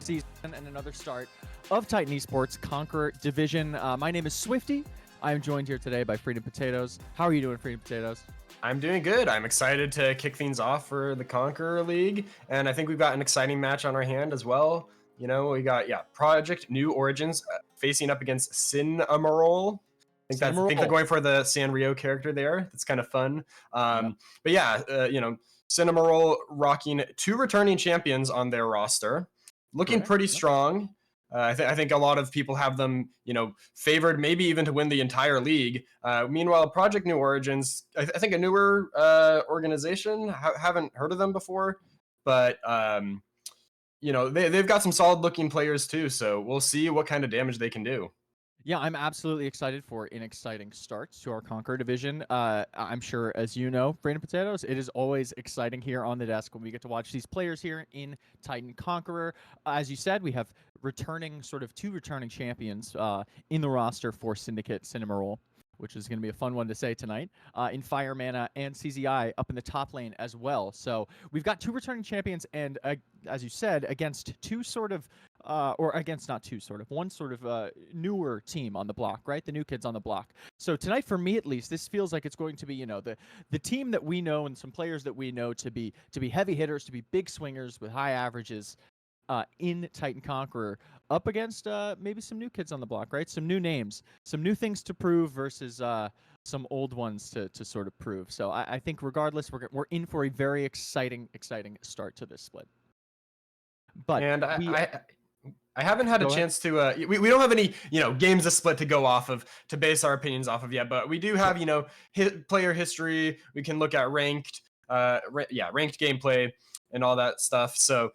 Season and another start of Titan Esports Conqueror Division. My name is Swifty. I'm joined here today by Freedom Potatoes. How are you doing, Freedom Potatoes? I'm doing good. I'm excited to kick things off for the Conqueror League, and I think we've got an exciting match on our hand as well. You know, we got Project New Origins facing up against SYN Amoroll. I think they're going for the Sanrio character there. That's kind of fun. But SYN Amoroll rocking 2 returning champions on their roster, looking pretty strong. I think a lot of people have them, favored maybe even to win the entire league. Meanwhile, Project New Origins, I think a newer organization. Haven't heard of them before, but they've got some solid looking players too. So we'll see what kind of damage they can do. Yeah, I'm absolutely excited for an exciting start to our Conqueror Division. I'm sure, as you know, Freedom Potatoes, it is always exciting here on the desk when we get to watch these players here in Titan Conqueror. As you said, we have two returning champions in the roster for Syndicate Cinnamoroll, which is going to be a fun one to say tonight, in Fire Mana and CZI up in the top lane as well. So we've got 2 returning champions, and as you said, against one newer team on the block, right? The new kids on the block. So tonight, for me at least, this feels like it's going to be, the team that we know and some players that we know to be heavy hitters, to be big swingers with high averages in Titan Conqueror, up against maybe some new kids on the block, right? Some new names, some new things to prove versus some old ones to sort of prove. So I think regardless, we're in for a very exciting start to this split. But I haven't had a chance to we don't have any games to split to go off of to base our opinions off of yet, but we do have player history. We can look at ranked gameplay and all that stuff. So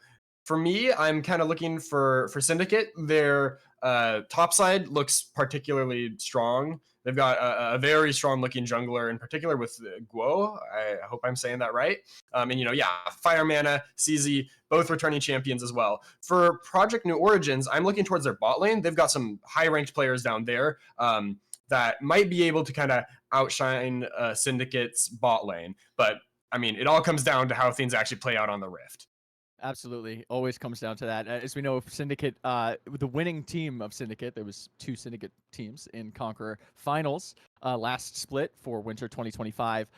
for me, I'm kind of looking for Syndicate. Their top side looks particularly strong. They've got a very strong looking jungler, in particular with Guo. I hope I'm saying that right. Fire Mana, CZ, both returning champions as well. For Project New Origins, I'm looking towards their bot lane. They've got some high ranked players down there that might be able to kind of outshine Syndicate's bot lane. But I mean, it all comes down to how things actually play out on the Rift. Absolutely. Always comes down to that. As we know, Syndicate, the winning team of Syndicate, there was 2 Syndicate teams in Conqueror Finals last split for Winter 2025.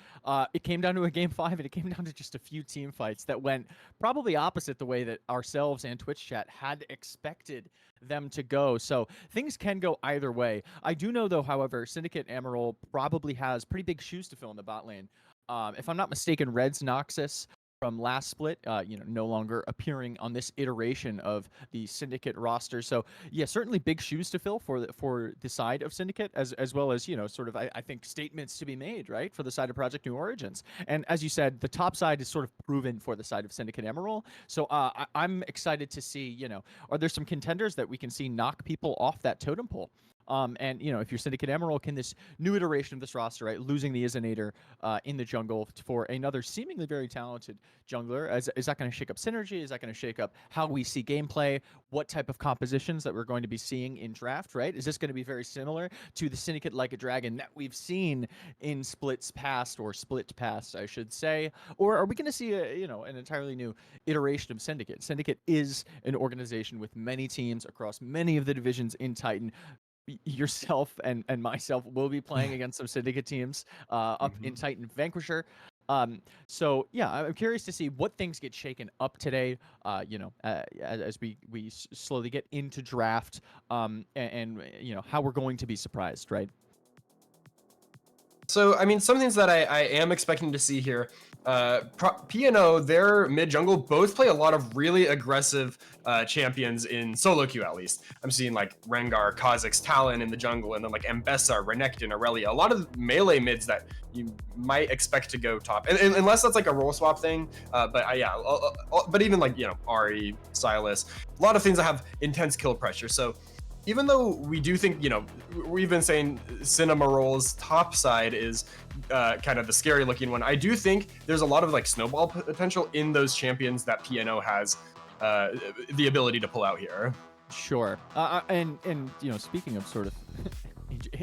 It came down to a Game 5, and it came down to just a few team fights that went probably opposite the way that ourselves and Twitch chat had expected them to go. So things can go either way. I do know, though, however, Syndicate Amoroll probably has pretty big shoes to fill in the bot lane. If I'm not mistaken, Red's Noxus from last split, no longer appearing on this iteration of the Syndicate roster. So yeah, certainly big shoes to fill for the side of Syndicate, as well as sort of I think statements to be made, right, for the side of Project New Origins. And as you said, the top side is sort of proven for the side of Syndicate Amoroll. So I'm excited to see, are there some contenders that we can see knock people off that totem pole? And if you're Syndicate Amoroll, can this new iteration of this roster, right, losing the Izanator in the jungle for another seemingly very talented jungler, is that going to shake up synergy? Is that going to shake up how we see gameplay? What type of compositions that we're going to be seeing in draft, right? Is this going to be very similar to the Syndicate Like a Dragon that we've seen in splits past, or split past, I should say? Or are we going to see an entirely new iteration of Syndicate? Syndicate is an organization with many teams across many of the divisions in Titan. Yourself and myself will be playing against some Syndicate teams up in Titan Vanquisher. So yeah, I'm curious to see what things get shaken up today. As we slowly get into draft, and how we're going to be surprised, right? So, I mean, some things that I am expecting to see here. P&O, their mid jungle, both play a lot of really aggressive champions in solo queue, at least. I'm seeing like Rengar, Kha'Zix, Talon in the jungle, and then like Mbessa, Renekton, Aurelia. A lot of melee mids that you might expect to go top, and unless that's like a role swap thing. But even like, Ahri, Sylas, a lot of things that have intense kill pressure. So even though we do think, we've been saying Amoroll's top side is kind of the scary looking one, I do think there's a lot of like snowball potential in those champions that P&O has the ability to pull out here. Sure. And speaking of sort of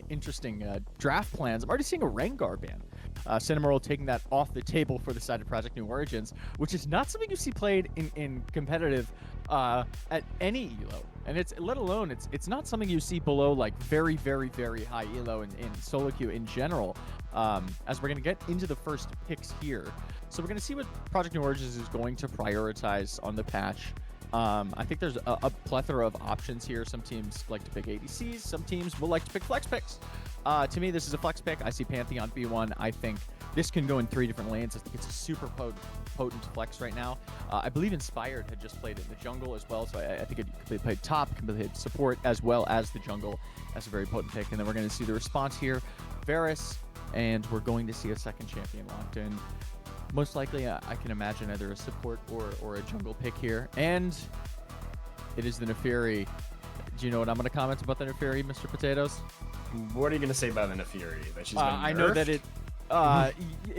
interesting draft plans, I'm already seeing a Rengar ban. SYN Amoroll taking that off the table for the side of Project New Origins, which is not something you see played in competitive at any elo. And it's not something you see below like very, very, very high elo in solo queue in general. As we're going to get into the first picks here. So we're going to see what Project New Origins is going to prioritize on the patch. I think there's a plethora of options here. Some teams like to pick ADCs. Some teams will like to pick flex picks. To me, this is a flex pick. I see Pantheon B1. I think this can go in 3 different lanes. I think it's a super potent flex right now. I believe Inspired had just played it in the jungle as well, so I think it could be played top, can be played support as well as the jungle. That's a very potent pick. And then we're going to see the response here. Varus, and we're going to see a second champion locked in. Most likely, I can imagine either a support or a jungle pick here. And it is the Neferi. Do you know what I'm going to comment about the Neferi, Mr. Potatoes? What are you going to say about the Neferi? That she's been nerfed? I know that it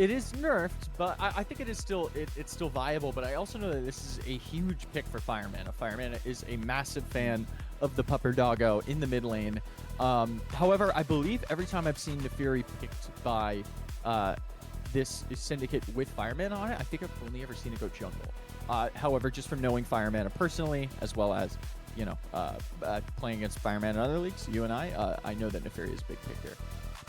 is nerfed, but I think it is still it's still viable. But I also know that this is a huge pick for Firemana. Firemana is a massive fan of the Pupper Doggo in the mid lane. However, I believe every time I've seen Neferi picked by this Syndicate with Firemana on it, I think I've only ever seen it go jungle. However, just from knowing Firemana personally, as well as playing against Firemana in other leagues, you and I know that Neferi is a big pick here.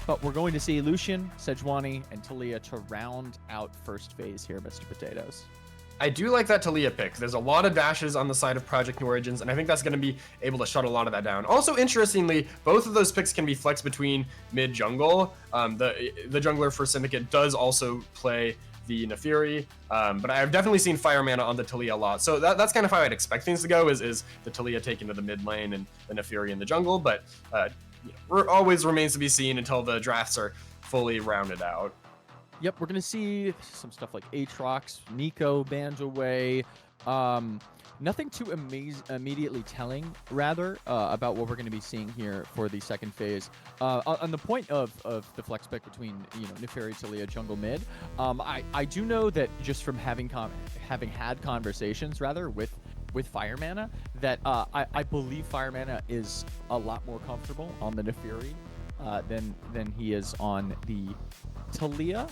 But we're going to see Lucian, Sejuani, and Taliyah to round out first phase here, Mr. Potatoes. I do like that Taliyah pick. There's a lot of dashes on the side of Project New Origins, and I think that's going to be able to shut a lot of that down. Also, interestingly, both of those picks can be flexed between mid-jungle. The jungler for Syndicate does also play the Neferi, but I've definitely seen Firemana on the Taliyah a lot. So that's kind of how I'd expect things to go, is the Taliyah taken to the mid lane and the Neferi in the jungle, but always remains to be seen until the drafts are fully rounded out. Yep, we're going to see some stuff like Aatrox, Nico banned away. Nothing too immediately telling, rather, about what we're going to be seeing here for the second phase. On the point of the flex pick between Neferi, Taliyah, jungle mid, I do know that just from having had conversations, rather, with Firemana, that I believe Firemana is a lot more comfortable on the Neferi than he is on the Taliyah.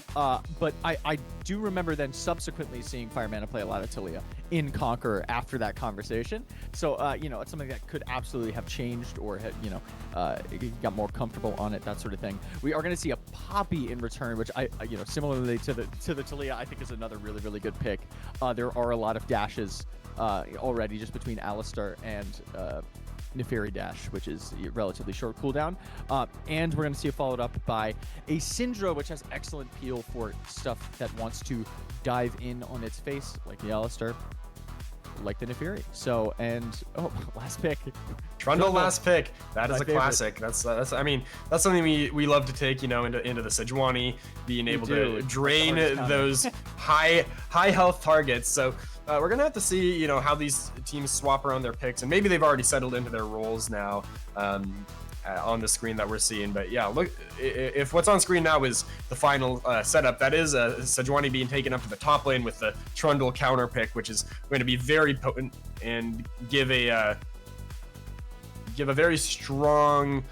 But I do remember then subsequently seeing Firemana play a lot of Taliyah in Conqueror after that conversation. So, it's something that could absolutely have changed, or, got more comfortable on it, that sort of thing. We are going to see a Poppy in return, which similarly to the Taliyah, I think is another really, really good pick. There are a lot of dashes already just between Alistar and Neferi Dash, which is a relatively short cooldown. And we're going to see it followed up by a Syndra, which has excellent peel for stuff that wants to dive in on its face, like the Alistar, like the Neferi. So, and, oh, last pick. Trundle last pick. That is My a classic. That's I mean, that's something we love to take, you know, into the Sejuani, being able to drain those high health targets. So we're gonna have to see, you know, how these teams swap around their picks, and maybe they've already settled into their roles now on the screen that we're seeing. But yeah, look, if what's on screen now is the final setup, that is Sejuani being taken up to the top lane with the Trundle counter pick, which is going to be very potent and give a very strong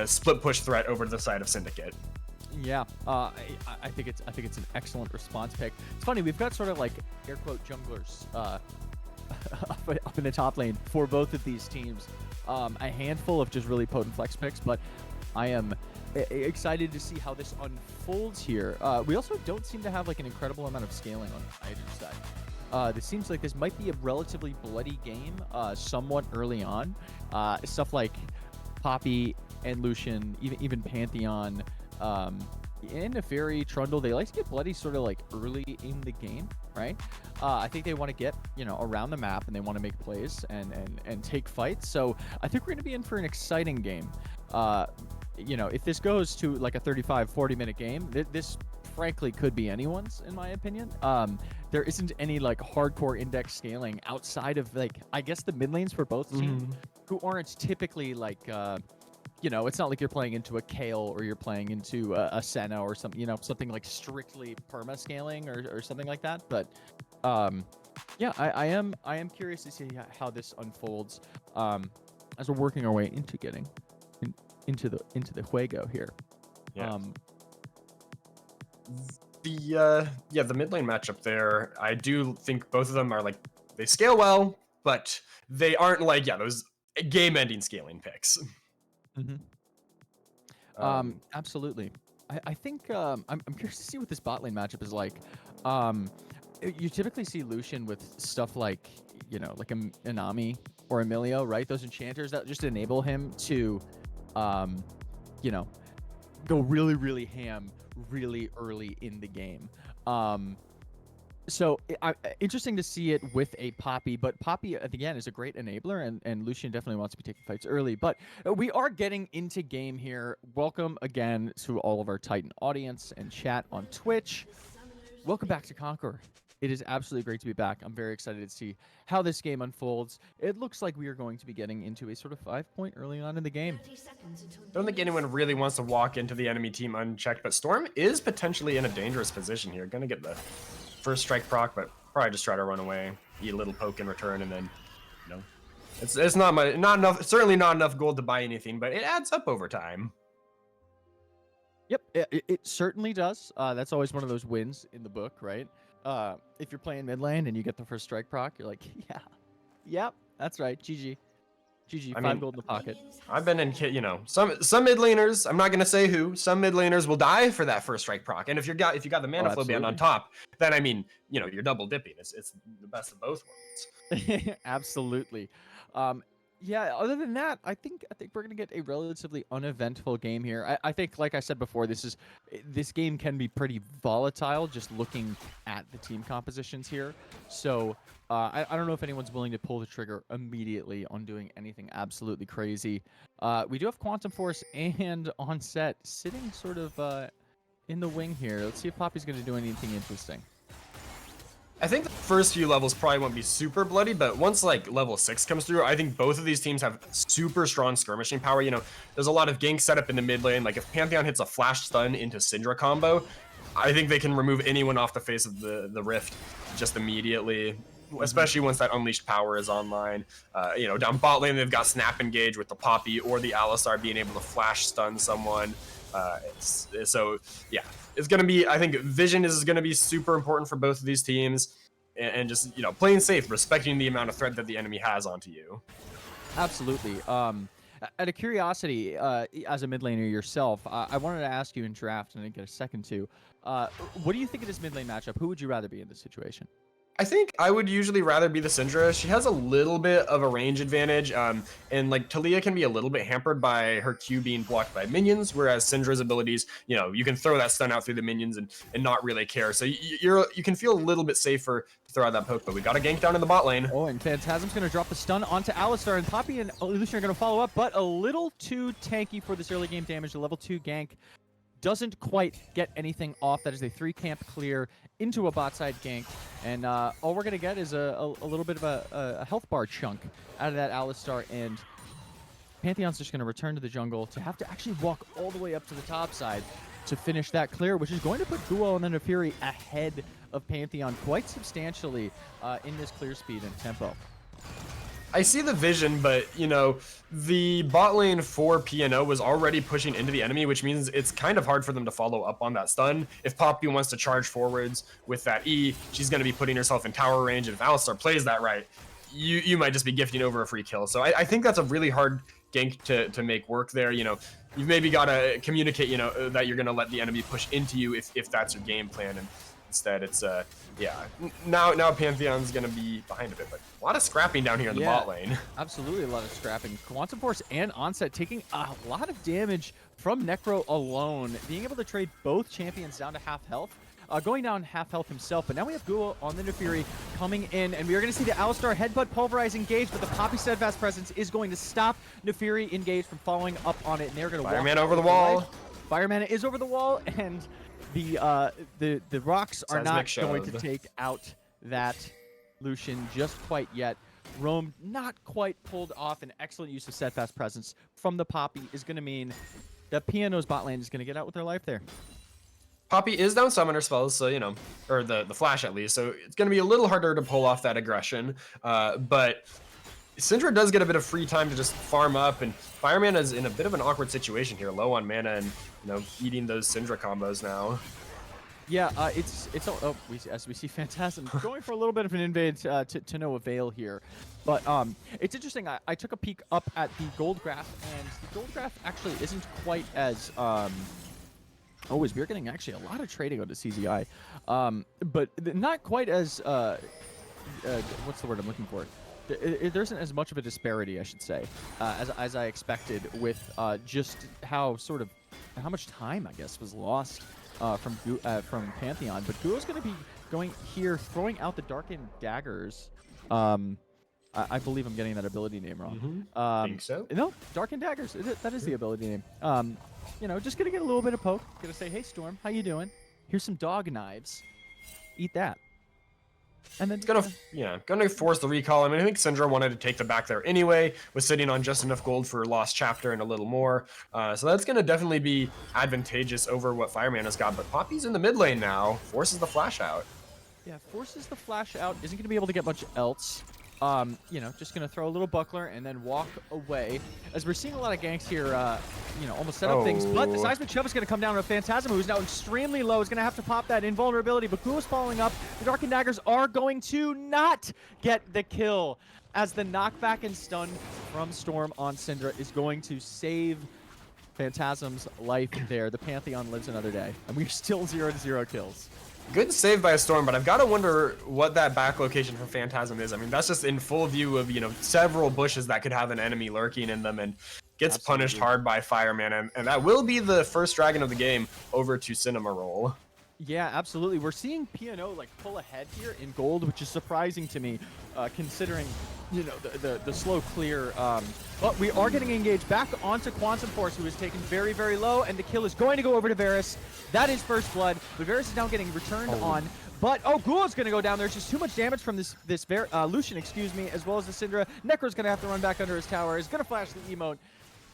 split push threat over to the side of Syndicate. Yeah, I think it's an excellent response pick. It's funny, we've got sort of like air quote junglers up in the top lane for both of these teams. A handful of just really potent flex picks, but I am excited to see how this unfolds here. We also don't seem to have like an incredible amount of scaling on either side. This seems like this might be a relatively bloody game, somewhat early on. Stuff like Poppy and Lucian, even Pantheon, and Neferi, Trundle, they like to get bloody sort of like early in the game, right? I think they want to get, you know, around the map, and they want to make plays and take fights. So I think we're going to be in for an exciting game. You know, if this goes to like a 35-40 minute game, this frankly could be anyone's, in my opinion. There isn't any like hardcore index scaling outside of like, I guess, the mid lanes for both teams, who aren't typically like you know, it's not like you're playing into a Kale or you're playing into a Senna or something, you know, something like strictly perma scaling or something like that. But yeah, I am curious to see how this unfolds as we're working our way into getting into the juego here. Yeah. The mid lane matchup there, I do think both of them are like, they scale well, but they aren't like, yeah, those game ending scaling picks. Absolutely. I think I'm curious to see what this bot lane matchup is like. You typically see Lucian with stuff like, you know, like a Inami or Emilio, right? Those enchanters that just enable him to, you know, go really, really ham really early in the game. So interesting to see it with a Poppy, but Poppy, again, is a great enabler, and Lucian definitely wants to be taking fights early. But we are getting into game here. Welcome again to all of our Titan audience and chat on Twitch. Welcome back to Conqueror. It is absolutely great to be back. I'm very excited to see how this game unfolds. It looks like we are going to be getting into a sort of 5-point early on in the game. I don't think anyone really wants to walk into the enemy team unchecked, but Storm is potentially in a dangerous position here. Gonna get the first strike proc, but probably just try to run away, eat a little poke in return, and then, you know, it's not much, not enough, certainly not enough gold to buy anything, but it adds up over time. Yep, it certainly does. That's always one of those wins in the book, right? If you're playing mid lane and you get the first strike proc, you're like, yeah, yep, that's right, GG. GG, I 5 mean, gold in the pocket. I've been in, you know, some mid laners, I'm not gonna say who, some mid laners will die for that first strike proc, and if you got the mana flow band on top, then I mean, you know, you're double dipping. It's the best of both worlds. Absolutely. Yeah, other than that, I think we're gonna get a relatively uneventful game here. I think, like I said before, this game can be pretty volatile just looking at the team compositions here. So I don't know if anyone's willing to pull the trigger immediately on doing anything absolutely crazy. We do have Quantum Force and Onset sitting sort of in the wing here. Let's see if Poppy's gonna do anything interesting. I think the first few levels probably won't be super bloody, but once like level 6 comes through, I think both of these teams have super strong skirmishing power. You know, there's a lot of gank setup in the mid lane. Like if Pantheon hits a flash stun into Syndra combo, I think they can remove anyone off the face of the rift just immediately, especially once that unleashed power is online. You know, down bot lane, they've got snap engage with the Poppy or the Alistar being able to flash stun someone. So yeah, it's going to be, I think vision is going to be super important for both of these teams, and just, you know, playing safe, respecting the amount of threat that the enemy has onto you. Absolutely. Out of curiosity, as a mid laner yourself, I wanted to ask you in draft, and I didn't get a second to, what do you think of this mid lane matchup? Who would you rather be in this situation? I think I would usually rather be the Syndra. She has a little bit of a range advantage, and like Talia can be a little bit hampered by her Q being blocked by minions, whereas Syndra's abilities, you know, you can throw that stun out through the minions and not really care. So you can feel a little bit safer to throw out that poke, but we got a gank down in the bot lane. Oh, and Phantasm's going to drop the stun onto Alistar, and Poppy and Lucian are going to follow up, but a little too tanky for this early game damage. The level 2 gank doesn't quite get anything off. That is a 3-camp clear into a bot side gank, and all we're going to get is a little bit of a health bar chunk out of that Alistar, and Pantheon's just going to return to the jungle to have to actually walk all the way up to the top side to finish that clear, which is going to put Guo and then Naafiri ahead of Pantheon quite substantially in this clear speed and tempo. I see the vision, but, you know, the bot lane for P&O was already pushing into the enemy, which means it's kind of hard for them to follow up on that stun. If Poppy wants to charge forwards with that E, she's going to be putting herself in tower range, and if Alistar plays that right, you might just be gifting over a free kill. So I think that's a really hard gank to make work there. You know, you've maybe got to communicate, you know, that you're going to let the enemy push into you if that's your game plan, and instead it's yeah, now Pantheon's gonna be behind a bit, but a lot of scrapping down here in the bot lane. Absolutely a lot of scrapping. Quantum Force and Onset taking a lot of damage from Necro alone, being able to trade both champions down to half health, going down half health himself. But now we have Guo on the Naafiri coming in, and we are going to see the Alistar Headbutt Pulverize engage, but the Poppy Steadfast Presence is going to stop Naafiri engage from following up on it, and they're going to Fireman over the wall. Fireman is over the wall, and the rocks are not going to take out that Lucian just quite yet. Rome not quite pulled off. An excellent use of Steadfast Presence from the Poppy is going to mean that P&O's bot lane is going to get out with their life there. Poppy is down summoner spells, so, you know, or the flash at least, so it's going to be a little harder to pull off that aggression, but Syndra does get a bit of free time to just farm up, and Fireman is in a bit of an awkward situation here, low on mana and, you know, eating those Syndra combos now. Yeah, as we see Phantasm going for a little bit of an invade to no avail here. But it's interesting, I took a peek up at the gold graph, and the gold graph actually isn't quite as we're getting actually a lot of trading on the CZI, but not quite as what's the word I'm looking for? There isn't as much of a disparity, I should say, as I expected, with just how much time, I guess, was lost from Pantheon. But Guo's going to be going here, throwing out the Darkened Daggers. I believe I'm getting that ability name wrong. Think so? No, Darkened Daggers. That is the ability name. You know, just going to get a little bit of poke. Going to say, hey, Storm, how you doing? Here's some dog knives. Eat that. And then it's gonna force the recall. I mean, I think Syndra wanted to take the back there anyway, was sitting on just enough gold for Lost Chapter and a little more. So that's gonna definitely be advantageous over what Fireman has got. But Poppy's in the mid lane now, forces the flash out. Yeah, forces the flash out. Isn't gonna be able to get much else. You know, just gonna throw a little buckler and then walk away. As we're seeing a lot of ganks here, you know, almost set up things. But the seismic shove is gonna come down to a Phantasm, who's now extremely low. Is gonna have to pop that invulnerability. But Guo's following up. The Darkened Daggers are going to not get the kill, as the knockback and stun from Storm on Syndra is going to save Phantasm's life there. The Pantheon lives another day, and we're still 0-0 kills. Good save by a Storm, but I've got to wonder what that back location for Phantasm is. I mean, that's just in full view of, you know, several bushes that could have an enemy lurking in them, and gets punished hard by Fireman, and that will be the first dragon of the game over to Amoroll. Yeah, absolutely. We're seeing P&O like pull ahead here in gold, which is surprising to me, considering, you know, the slow clear. But we are getting engaged back onto Quantum Force, who is taken very, very low, and the kill is going to go over to Varus. That is first blood, but Varus is now getting returned on. But, Guo's going to go down there. It's just too much damage from this Lucian, excuse me, as well as the Syndra. Necro's going to have to run back under his tower. He's going to flash the emote.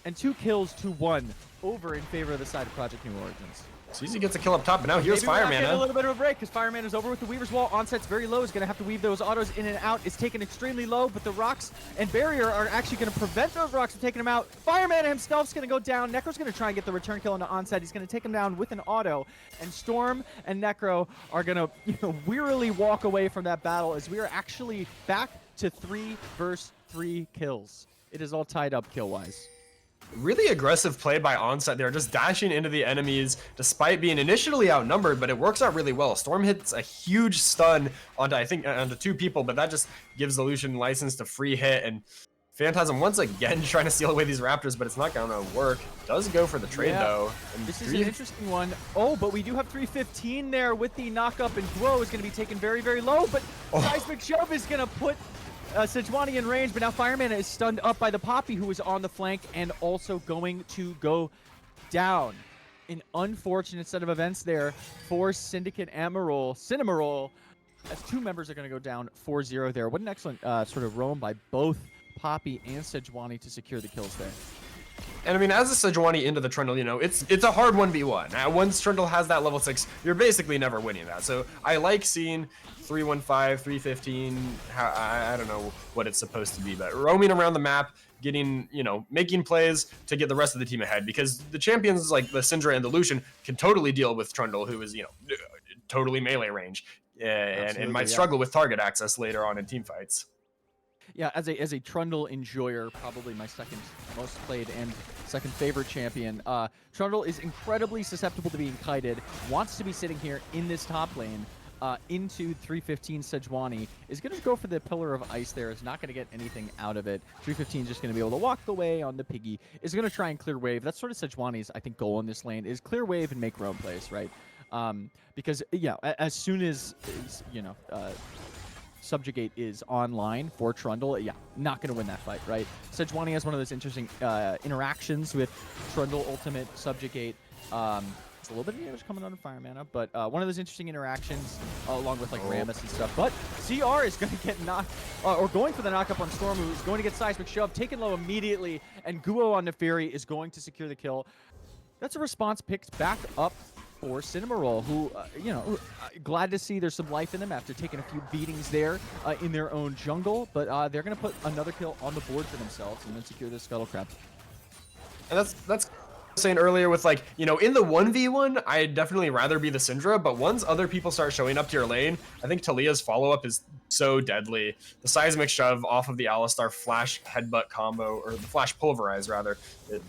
And 2 kills to 1 over in favor of the side of Project New Origins. CZ gets a kill up top, but now here's Fireman. A little bit of a break because Fireman is over with the Weaver's Wall. Onset's very low. Is going to have to weave those autos in and out. It's taken extremely low, but the rocks and barrier are actually going to prevent those rocks from taking him out. Fireman himself is going to go down. Necro's going to try and get the return kill onto Onset. He's going to take him down with an auto, and Storm and Necro are going to wearily walk away from that battle, as we are actually back to 3 versus 3 kills. It is all tied up kill-wise. Really aggressive play by Onset there, just dashing into the enemies despite being initially outnumbered, but it works out really well. Storm hits a huge stun onto, I think, onto 2 people, but that just gives the Lucian license to free hit, and Phantasm once again trying to steal away these Raptors, but it's not gonna work. Does go for the trade though. And this is an interesting one. Oh, but we do have 315 there with the knock-up, and Guo is gonna be taken very, very low, but Seismic Shove is gonna put Sejuani in range, but now Fireman is stunned up by the Poppy, who is on the flank and also going to go down. An unfortunate set of events there for Syndicate Amoroll. Amoroll, as 2 members are going to go down 4-0 there. What an excellent sort of roam by both Poppy and Sejuani to secure the kills there. And I mean, as a Sejuani into the Trundle, you know, it's a hard 1v1. Now, once Trundle has that level 6, you're basically never winning that. So I like seeing 315, 315, I don't know what it's supposed to be, but roaming around the map, getting, you know, making plays to get the rest of the team ahead, because the champions like the Syndra and the Lucian can totally deal with Trundle, who is, you know, totally melee range and might struggle with target access later on in team fights. Yeah, as a Trundle enjoyer, probably my second most played and second favorite champion, Trundle is incredibly susceptible to being kited, wants to be sitting here in this top lane, into 315 Sejuani, is going to go for the Pillar of Ice there, is not going to get anything out of it. 315 is just going to be able to walk away on the Piggy, is going to try and clear wave. That's sort of Sejuani's, I think, goal in this lane, is clear wave and make roam plays, right? Because, yeah, as soon as you know, Subjugate is online for Trundle, yeah, not going to win that fight, right? Sejuani has one of those interesting interactions with Trundle, Ultimate, Subjugate. It's a little bit of damage coming on Fire Mana, but one of those interesting interactions along with like Rammus and stuff. But CR is going to get knocked, or going for the knockup on Storm, who is going to get Seismic Shove, taken low immediately, and Guo on Neferi is going to secure the kill. That's a response picked back up for Amoroll, who, you know, glad to see there's some life in them after taking a few beatings there in their own jungle, but they're going to put another kill on the board for themselves and then secure the Scuttle Crab. And that's saying earlier with, like, you know, in the 1v1, I'd definitely rather be the Syndra, but once other people start showing up to your lane, I think Talia's follow-up is so deadly. The Seismic Shove off of the Alistar Flash Headbutt combo, or the Flash Pulverize rather,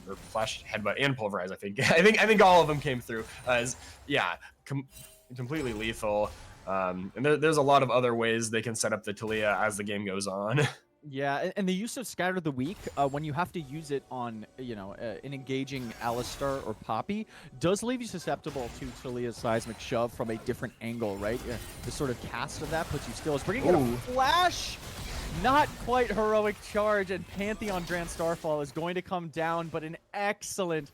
or Flash Headbutt and Pulverize, I think. I think all of them came through. Yeah, completely lethal. And there's a lot of other ways they can set up the Talia as the game goes on. Yeah, and the use of Scatter the Weak, when you have to use it on, you know, an engaging Alistar or Poppy, does leave you susceptible to Talia's Seismic Shove from a different angle, right? The sort of cast of that puts you still. It's bringing in a flash! Not quite heroic charge, and Pantheon Grand Starfall is going to come down, but an excellent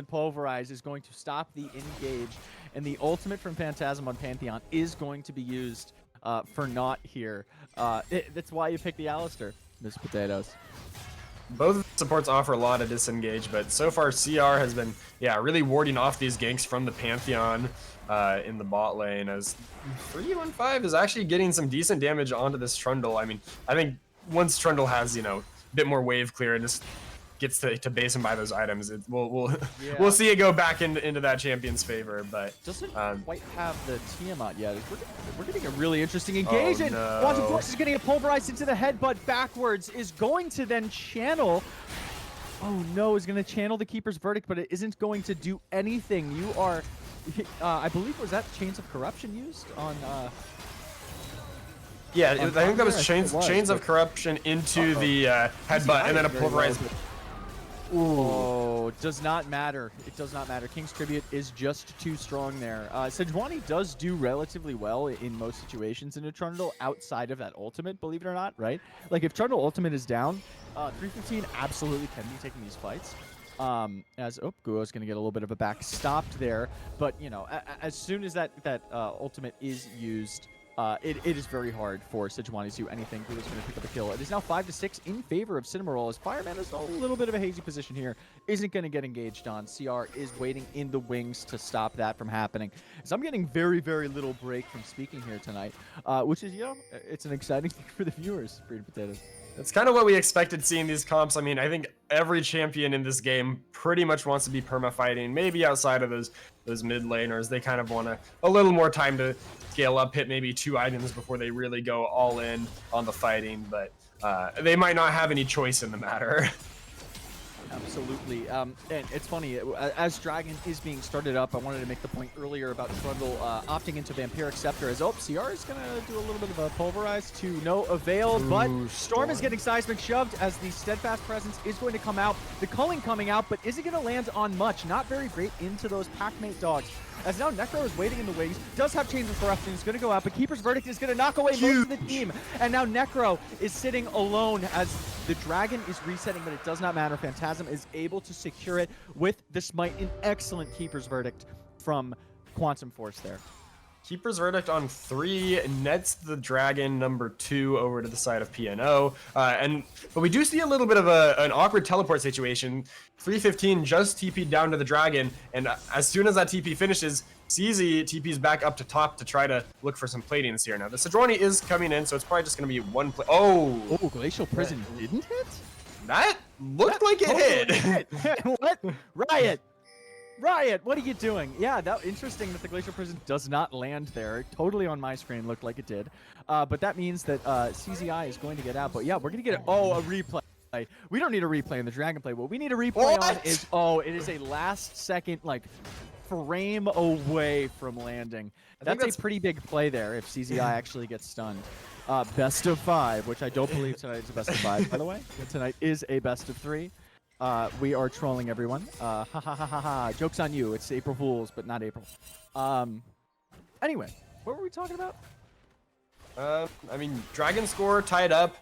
Pulverize is going to stop the engage, and the ultimate from Phantasm on Pantheon is going to be used for naught here. That's why you pick the Alistar, Miss Potatoes. Both supports offer a lot of disengage, but so far CR has been, yeah, really warding off these ganks from the Pantheon in the bot lane, as 315 is actually getting some decent damage onto this Trundle. I mean, I think once Trundle has, you know, a bit more wave clear and just gets to base him by those items, we'll see it go back into that champion's favor. But doesn't quite have the Tiamat yet. We're getting a really interesting engagement. Wanted Force is getting a pulverized into the headbutt backwards, is going to then channel. Oh no, is going to channel the Keeper's Verdict, but it isn't going to do anything. You are, I believe, was that Chains of Corruption used on? Yeah, I think that was Chains of Corruption into the headbutt, and then a pulverized. Oh, does not matter. It does not matter. King's Tribute is just too strong there. Sejuani does do relatively well in most situations in a Trundle outside of that ultimate, believe it or not, right? Like, if Trundle ultimate is down, 315 absolutely can be taking these fights. Guo's going to get a little bit of a back stopped there, but, you know, as soon as that ultimate is used, it is very hard for Sejuani to do anything. Guo's going to pick up a kill. It is now 5-6 in favor of Amoroll, as Fireman is a little bit of a hazy position here. Isn't going to get engaged on. CR is waiting in the wings to stop that from happening. So I'm getting very, very little break from speaking here tonight, which is, you know, it's an exciting thing for the viewers, Freedom Potatoes. It's kind of what we expected seeing these comps. I mean, I think every champion in this game pretty much wants to be perma-fighting. Maybe outside of those mid laners, they kind of want a little more time to scale up, hit maybe 2 items before they really go all in on the fighting. But they might not have any choice in the matter. Absolutely. And it's funny, as Dragon is being started up, I wanted to make the point earlier about Trundle opting into Vampiric Scepter as, CR is going to do a little bit of a Pulverize to no avail, but Storm is getting Seismic shoved as the Steadfast Presence is going to come out. The Culling coming out, but is it going to land on much? Not very great into those Packmate dogs. As now Necro is waiting in the wings, does have Chains of Corruption, is going to go out, but Keeper's Verdict is going to knock away most of the team. And now Necro is sitting alone as the Dragon is resetting, but it does not matter. Phantasm is able to secure it with the Smite. An excellent Keeper's Verdict from Quantum Force there. Keeper's Verdict on 3 nets the Dragon number 2 over to the side of PNO. But we do see a little bit of an awkward teleport situation. 315 just TP'd down to the Dragon, and as soon as that TP finishes, CZ TP's back up to top to try to look for some platings here. Now, the Sejuani is coming in, so it's probably just going to be one play. Oh, Glacial Prison didn't hit? That looked like it hit. What? Riot, what are you doing? Yeah, that interesting that the Glacial Prison does not land there. Totally on my screen looked like it did. But that means that CZI is going to get out. But yeah, we're going to get a replay. We don't need a replay in the Dragon play. What we need a replay on is, it is a last second, frame away from landing. That's a pretty big play there if CZI actually gets stunned. Best of 5, which I don't believe tonight is a best of 5, by the way. Tonight is a best of 3. We are trolling everyone. Ha ha ha ha ha. Joke's on you. It's April Fools, but not April. Anyway, what were we talking about? I mean, Dragon score tied up.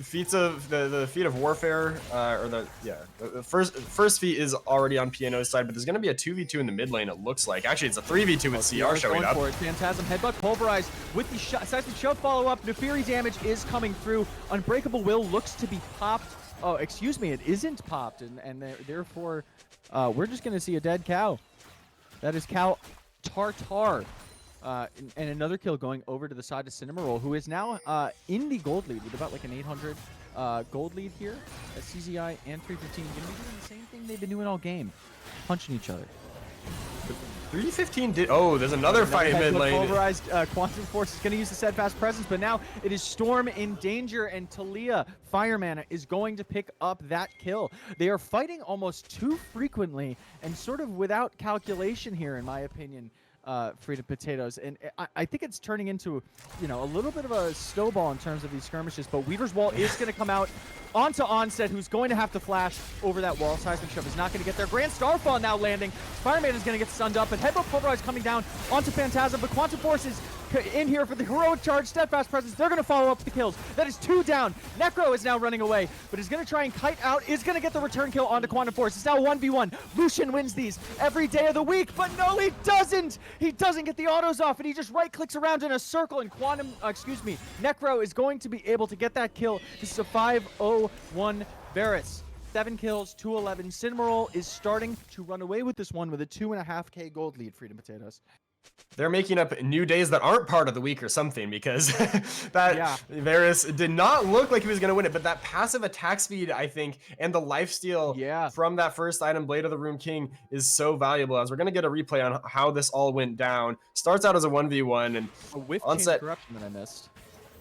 Feats of the feat of warfare, the first feat is already on PNO's side, but there's gonna be a 2v2 in the mid lane. It looks like actually it's a 3v2 with CR showing up. Phantasm headbutt pulverized with the seismic shove follow up. Nefiri damage is coming through. Unbreakable Will looks to be popped. Oh, excuse me, it isn't popped, and therefore we're just gonna see a dead cow. That is Cow Tartar. And another kill going over to the side of Amoroll, who is now in the gold lead with about an 800 gold lead here. CZI and 315 going to be doing the same thing they've been doing all game, punching each other. 315 did. Oh, there's another fight in mid lane. Pulverized Quantum Force is going to use the Steadfast Presence, but now it is Storm in danger, and Talia Firemana is going to pick up that kill. They are fighting almost too frequently and sort of without calculation here, in my opinion. Freedom Potatoes, and I think it's turning into, a little bit of a snowball in terms of these skirmishes, but Weaver's Wall is going to come out onto Onset, who's going to have to flash over that wall. Seismic Shove is not going to get there. Grand Starfall now landing. Fireman is going to get stunned up, and Headbutt Pulverize coming down onto Phantasm, but Quantum Force is in here for the heroic charge. Steadfast Presence, they're going to follow up the kills. That is 2 down. Necro is now running away, but is going to try and kite out, is going to get the return kill onto Quantum Force. It's now 1v1. Lucian wins these every day of the week, but no, he doesn't. He doesn't get the autos off, and he just right-clicks around in a circle, and Necro is going to be able to get that kill. This is a 5-0-1 Varus. 7 kills, 211. Amoroll is starting to run away with this one with a 2.5k gold lead, Freedom Potatoes. They're making up new days that aren't part of the week or something, because Varus did not look like he was going to win it, but that passive attack speed, I think, and the lifesteal from that first item, Blade of the Room King, is so valuable, as we're going to get a replay on how this all went down. Starts out as a 1v1, and a whiff Onset corruption that I missed.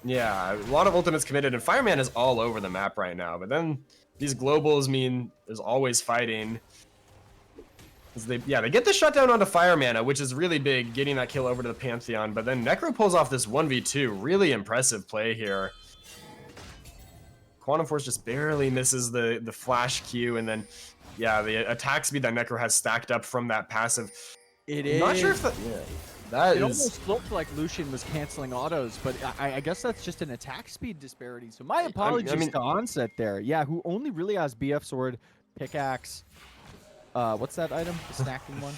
Yeah, a lot of ultimates committed, and Fireman is all over the map right now, but then these globals mean there's always fighting. They get the shutdown onto Firemana, which is really big, getting that kill over to the Pantheon, but then Necro pulls off this 1v2. Really impressive play here. Quantum Force just barely misses the flash Q, and then, the attack speed that Necro has stacked up from that passive. I'm not sure if that almost looked like Lucian was canceling autos, but I guess that's just an attack speed disparity. So my apologies to Onset there. Yeah, who only really has BF Sword, Pickaxe. What's that item? The snacking one?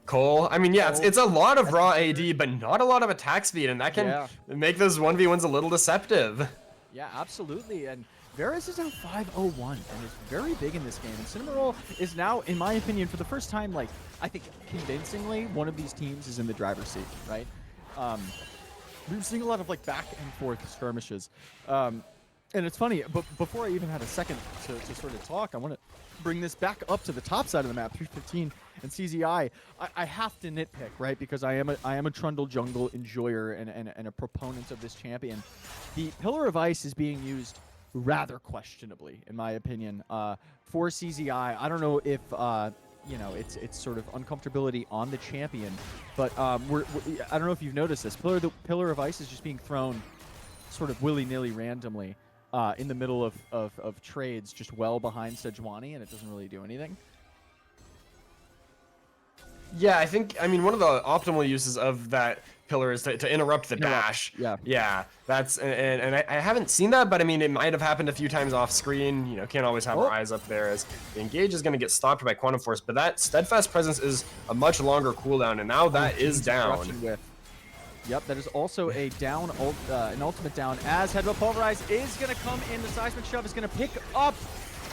Cole. I mean, it's a lot of raw AD, but not a lot of attack speed, and that can make those 1v1s a little deceptive. Yeah, absolutely. And Varus is a 5-0-1 and is very big in this game. And Amoroll is now, in my opinion, for the first time, I think convincingly, one of these teams is in the driver's seat, right? We're seeing a lot of back and forth skirmishes. And it's funny, but before I even had a second to sort of talk, I want to bring this back up to the top side of the map, 315 and CZI. I have to nitpick, right? Because I am a Trundle jungle enjoyer and a proponent of this champion. The Pillar of Ice is being used rather questionably, in my opinion. For CZI, I don't know if you know, it's sort of uncomfortability on the champion, but I don't know if you've noticed this. The Pillar of Ice is just being thrown sort of willy-nilly randomly in the middle of trades, just well behind Sejuani, and it doesn't really do anything. Yeah, I mean, one of the optimal uses of that pillar is to interrupt the dash. Yeah. Yeah, that's, and I haven't seen that, but I mean, it might have happened a few times off screen. You know, can't always have our eyes up there, as the engage is going to get stopped by Quantum Force, but that Steadfast Presence is a much longer cooldown, and now that is down. Yep, that is also a down, an ultimate down, as Headbutt Pulverize is going to come in. The Seismic Shove is going to pick up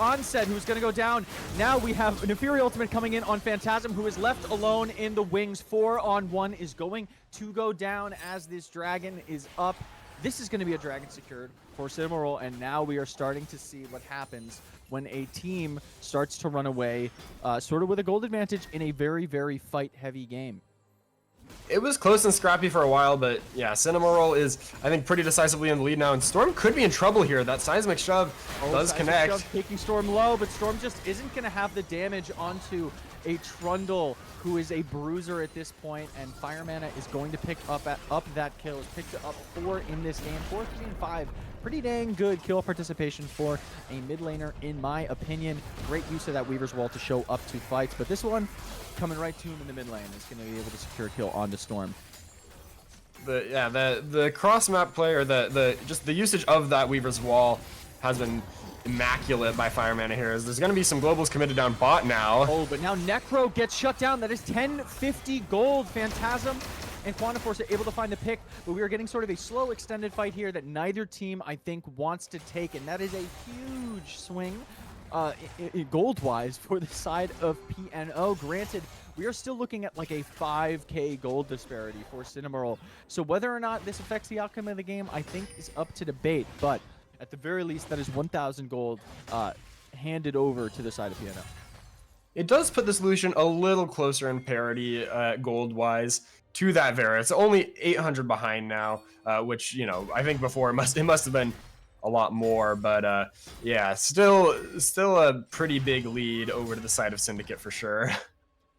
Onset, who's going to go down. Now we have an Inferior Ultimate coming in on Phantasm, who is left alone in the wings. 4-on-1 is going to go down as this dragon is up. This is going to be a dragon secured for Amoroll, and now we are starting to see what happens when a team starts to run away sort of with a gold advantage in a very, very fight-heavy game. It was close and scrappy for a while, but yeah, Amoroll is, I think, pretty decisively in the lead now, and Storm could be in trouble here. That Seismic Shove does connect. Shove taking Storm low, but Storm just isn't going to have the damage onto a Trundle, who is a bruiser at this point, and Fire Mana is going to pick up that kill. It's picked up 4 in this game, 4, 3, and 5. Pretty dang good kill participation for a mid laner, in my opinion. Great use of that Weaver's Wall to show up to fights, but this one coming right to him in the mid lane is going to be able to secure a kill onto Storm. The cross map play, or just the usage of that Weaver's Wall has been immaculate by Fire Mana here, as there's going to be some globals committed down bot now. Oh, but now Necro gets shut down. That is 1050 gold. Phantasm and Quantum Force are able to find the pick, but we are getting sort of a slow extended fight here that neither team, I think, wants to take, and that is a huge swing gold-wise for the side of PNO. Granted, we are still looking at like a 5k gold disparity for Amoroll, so whether or not this affects the outcome of the game, I think, is up to debate, but at the very least, that is 1,000 gold handed over to the side of PNO. It does put the solution a little closer in parity gold-wise to that Vera. It's only 800 behind now, which, you know, I think before it must have been a lot more, but yeah, still a pretty big lead over to the side of Syndicate for sure.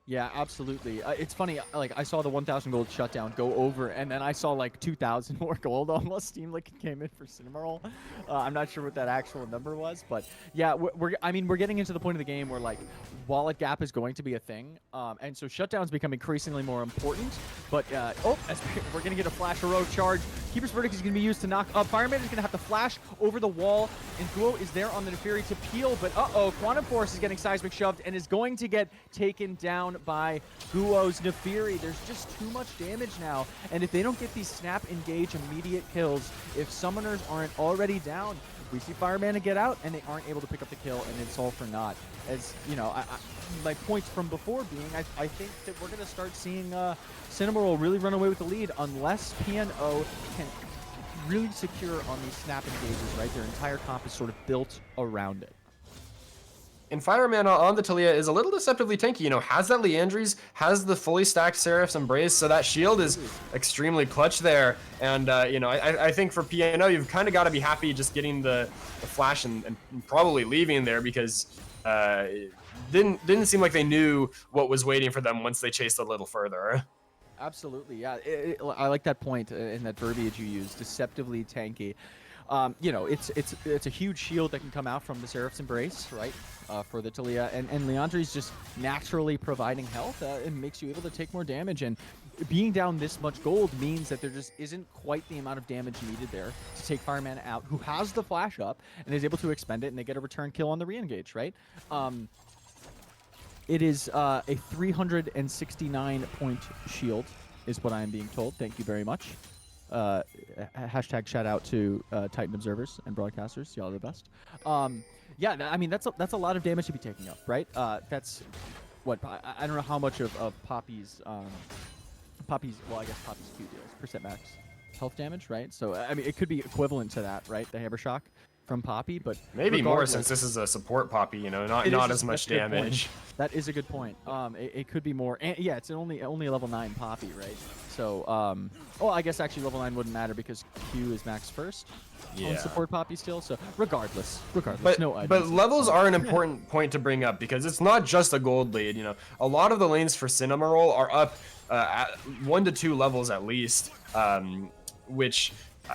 Yeah, absolutely. It's funny, like, I saw the 1,000 gold shutdown go over, and then I saw like 2,000 more gold almost Steam like came in for Amoroll. I'm not sure what that actual number was, but yeah, I mean, we're getting into the point of the game where like wallet gap is going to be a thing, and so shutdowns become increasingly more important. But we're gonna get a flash heroic charge. Keeper's Verdict is gonna be used to knock up. Fireman is gonna have to flash over the wall, and Guo is there on the Neferi to peel, but Quantum Force is getting seismic shoved and is going to get taken down by Guo's Neferi. There's just too much damage now, and if they don't get these snap engage immediate kills, if summoners aren't already down, we see Fireman get out and they aren't able to pick up the kill, and it's all for naught. As you know, my points from before being, I think that we're gonna start seeing Amoroll really run away with the lead unless PNO can really secure on these snap engages, right? Their entire comp is sort of built around it. And Fire Mana on the Talia is a little deceptively tanky, you know, has that Liandry's, has the fully stacked Seraph's Embrace, so that shield is extremely clutch there. And, you know, I think for PNO, you've kind of got to be happy just getting the flash and probably leaving there, because it didn't seem like they knew what was waiting for them once they chased a little further. Absolutely, yeah. I like that point in that verbiage you used, deceptively tanky. You know, it's a huge shield that can come out from the Seraph's Embrace, right, for the Talia, and Liandry's just naturally providing health. It makes you able to take more damage, and being down this much gold means that there just isn't quite the amount of damage needed there to take Fireman out, who has the flash up and is able to expend it, and they get a return kill on the re-engage, right? It is a 369-point shield, is what I am being told. Thank you very much. Hashtag shout out to Titan observers and broadcasters. Y'all are the best. Yeah, I mean, that's a lot of damage to be taking up, right? That's what, I don't know how much of Poppy's, well, I guess Poppy's Q deals, percent max health damage, right? So, I mean, it could be equivalent to that, right? The Hammer Shock. from Poppy, but maybe more regardless, since this is a support Poppy, you know, not as much that's a good point. damage. That is a good point. It could be more. And yeah, it's only a level 9 Poppy, right? So, oh, I guess actually level 9 wouldn't matter because Q is max first. On support Poppy still. So regardless, but no items. But levels are an important point to bring up because it's not just a gold lead. You know, a lot of the lanes for SYN Amoroll are up at 1 to 2 levels at least, which.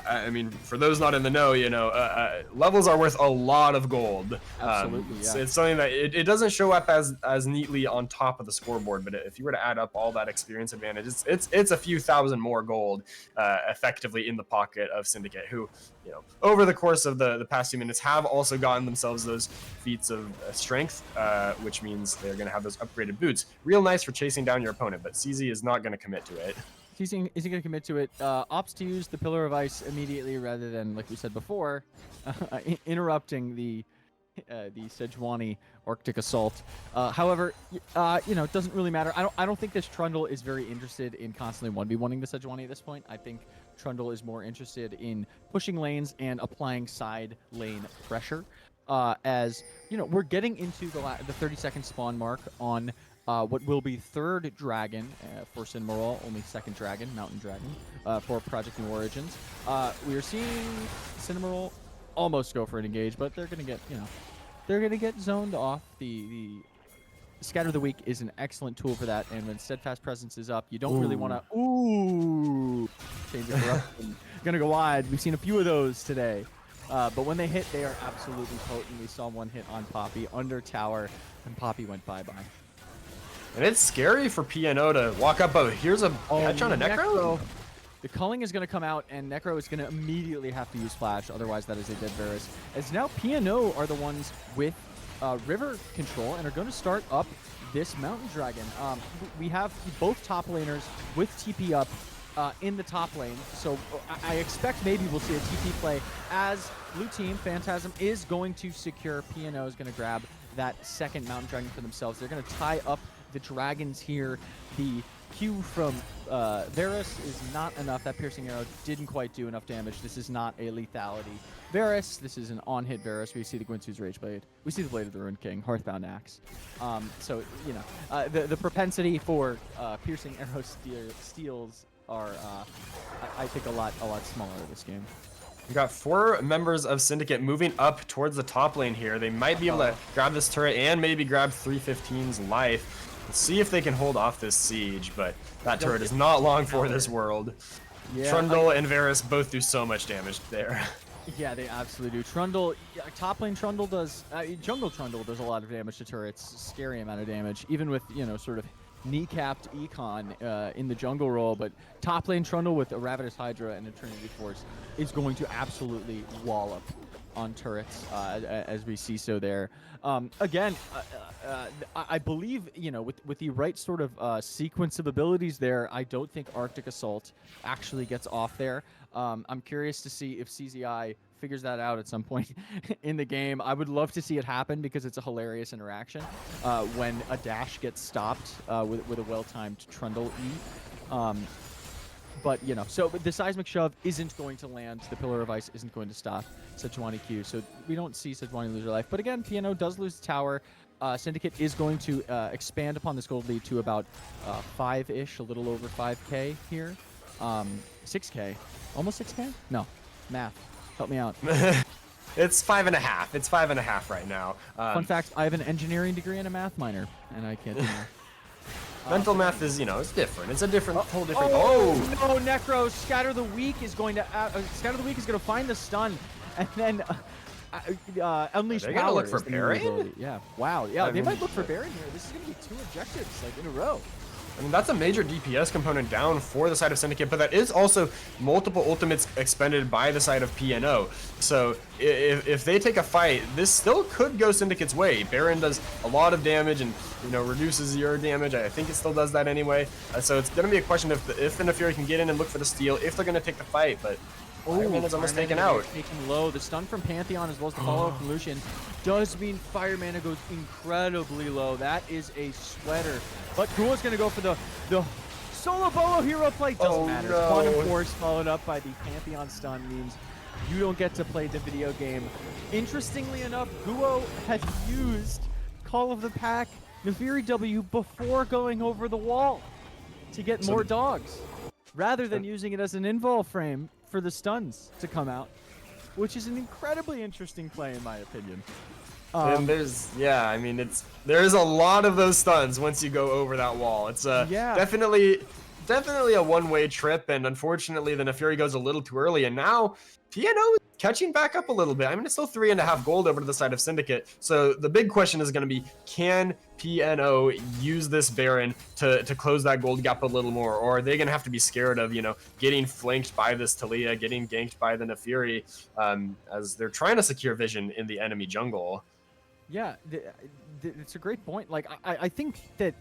I mean, for those not in the know, you know, levels are worth a lot of gold. Absolutely, yeah. It's something that it doesn't show up as neatly on top of the scoreboard, but if you were to add up all that experience advantage, it's a few thousand more gold effectively in the pocket of Syndicate, who, you know, over the course of the past few minutes have also gotten themselves those feats of strength, which means they're going to have those upgraded boots. Real nice for chasing down your opponent, but CZ is not going to commit to it. Isn't going to commit to it. Opts to use the Pillar of Ice immediately rather than, like we said before, interrupting the Sejuani Arctic Assault. However, you know, it doesn't really matter. I don't think this Trundle is very interested in constantly 1v1ing the Sejuani at this point. I think Trundle is more interested in pushing lanes and applying side lane pressure. As you know, we're getting into the 30-second spawn mark on what will be 3rd dragon for SYN Amoroll, only 2nd dragon, Mountain Dragon, for Project New Origins. We are seeing SYN Amoroll almost go for an engage, but they're gonna get, you know, they're gonna get zoned off. The Scatter the Weak is an excellent tool for that, and when Steadfast Presence is up, you don't really want to change it for gonna go wide. We've seen a few of those today. But when they hit, they are absolutely potent. We saw one hit on Poppy under tower, and Poppy went bye-bye. And it's scary for PNO to walk up, but here's a catch on a Necro. The culling is going to come out, and Necro is going to immediately have to use Flash. Otherwise, that is a dead Varus. As now PNO are the ones with river control and are going to start up this Mountain Dragon. We have both top laners with TP up in the top lane. So I expect maybe we'll see a TP play as blue team, Phantasm, is going to secure. PNO is going to grab that 2nd Mountain Dragon for themselves. They're going to tie up the dragons here. The Q from Varus is not enough. That piercing arrow didn't quite do enough damage. This is not a lethality Varus. This is an on-hit Varus. We see the Gwynsu's Rage Blade. We see the Blade of the Ruined King, Hearthbound Axe. So, you know, the propensity for piercing arrow steals are, I think, a lot smaller in this game. We got 4 members of Syndicate moving up towards the top lane here. They might be able to grab this turret and maybe grab 315's life. Let's see if they can hold off this siege, but that turret is not long for this world. Yeah, Trundle and Varus both do so much damage there. Yeah, they absolutely do. Trundle, top lane Trundle does, jungle Trundle does a lot of damage to turrets. Scary amount of damage, even with, you know, sort of kneecapped econ in the jungle role, but top lane Trundle with a Ravenous Hydra and Eternity Force is going to absolutely wallop on turrets, as we see so there. Again, I believe, you know, with the right sort of sequence of abilities there, I don't think Arctic Assault actually gets off there. I'm curious to see if CZI figures that out at some point in the game. I would love to see it happen because it's a hilarious interaction when a dash gets stopped with a well-timed Trundle E. But, you know, so the Seismic Shove isn't going to land. The Pillar of Ice isn't going to stop Sejuani Q. So we don't see Sejuani lose her life. But again, PNO does lose the tower. Syndicate is going to expand upon this gold lead to about 5-ish, a little over 5K here. 6K. Almost 6K? No. Math. Help me out. It's 5.5. It's 5.5 right now. Fun fact, I have an engineering degree and a math minor, and I can't do math. Mental math is, you know, it's different. It's a different, whole different. Oh no, Necro! Scatter the Weak is going to find the stun, and then unleash power. They're gonna look for Baron? Yeah. Wow. Yeah, they might look for Baron here. This is gonna be 2 objectives like in a row. I mean, that's a major DPS component down for the side of Syndicate, but that is also multiple ultimates expended by the side of PNO. So if they take a fight, this still could go Syndicate's way. Baron does a lot of damage and, you know, reduces your damage. I think it still does that anyway. So it's going to be a question of if the Fury can get in and look for the steal, if they're going to take the fight, but Fireman is almost taken out. Taken low. The stun from Pantheon as well as the follow from Lucian does mean Fire Mana goes incredibly low. That is a sweater. But Ghoul's going to go for the solo Bolo hero play. Doesn't matter. No. Quantum Force followed up by the Pantheon stun means you don't get to play the video game. Interestingly enough, Guo had used Call of the Pack Nefiri W before going over the wall to get more dogs, rather than using it as an invul frame for the stuns to come out, which is an incredibly interesting play in my opinion. And there's, I mean, there's a lot of those stuns once you go over that wall. It's definitely a one-way trip, and unfortunately the Nefiri goes a little too early, and now PNO is catching back up a little bit. I mean, it's still 3.5 gold over to the side of Syndicate. So the big question is going to be, can PNO use this Baron to close that gold gap a little more, or are they going to have to be scared of, getting flanked by this Talia, getting ganked by the Nefiri, as they're trying to secure vision in the enemy jungle? Yeah, it's a great point. Like, I think that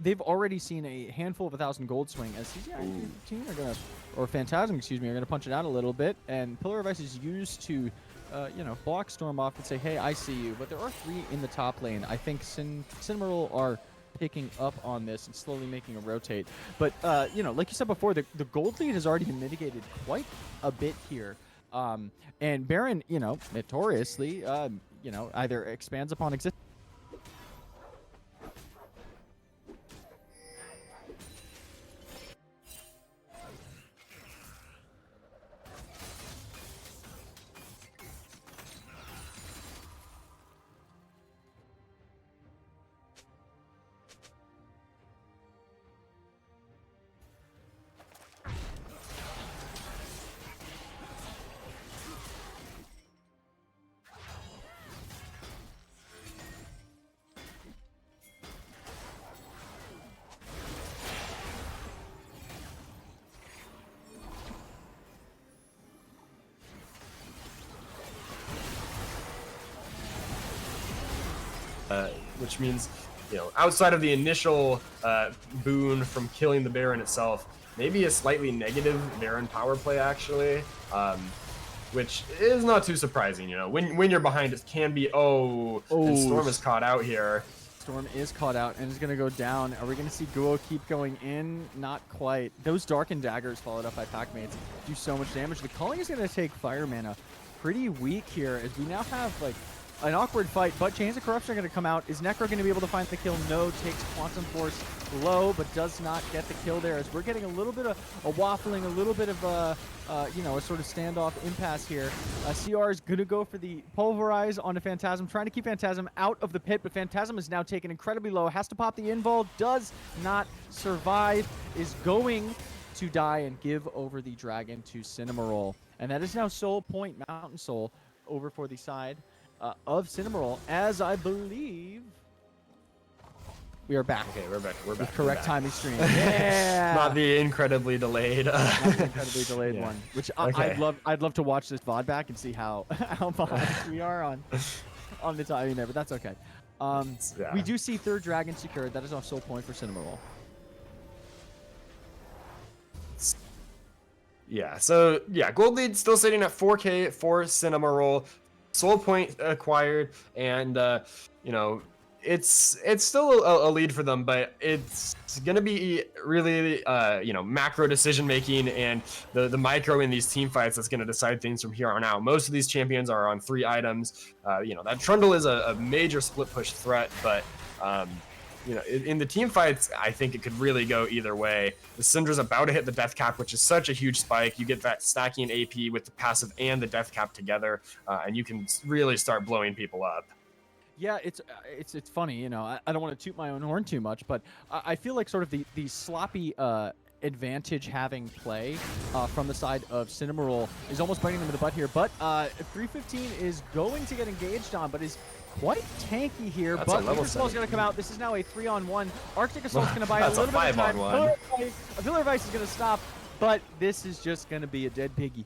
they've already seen a handful of 1,000 gold swing as CGI are gonna, or Phantasm, excuse me, are gonna punch it out a little bit, and Pillar of Ice is used to, block Storm off and say, hey, I see you. But there are 3 in the top lane. I think Amoroll are picking up on this and slowly making a rotate. But like you said before, the gold lead has already been mitigated quite a bit here. And Baron, notoriously, either expands upon existing. Which means, outside of the initial boon from killing the Baron itself, maybe a slightly negative Baron power play actually, which is not too surprising. When you're behind, it can be and Storm is caught out here. Storm is caught out and is going to go down. Are we going to see Guo keep going in? Not quite. Those Darkened Daggers followed up by Pac-Mates do so much damage. The Culling is going to take Fire Mana pretty weak here as we now have an awkward fight, but Chains of Corruption are going to come out. Is Necro going to be able to find the kill? No. Takes Quantum Force low, but does not get the kill there. As we're getting a little bit of a waffling, a little bit of a sort of standoff impasse here. CR is going to go for the Pulverize onto Phantasm, trying to keep Phantasm out of the pit, but Phantasm is now taken incredibly low. Has to pop the invul, does not survive, is going to die and give over the dragon to Amoroll. And that is now Soul Point Mountain Soul over for the side of Amoroll, as I believe we are back. Okay, we're back. With correct timing stream. Yeah. Not the incredibly delayed. Not the incredibly delayed one. Which I'd love to watch this VOD back and see how behind we are on the timing there, but that's okay. We do see third dragon secured. That is off Soul Point for Amoroll. Yeah. So gold lead still sitting at 4K for Amoroll. Soul Point acquired, and it's still a lead for them, but it's gonna be really macro decision making and the micro in these team fights that's gonna decide things from here on out. Most of these champions are on 3 items. That Trundle is a major split push threat, but in the team fights, I think it could really go either way. The Syndra's about to hit the death cap, which is such a huge spike. You get that stacking AP with the passive and the death cap together, and you can really start blowing people up. Yeah, it's funny, I don't want to toot my own horn too much, but I feel like sort of the sloppy advantage having play from the side of Amoroll is almost biting them in the butt here. But 315 is going to get engaged on, but is quite tanky here. That's but Pillar Assault's going to come out. This is now a 3-on-1. Arctic Assault's going to buy a little bit of time. A Pillar of Ice is going to stop, but this is just going to be a dead piggy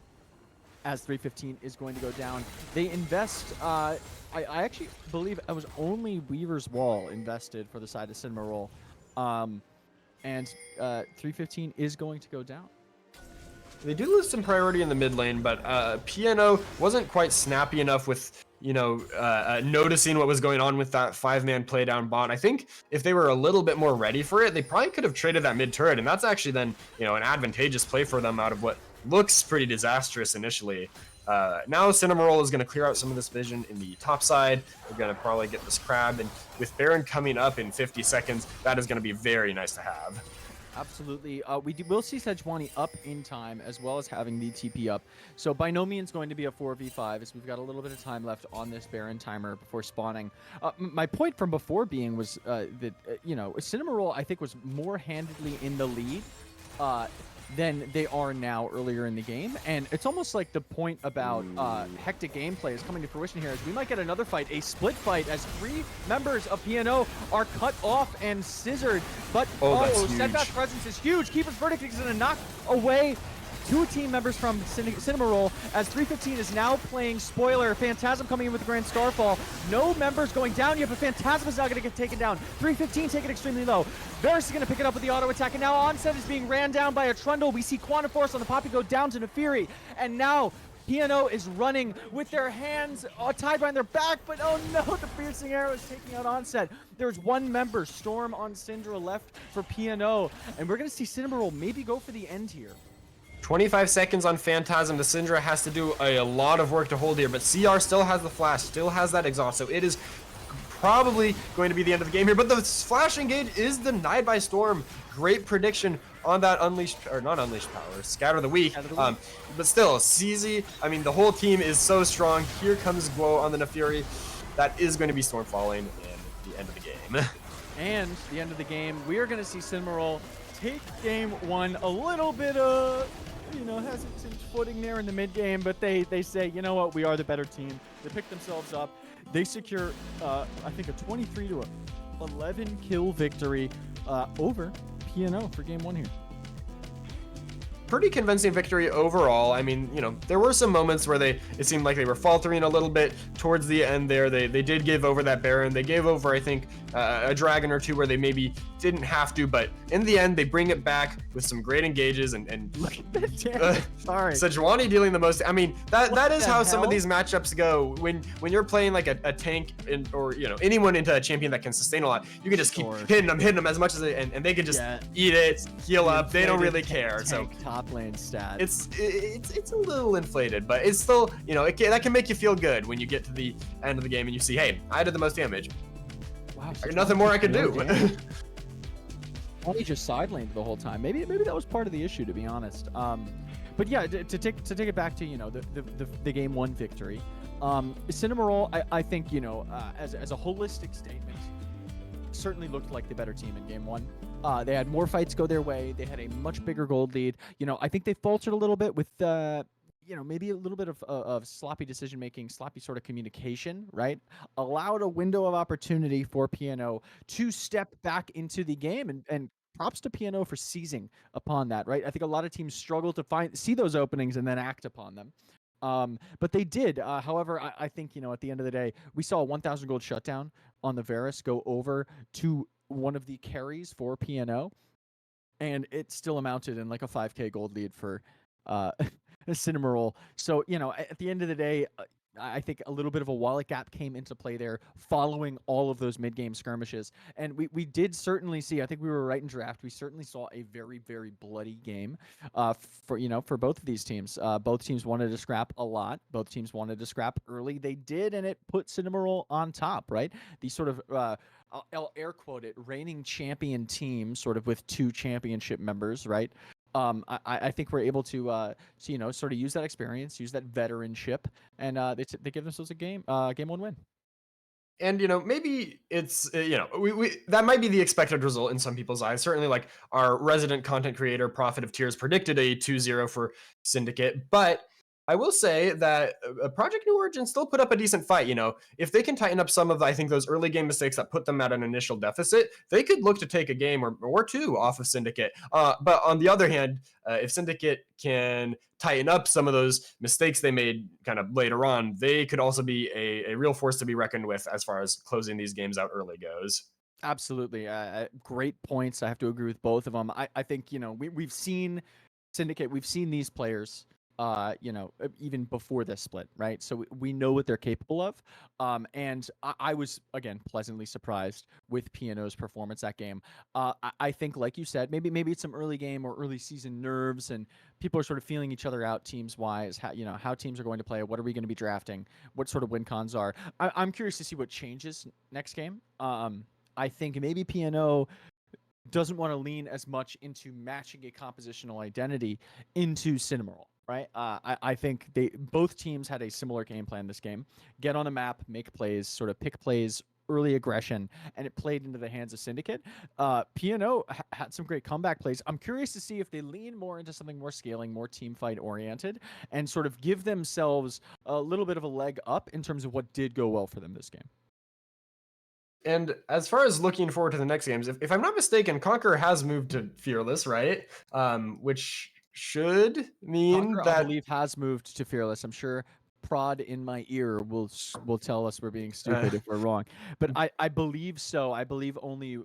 as 315 is going to go down. They invest, I actually believe it was only Weaver's Wall invested for the side of Amoroll. And 315 is going to go down. They do lose some priority in the mid lane, but PNO wasn't quite snappy enough with, noticing what was going on with that 5-man play down bot. I think if they were a little bit more ready for it, they probably could have traded that mid turret, and that's actually then, an advantageous play for them out of what looks pretty disastrous initially. Now Cinnamoroll is going to clear out some of this vision in the top side. We're going to probably get this crab, and with Baron coming up in 50 seconds, that is going to be very nice to have. Absolutely. We'll see Sejuani up in time, as well as having the TP up. So by no means going to be a 4v5, as we've got a little bit of time left on this Baron timer before spawning. My point from before being was that, Cinnamoroll, I think, was more handedly in the lead than they are now earlier in the game. And it's almost like the point about hectic gameplay is coming to fruition here, as we might get another fight, a split fight, as 3 members of P&O are cut off and scissored. But Steadfast Presence is huge. Keeper's Verdict is going to knock away 2 team members from Cinnamoroll, as 315 is now playing spoiler. Phantasm coming in with the Grand Starfall. No members going down yet, but Phantasm is now going to get taken down. 315 taken extremely low. Varus is going to pick it up with the auto attack, and now Onset is being ran down by a Trundle. We see Quantum Force on the Poppy go down to Nefiri, and now P&O is running with their hands tied behind their back, but oh no, the Piercing Arrow is taking out Onset. There's 1 member, Storm on Syndra, left for P&O, and we're going to see Cinnamoroll maybe go for the end here. 25 seconds on Phantasm. The Syndra has to do a lot of work to hold here, but CR still has the flash, still has that exhaust, so it is probably going to be the end of the game here. But the flash engage is denied by Storm. Great prediction on that unleashed, or not unleashed power, Scatter the Weak. But still, CZ, I mean, the whole team is so strong. Here comes Glow on the Nefiri. That is going to be Storm falling in the end of the game. And the end of the game, we are going to see Cinnamoroll take game 1 a little bit of, hesitant footing there in the mid game, but they say, you know what, we are the better team. They pick themselves up. They secure, I think, a 23 to 11 kill victory over P&O for game 1 here. Pretty convincing victory overall. I mean, there were some moments where it seemed like they were faltering a little bit towards the end there. They did give over that Baron. They gave over, I think, a dragon or 2 where they maybe didn't have to, but in the end, they bring it back with some great engages and look at that. Sorry. Sejuani dealing the most. I mean, that is how some of these matchups go. When you're playing like a tank or anyone into a champion that can sustain a lot, you can just keep hitting them as much as and they can just eat it, heal up. They don't really care. So top lane stat. It's a little inflated, but it's still, that can make you feel good when you get to the end of the game and you see, hey, I did the most damage. Wow, there's nothing more I can do. Only just side laned the whole time. Maybe that was part of the issue, to be honest. But yeah, to take it back to the game 1 victory. Cinnamoroll, I think as a holistic statement, certainly looked like the better team in game 1. They had more fights go their way. They had a much bigger gold lead. I think they faltered a little bit with maybe a little bit of sloppy decision making, sloppy sort of communication, right? Allowed a window of opportunity for P&O to step back into the game, and props to P&O for seizing upon that, right? I think a lot of teams struggle to see those openings and then act upon them. But they did. However, I think, at the end of the day, we saw a 1,000 gold shutdown on the Varus go over to one of the carries for P&O, and it still amounted in like a 5k gold lead for Cinnamoroll. So, at the end of the day, I think a little bit of a wallet gap came into play there following all of those mid-game skirmishes. And we did certainly see, I think we were right in draft, we certainly saw a very, very bloody game for both of these teams. Both teams wanted to scrap a lot. Both teams wanted to scrap early. They did, and it put Cinnamoroll on top, right? The sort of, I'll air quote it, reigning champion team, sort of with 2 championship members, right? I think we're able to, sort of use that experience, use that veteranship, and they give themselves a game 1 win. And maybe it's we that might be the expected result in some people's eyes. Certainly, like our resident content creator, Prophet of Tears, predicted a 2-0 for Syndicate, but I will say that Project New Origin still put up a decent fight. If they can tighten up some of, I think, those early game mistakes that put them at an initial deficit, they could look to take a game or 2 off of Syndicate. But on the other hand, if Syndicate can tighten up some of those mistakes they made kind of later on, they could also be a real force to be reckoned with as far as closing these games out early goes. Absolutely. Great points. I have to agree with both of them. I think, we've seen Syndicate, we've seen these players even before this split, right? So we know what they're capable of. And I was, again, pleasantly surprised with P&O's performance that game. I think, like you said, maybe it's some early game or early season nerves, and people are sort of feeling each other out teams wise. How teams are going to play. What are we going to be drafting? What sort of win cons are? I'm curious to see what changes next game. I think maybe P&O doesn't want to lean as much into matching a compositional identity into Cinnamoroll, right? I think both teams had a similar game plan this game. Get on a map, make plays, sort of pick plays, early aggression, and it played into the hands of Syndicate. P&O had some great comeback plays. I'm curious to see if they lean more into something more scaling, more team fight oriented, and sort of give themselves a little bit of a leg up in terms of what did go well for them this game. And as far as looking forward to the next games, if I'm not mistaken, Conqueror has moved to Fearless, right? Which should mean Conqueror, I that believe, has moved to Fearless. I'm sure Prod in my ear will tell us we're being stupid if we're wrong, but I believe so. I believe only.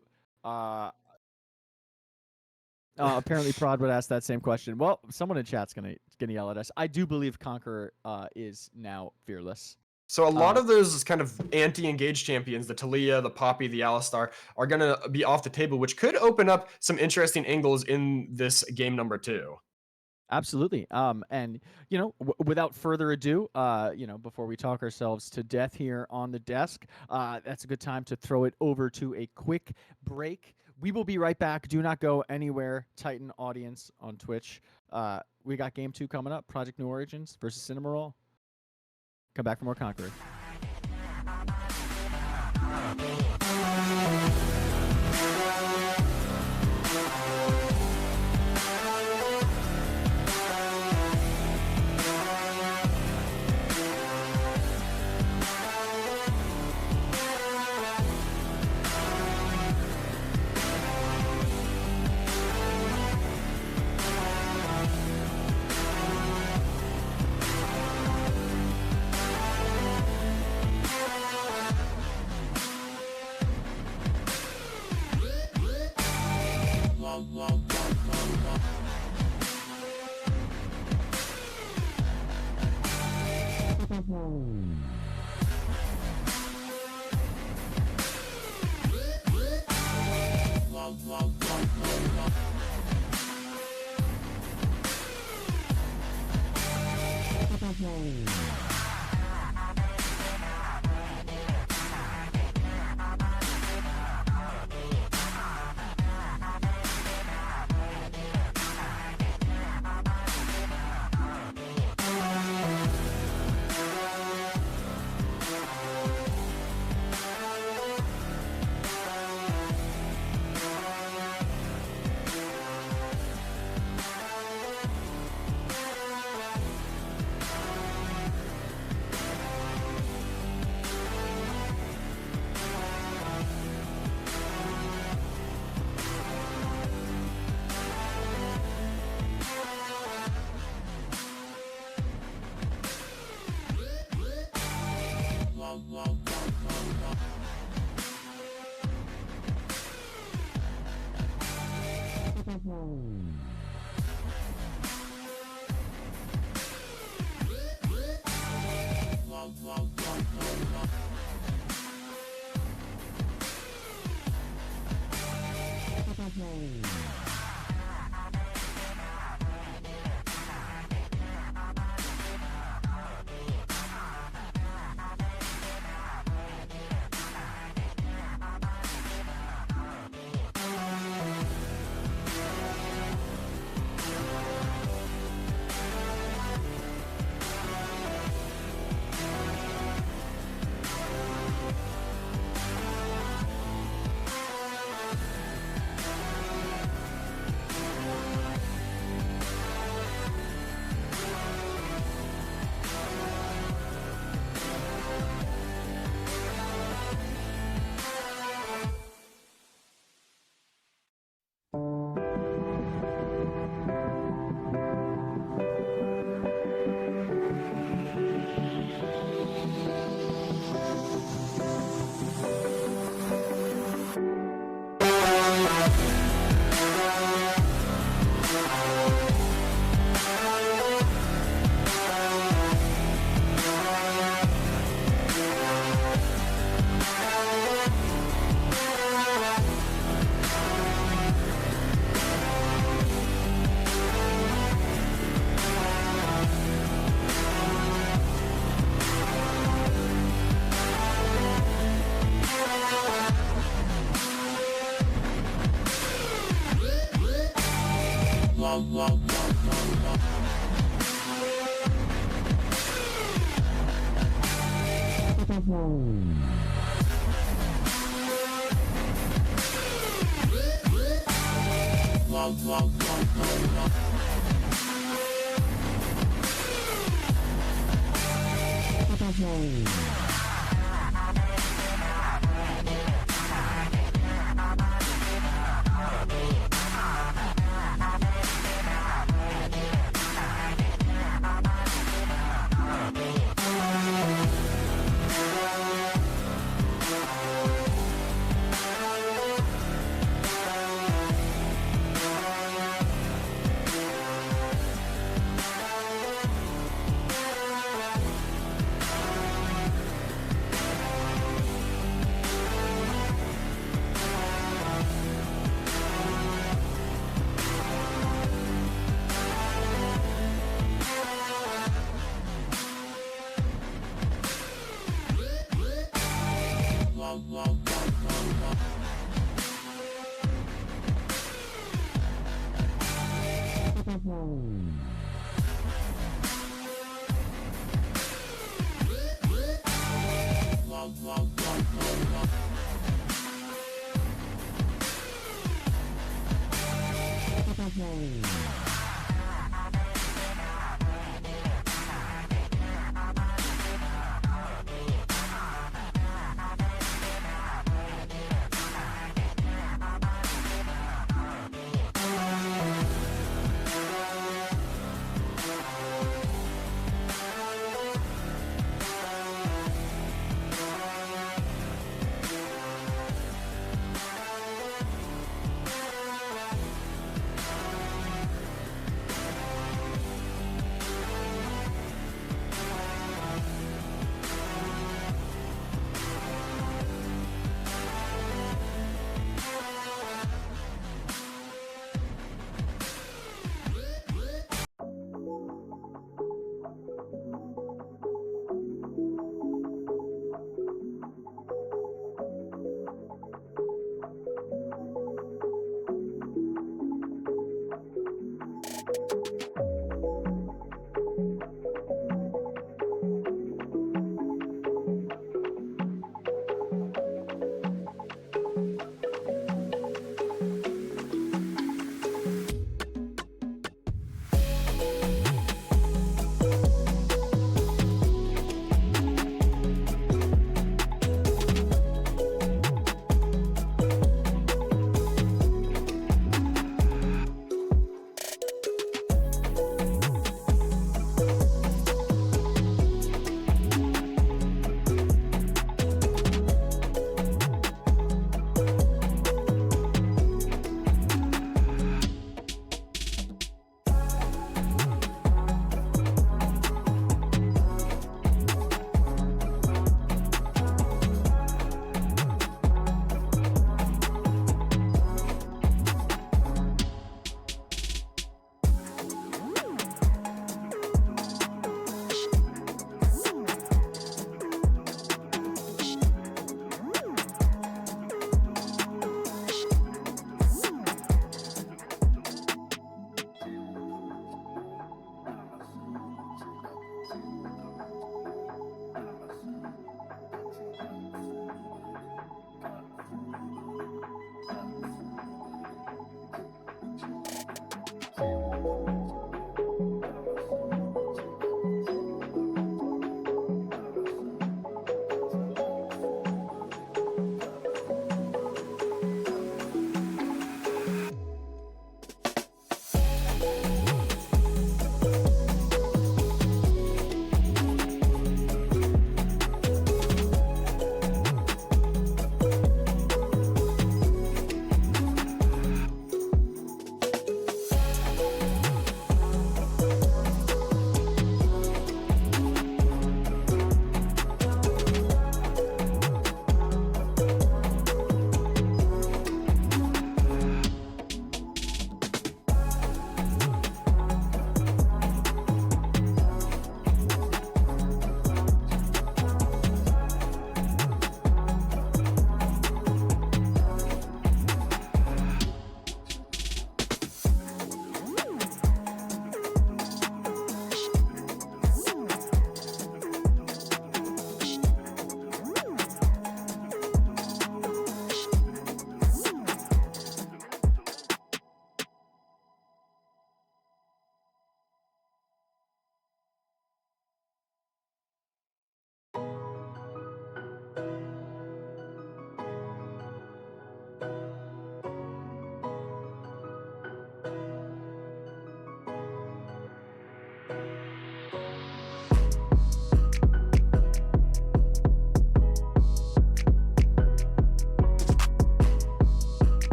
Apparently, Prod would ask that same question. Well, someone in chat's gonna yell at us. I do believe Conqueror is now Fearless. So a lot of those kind of anti-engaged champions, the Talia, the Poppy, the Alistar, are going to be off the table, which could open up some interesting angles in this game number 2. Absolutely. And without further ado, before we talk ourselves to death here on the desk, that's a good time to throw it over to a quick break. We will be right back. Do not go anywhere, Titan audience on Twitch. We got game 2 coming up, Project New Origins versus Cinnamoroll. Come back for more Conqueror.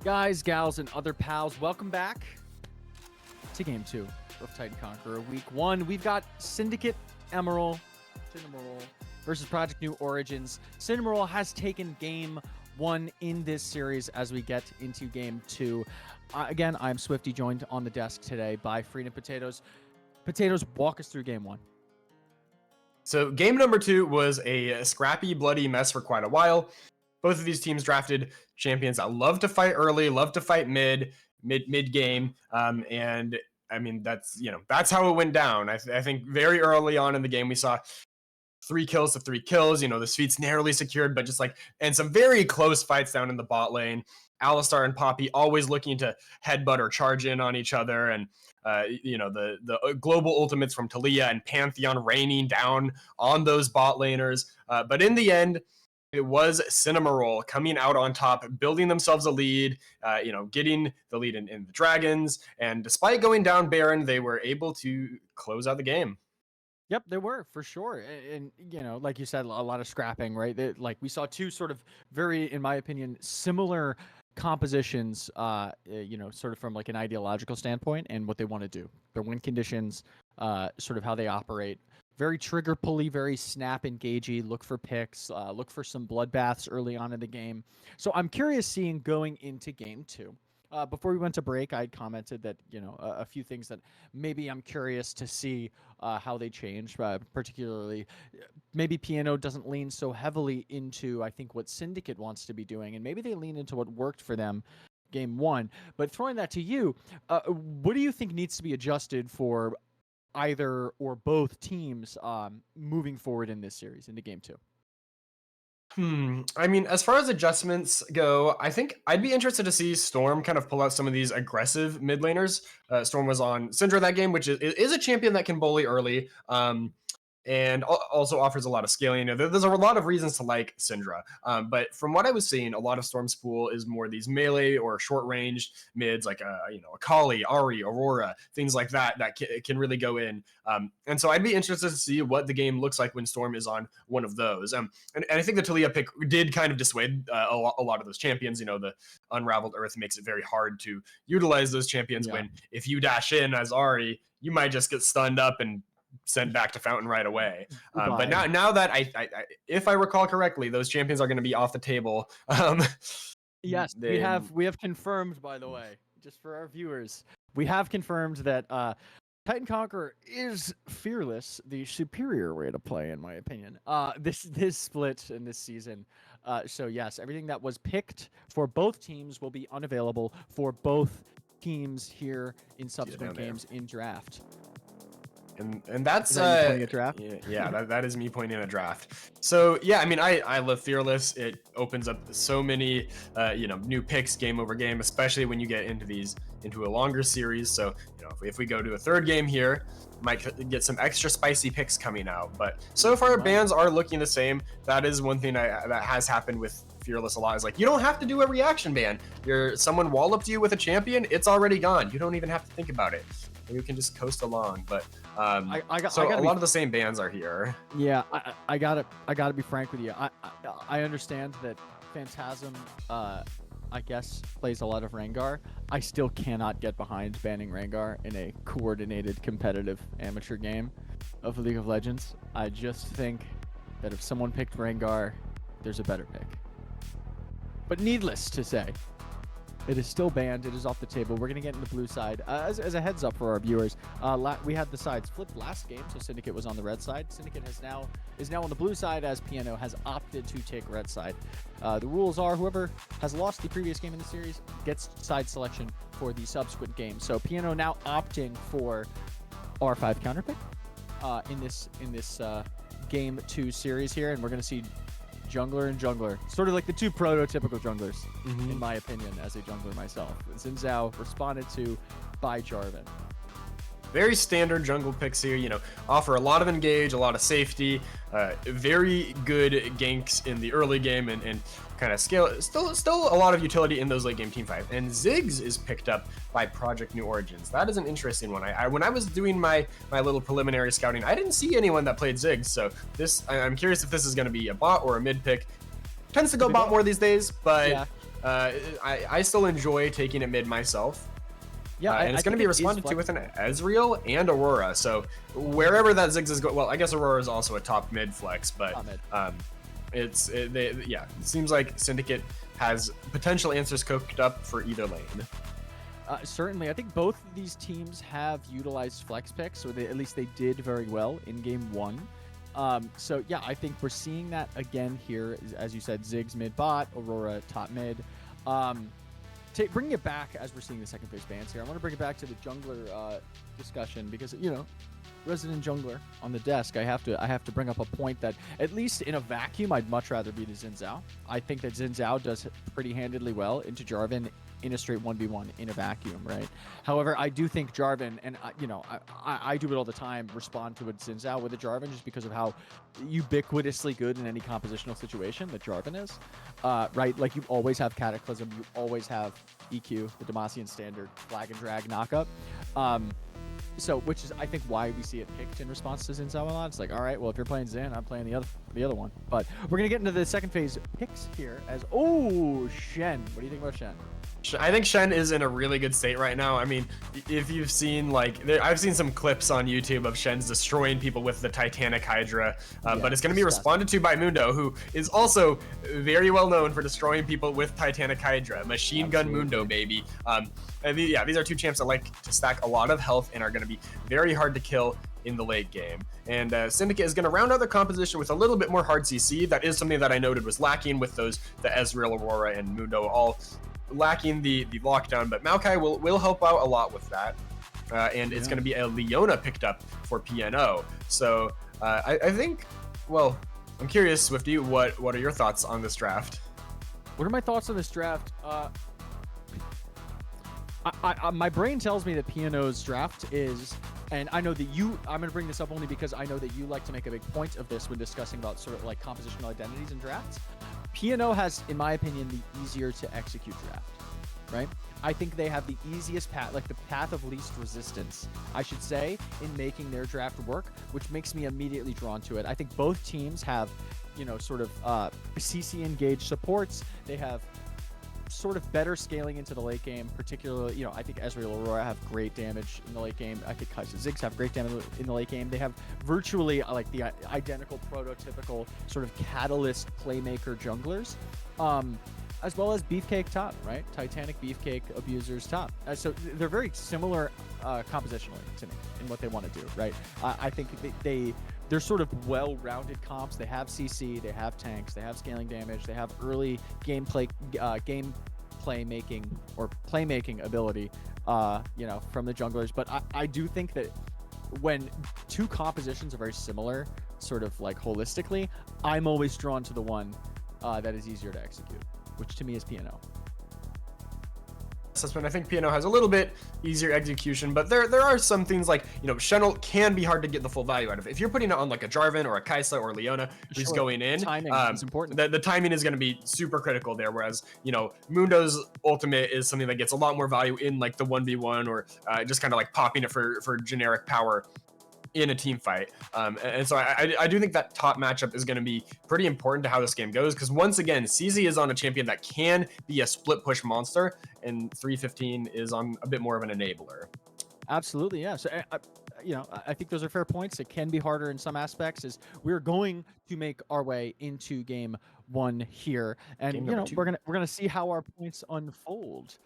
Guys, gals, and other pals, welcome back to Game 2 of Titan Conqueror. Week 1, we've got Syndicate Amoroll versus Project New Origins. Amoroll has taken Game 1 in this series as we get into Game 2. Again, I'm Swifty, joined on the desk today by Freedom Potatoes. Potatoes, walk us through Game 1. So game number 2 was a scrappy, bloody mess for quite a while. Both of these teams drafted champions that love to fight early, love to fight mid game, and I mean that's how it went down. I think very early on in the game we saw 3 kills to 3 kills. The Sweets narrowly secured, but and some very close fights down in the bot lane. Alistar and Poppy always looking to headbutt or charge in on each other, and the global ultimates from Talia and Pantheon raining down on those bot laners. But in the end, it was Amoroll coming out on top, building themselves a lead, getting the lead in the Dragons. And despite going down Baron, they were able to close out the game. Yep, they were, for sure. And like you said, a lot of scrapping, right? We saw 2 sort of very, in my opinion, similar compositions, sort of from like an ideological standpoint and what they want to do. Their win conditions, sort of how they operate. Very trigger pulley, very snap engagey, look for picks, look for some bloodbaths early on in the game. So I'm curious seeing going into Game 2. Before we went to break, I had commented that, a few things that maybe I'm curious to see how they change, particularly maybe P&O doesn't lean so heavily into, I think, what Syndicate wants to be doing, and maybe they lean into what worked for them Game 1. But throwing that to you, what do you think needs to be adjusted for either or both teams moving forward in this series into Game 2? I mean, as far as adjustments go, I think I'd be interested to see Storm kind of pull out some of these aggressive mid laners. Storm was on Syndra that game, which is a champion that can bully early. And also offers a lot of scaling. There's a lot of reasons to like Syndra, but from what I was seeing, a lot of Storm's pool is more these melee or short range mids, like a Akali, Ahri, Aurora, things like that can really go in. And so I'd be interested to see what the game looks like when Storm is on one of those. And I think the Talia pick did kind of dissuade a lot of those champions. The Unraveled Earth makes it very hard to utilize those champions when if you dash in as Ahri, you might just get stunned up and sent back to Fountain right away. But now that I if I recall correctly, those champions are going to be off the table. Yes, we have confirmed, by the way, just for our viewers, we have confirmed that Titan Conqueror is Fearless, the superior way to play, in my opinion. This split in this season. So yes, everything that was picked for both teams will be unavailable for both teams here in subsequent games in draft. And that's pointing at draft? Yeah, that is me pointing at draft. So yeah, I mean, I love Fearless. It opens up so many new picks game over game, especially when you get into a longer series. So if we go to a third game here, might get some extra spicy picks coming out. But so far, bans are looking the same. That is one thing that has happened with Fearless a lot, is like, you don't have to do a reaction ban. Someone walloped you with a champion, it's already gone. You don't even have to think about it. You can just coast along. But a lot of the same bans are here. Yeah, I gotta be frank with you. I understand that Phantasm I guess plays a lot of Rengar. I still cannot get behind banning Rengar in a coordinated competitive amateur game of League of Legends. I just think that if someone picked Rengar, there's a better pick. But needless to say, it is still banned. It is off the table. We're going to get in the blue side. As a heads up for our viewers, we had the sides flipped last game, so Syndicate was on the red side. Syndicate is now on the blue side, as P&O has opted to take red side. The rules are whoever has lost the previous game in the series gets side selection for the subsequent game. So P&O now opting for R5 counter pick in this game 2 series here, and we're going to see jungler and jungler, sort of like the 2 prototypical junglers, in my opinion, as a jungler myself. Xin Zhao responded to by Jarvan. Very standard jungle picks here, offer a lot of engage, a lot of safety, very good ganks in the early game, and kind of scale. Still a lot of utility in those late game teamfights. And Ziggs is picked up by Project New Origins. That is an interesting one. When I was doing my little preliminary scouting, I didn't see anyone that played Ziggs. So I'm curious if this is going to be a bot or a mid pick. Tends to go bot more these days, but I still enjoy taking it mid myself. Yeah, and it's going to be responded to with an Ezreal and Aurora. So wherever that Ziggs is going, well, I guess Aurora is also a top mid flex, but it seems like Syndicate has potential answers cooked up for either lane. Certainly, I think both of these teams have utilized flex picks, or at least they did very well in game 1. So yeah, I think we're seeing that again here. As you said, Ziggs mid bot, Aurora top mid. Bringing it back as we're seeing the second phase bans here, I want to bring it back to the jungler discussion because, you know, resident jungler on the desk, I have to bring up a point that at least in a vacuum, I'd much rather be the Xin Zhao. I think that Xin Zhao does pretty handedly well into Jarvan in a straight 1v1 in a vacuum, right? However, I do think Jarvan, and you know, I do it all the time, respond to a Xin Zhao with a Jarvan just because of how ubiquitously good in any compositional situation that Jarvan is, right? Like you always have Cataclysm, you always have EQ, the Demacian standard, flag and drag knockup. So, which is, I think, why we see it picked in response to Xin Zhao a lot. It's like, all right, well, if you're playing Xin, I'm playing the other one. But we're going to get into the second phase picks here as, oh, Shen. What do you think about Shen? I think Shen is in a really good state right now. I mean, if you've seen, like, I've seen some clips on YouTube of Shen's destroying people with the Titanic Hydra, but it's going to be responded to by Mundo, who is also very well known for destroying people with Titanic Hydra. Machine Gun Mundo, baby. And these are two champs that like to stack a lot of health and are going to be very hard to kill in the late game. And Syndicate is going to round out their composition with a little bit more hard CC. That is something that I noted was lacking with the Ezreal, Aurora, and Mundo all lacking the lockdown, but Maokai will help out a lot with that. And it's going to be a Leona picked up for PNO. So I think, well, I'm curious, Swifty, what are your thoughts on this draft? What are my thoughts on this draft? My brain tells me that PNO's draft is, and I know that I'm going to bring this up only because I know that you like to make a big point of this when discussing about sort of like compositional identities in drafts. PNO has, in my opinion, the easier to execute draft, right? I think they have the easiest path, like the path of least resistance, I should say, in making their draft work, which makes me immediately drawn to it. I think both teams have, you know, sort of CC engaged supports. They have sort of better scaling into the late game, particularly, you know, I think Ezreal, Aurora have great damage in the late game. I think Kai'Sa, Ziggs have great damage in the late game. They have virtually like the identical prototypical sort of catalyst playmaker junglers, as well as Beefcake top, right? Titanic Beefcake abusers top. So they're very similar compositionally to me in what they want to do, right? I think they're sort of well-rounded comps. They have CC, they have tanks, they have scaling damage, they have early gameplay making or playmaking ability, you know, from the junglers. But I do think that when two compositions are very similar, sort of like holistically, I'm always drawn to the one that is easier to execute, which to me is PNO. Assessment. I think PNO has a little bit easier execution, but there are some things like, you know, Shen can be hard to get the full value out of. If you're putting it on like a Jarvan or a Kai'Sa or Leona who's going in, timing is important. The timing is going to be super critical there. Whereas, you know, Mundo's ultimate is something that gets a lot more value in like the 1v1 or just kind of like popping it for generic power in a team fight. And so I do think that top matchup is going to be pretty important to how this game goes, because once again, CZ is on a champion that can be a split push monster, and 315 is on a bit more of an enabler. Absolutely, yeah. So, you know, I think those are fair points. It can be harder in some aspects, as we're going to make our way into game 1 here, and you know, we're gonna see how our points unfold.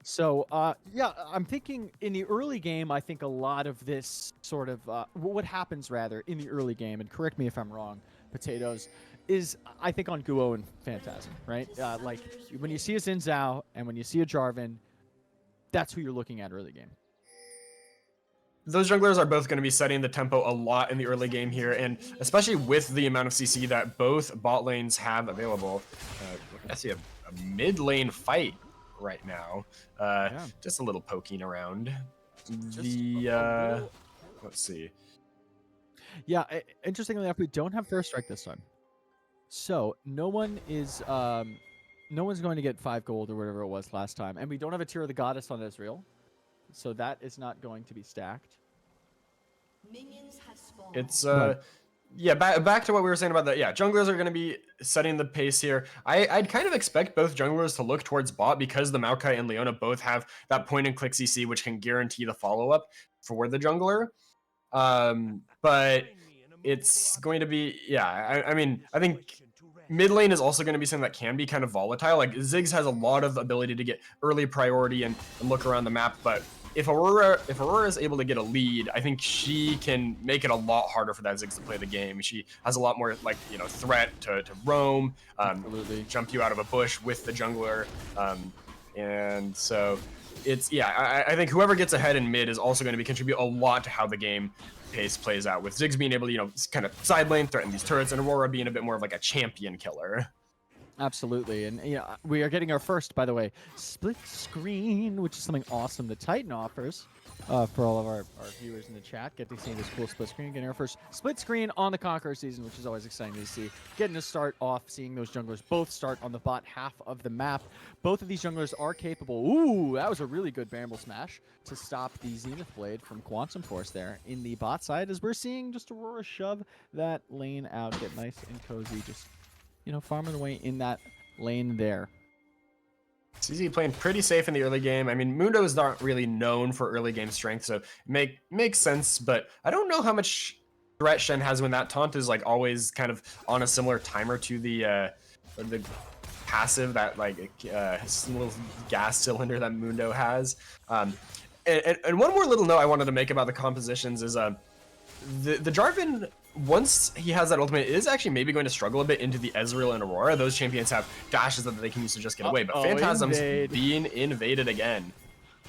So, yeah, I'm thinking in the early game, I think a lot of this sort of, what happens rather in the early game, and correct me if I'm wrong, Potatoes, is I think on Guo and Phantasm, right? Like when you see a Xin Zhao and when you see a Jarvan, that's who you're looking at early game. Those junglers are both going to be setting the tempo a lot in the early game here, and especially with the amount of CC that both bot lanes have available. I see a mid lane fight right now. Just a little poking around. Let's see. Yeah, interestingly enough, we don't have first strike this time, so no one is no one's going to get 5 gold or whatever it was last time, and we don't have a Tear of the Goddess on Ezreal, so that is not going to be stacked. It's yeah, back to what we were saying about that. Yeah, junglers are going to be setting the pace here. I'd kind of expect both junglers to look towards bot because the Maokai and Leona both have that point and click CC, which can guarantee the follow up for the jungler. But it's going to be, yeah, I mean, I think mid lane is also going to be something that can be kind of volatile. Like Ziggs has a lot of ability to get early priority and look around the map, but if Aurora is able to get a lead, I think she can make it a lot harder for that Ziggs to play the game. She has a lot more, like, you know, threat to roam, jump you out of a bush with the jungler, and so it's, yeah, I think whoever gets ahead in mid is also going to contribute a lot to how the game pace plays out, with Ziggs being able to, you know, kind of side lane, threaten these turrets, and Aurora being a bit more of like a champion killer. Absolutely, and yeah, we are getting our first, by the way, split screen, which is something awesome that Titan offers for all of our viewers in the chat. Get to see this cool split screen, getting our first split screen on the Conqueror season, which is always exciting to see. Getting to start off seeing those junglers both start on the bot half of the map. Both of these junglers are capable. Ooh, that was a really good Bramble Smash to stop the Zenith Blade from Quantum Force there in the bot side, as we're seeing just Aurora shove that lane out, get nice and cozy, just, you know, farming away in that lane there. CZ playing pretty safe in the early game. I mean, Mundo is not really known for early game strength, so makes sense, but I don't know how much threat Shen has when that taunt is like always kind of on a similar timer to the passive, that like little gas cylinder that Mundo has. And one more little note I wanted to make about the compositions is the Jarvan, once he has that ultimate, is actually maybe going to struggle a bit into the Ezreal and Aurora. Those champions have dashes that they can use to just get away, but Phantasm's being invaded again.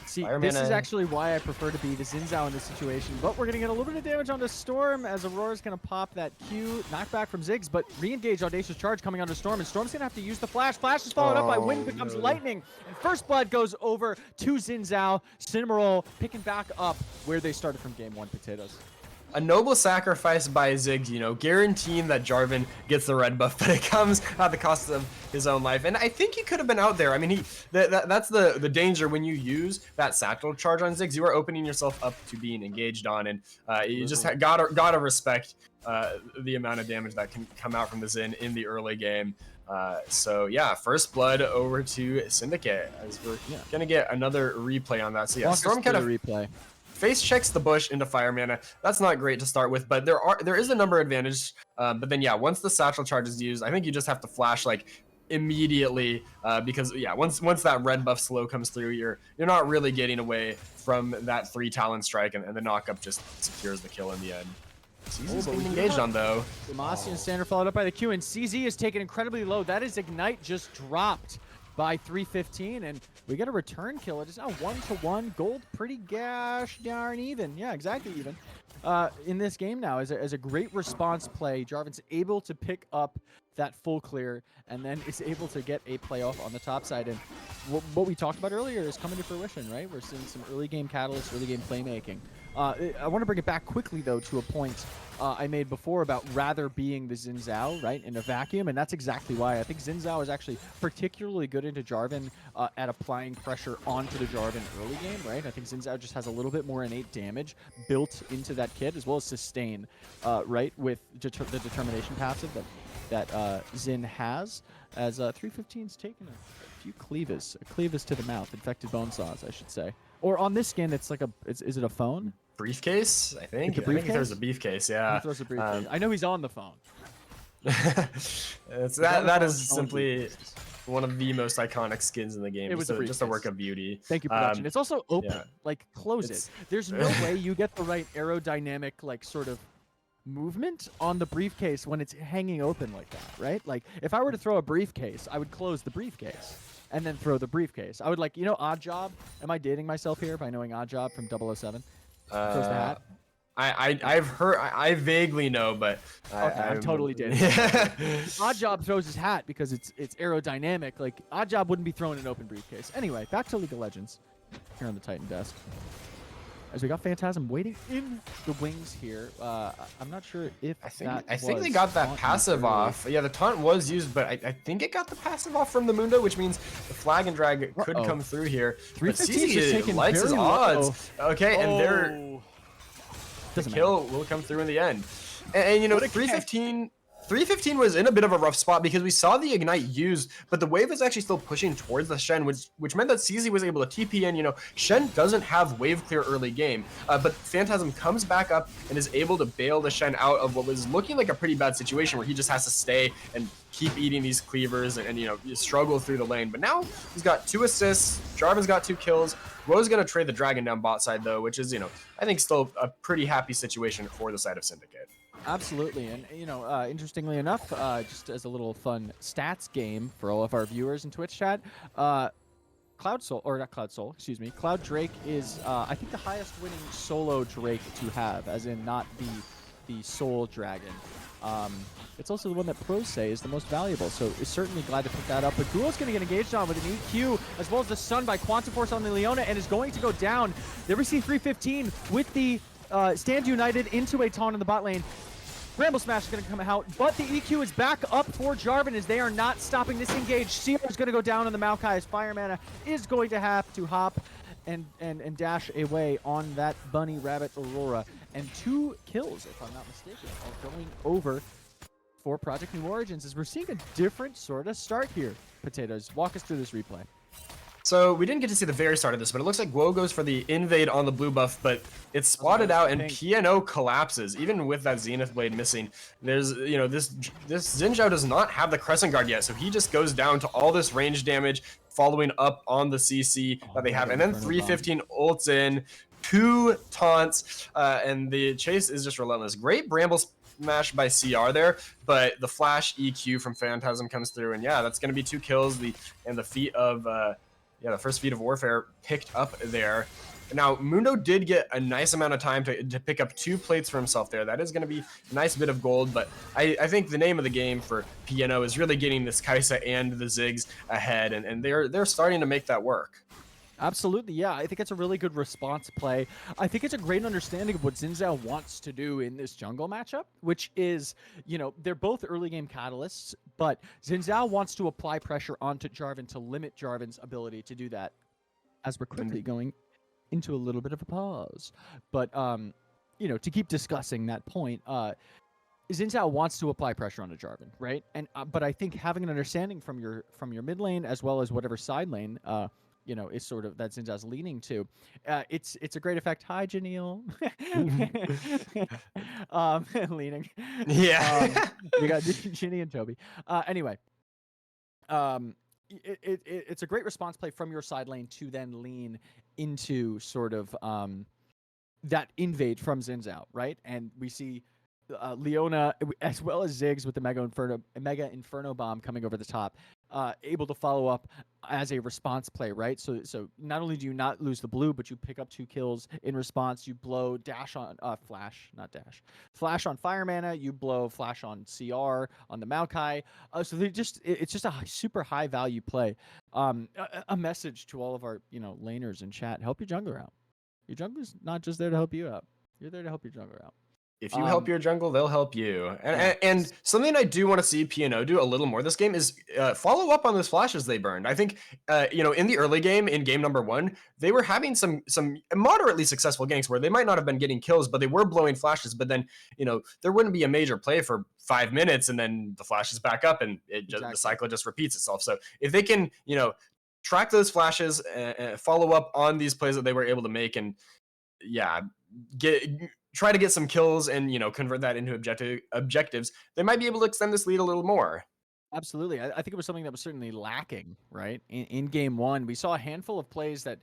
See, this is actually why I prefer to be the Xin Zhao in this situation, but we're going to get a little bit of damage onto Storm as Aurora's going to pop that Q, knockback from Ziggs, but re-engage Audacious Charge coming onto Storm, and Storm's going to have to use the Flash. Flash is followed up by Wind becomes Lightning, and First Blood goes over to Xin Zhao. Amoroll picking back up where they started from game one, Potatoes. A noble sacrifice by Ziggs, you know, guaranteeing that Jarvan gets the red buff, but it comes at the cost of his own life. And I think he could have been out there. I mean, that's the danger when you use that satchel charge on Ziggs. You are opening yourself up to being engaged on, and you just gotta respect the amount of damage that can come out from the Xin in the early game. So yeah, First Blood over to Syndicate, as we're gonna get another replay on that. So yeah, Storm kind of replay. Face checks the bush into fire mana. That's not great to start with, but there is a number advantage. But then yeah, once the satchel charge is used, I think you just have to flash like immediately, because yeah, once that red buff slow comes through, you're not really getting away from that 3 Talon strike, and the knockup just secures the kill in the end. CZ's being engaged on though. Demacian Standard followed up by the Q, and CZ is taken incredibly low. That is Ignite just dropped by 315, and we get a return kill. It is now 1-1. Gold pretty gosh darn even. Yeah, exactly even. In this game now, as a great response play, Jarvan's able to pick up that full clear, and then is able to get a playoff on the top side. And what we talked about earlier is coming to fruition, right? We're seeing some early game catalysts, early game playmaking. I want to bring it back quickly, though, to a point I made before about rather being the Xin Zhao, right, in a vacuum, and that's exactly why. I think Xin Zhao is actually particularly good into Jarvan at applying pressure onto the Jarvan early game, right? I think Xin Zhao just has a little bit more innate damage built into that kit, as well as sustain, right, with the determination passive that Xin has, as 315's taken a few cleaves, a cleaves to the mouth, infected bone saws, I should say. Or on this skin, it's like is it a phone? Briefcase, I think. I think he throws a briefcase, yeah. He throws a briefcase. I know he's on the phone. that is simply one of the most iconic skins in the game. It was just a work of beauty. Thank you, production. It's also open. Like, close it. There's no way you get the right aerodynamic, like, sort of movement on the briefcase when it's hanging open like that, right? Like, if I were to throw a briefcase, I would close the briefcase and then throw the briefcase. I would, like, you know, Odd Job? Am I dating myself here by knowing Odd Job from 007? Throws the hat. I've heard, I vaguely know, but okay, I'm totally dating. Odd Job throws his hat because it's aerodynamic. Like, Odd Job wouldn't be throwing an open briefcase. Anyway, back to League of Legends here on the Titan desk. As we got Phantasm waiting in the wings here. I'm not sure if I think they got that passive off. Yeah, the taunt was used, but I think it got the passive off from the Mundo, which means the flag and drag could come through here. But CZ likes his odds. Okay, and the kill will come through in the end. And you know, What a catch. 315 was in a bit of a rough spot because we saw the ignite used, but the wave is actually still pushing towards the Shen, which meant that CZ was able to TP in. You know, Shen doesn't have wave clear early game, but Phantasm comes back up and is able to bail the Shen out of what was looking like a pretty bad situation where he just has to stay and keep eating these cleavers and you know, struggle through the lane. But now he's got 2 assists, Jarvan's got 2 kills. Woe's going to trade the dragon down bot side though, which is, you know, I think still a pretty happy situation for the side of Syndicate. Absolutely, and you know, interestingly enough, just as a little fun stats game for all of our viewers in Twitch chat, Cloud Soul, or not Cloud Soul, excuse me, Cloud Drake is, I think, the highest winning solo Drake to have, as in not the Soul Dragon. It's also the one that pros say is the most valuable, so it's certainly glad to pick that up. But Ghoul's going to get engaged on with an EQ, as well as the Sun by Quantum Force on the Leona, and is going to go down. There we see 315 with the Stand United into a taunt in the bot lane. Bramble Smash is going to come out, but the EQ is back up for Jarvan as they are not stopping this engage. Seer is going to go down on the Maokai as Fire Mana is going to have to hop and dash away on that Bunny Rabbit Aurora. And 2 kills, if I'm not mistaken, are going over for Project New Origins as we're seeing a different sort of start here. Potatoes, walk us through this replay. So we didn't get to see the very start of this, but it looks like Woe goes for the invade on the blue buff, but it's spotted out and PNO collapses, even with that Zenith Blade missing. There's, you know, this Xin Zhao does not have the Crescent Guard yet, so he just goes down to all this range damage, following up on the CC that they have. And then 315 ults in, 2 taunts, and the chase is just relentless. Great Bramble Smash by CR there, but the flash EQ from Phantasm comes through, and yeah, that's going to be 2 kills. The feat of the first feat of warfare picked up there. Now, Mundo did get a nice amount of time to pick up 2 plates for himself there. That is going to be a nice bit of gold, but I think the name of the game for PNO is really getting this Kai'Sa and the Ziggs ahead, and they're starting to make that work. Absolutely, yeah. I think it's a really good response play. I think it's a great understanding of what Xin Zhao wants to do in this jungle matchup, which is, you know, they're both early game catalysts, but Xin Zhao wants to apply pressure onto Jarvan to limit Jarvan's ability to do that, as we're quickly going into a little bit of a pause. But, you know, to keep discussing that point, Xin Zhao wants to apply pressure onto Jarvan, right? And but I think having an understanding from your mid lane as well as whatever side lane, you know, is sort of that Xin Zhao's leaning to. It's a great effect. Hi, Janelle. Leaning. Yeah. We got Ginny and Toby. Anyway, it's a great response play from your side lane to then lean into sort of that invade from Xin Zhao, right? And we see Leona as well as Ziggs with the Mega Inferno Bomb coming over the top, able to follow up as a response play, right? So not only do you not lose the blue, but you pick up 2 kills in response. You blow dash on flash on Fire Mana. You blow flash on CR on the Maokai. So it's just a super high value play. A message to all of our laners in chat: help your jungler out. Your jungler's not just there to help you out. You're there to help your jungler out. If you help your jungle, they'll help you. And something I do want to see PNO do a little more this game is follow up on those flashes they burned. I think, in the early game, in game number 1, they were having some moderately successful ganks where they might not have been getting kills, but they were blowing flashes. But then, there wouldn't be a major play for 5 minutes, and then the flash is back up, and the cycle just repeats itself. So if they can, track those flashes, follow up on these plays that they were able to make, and try to get some kills and convert that into objectives, they might be able to extend this lead a little more. Absolutely. I think it was something that was certainly lacking, right? In game 1, we saw a handful of plays that,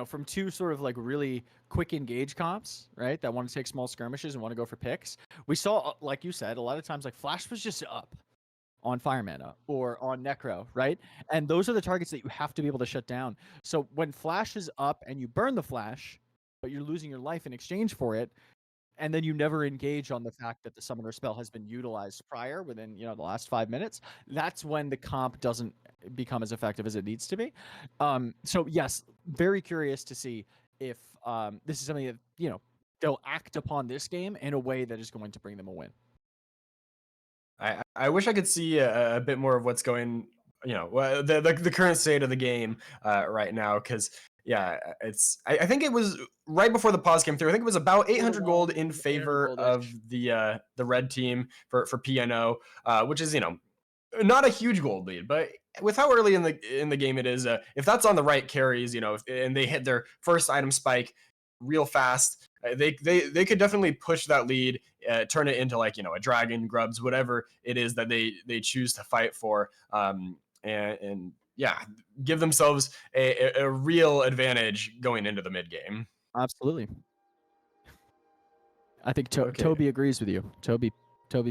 from 2 sort of like really quick engage comps, right? That want to take small skirmishes and want to go for picks. We saw, like you said, a lot of times like Flash was just up on Fire Mana or on Necro, right? And those are the targets that you have to be able to shut down. So when Flash is up and you burn the Flash, but you're losing your life in exchange for it, and then you never engage on the fact that the summoner spell has been utilized prior within the last 5 minutes, that's when the comp doesn't become as effective as it needs to be. So yes, very curious to see if this is something that they'll act upon this game in a way that is going to bring them a win. I wish I could see a bit more of what's going, the current state of the game right now, because Yeah, I think it was right before the pause came through. I think it was about 800 gold in 800 favor of gold-ish. the red team for PNO, which is, you know, not a huge gold lead, but with how early in the game it is, if that's on the right carries, you know, and they hit their first item spike real fast, they could definitely push that lead, turn it into, like, you know, a dragon, grubs, whatever it is that they choose to fight for, and yeah, give themselves a real advantage going into the mid game. Absolutely. I think Okay, Toby agrees with you. Toby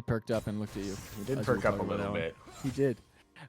perked up and looked at you he did as you were perk up a talking about little that one. bit. He did.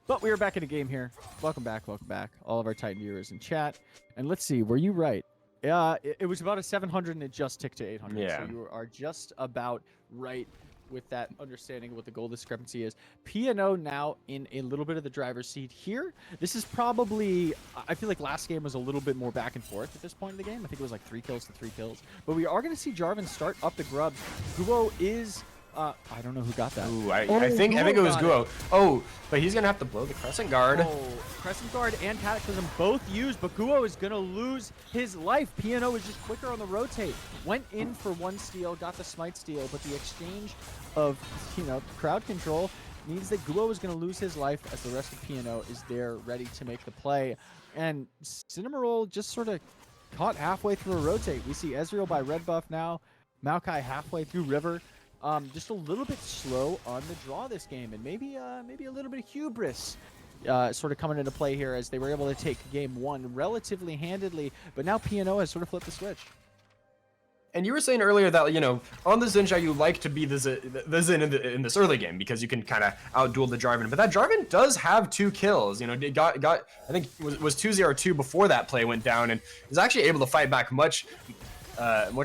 But we are back in the game here. Welcome back, all of our Titan viewers in chat. And let's see, were you right? It was about a 700 and it just ticked to 800. Yeah. So you are just about right with that understanding of what the goal discrepancy is. P&O now in a little bit of the driver's seat here. This is probably, I feel like last game was a little bit more back and forth at this point in the game. I think it was like 3 kills to 3 kills. But we are going to see Jarvan start up the grubs. Guo is... I don't know who got that. Ooh, I think it was Guo. Oh, but he's gonna have to blow the Crescent Guard. Oh, Crescent Guard and Cataclysm both used, but Guo is gonna lose his life. P&O is just quicker on the rotate. Went in for 1 steal, got the smite steal, but the exchange of, you know, crowd control means that Guo is gonna lose his life as the rest of P&O is there ready to make the play. And Amoroll just sort of caught halfway through a rotate. We see Ezreal by red buff now, Maokai halfway through River. Just a little bit slow on the draw this game, and maybe a little bit of hubris sort of coming into play here as they were able to take game 1 relatively handedly, but now P&O has sort of flipped the switch. And you were saying earlier that, you know, on the Xin you like to be the Xin in this early game because you can kind of outduel the Jarvan. But that Jarvan does have 2 kills. You know, it got I think it was 2-0-2 before that play went down, and is actually able to fight back much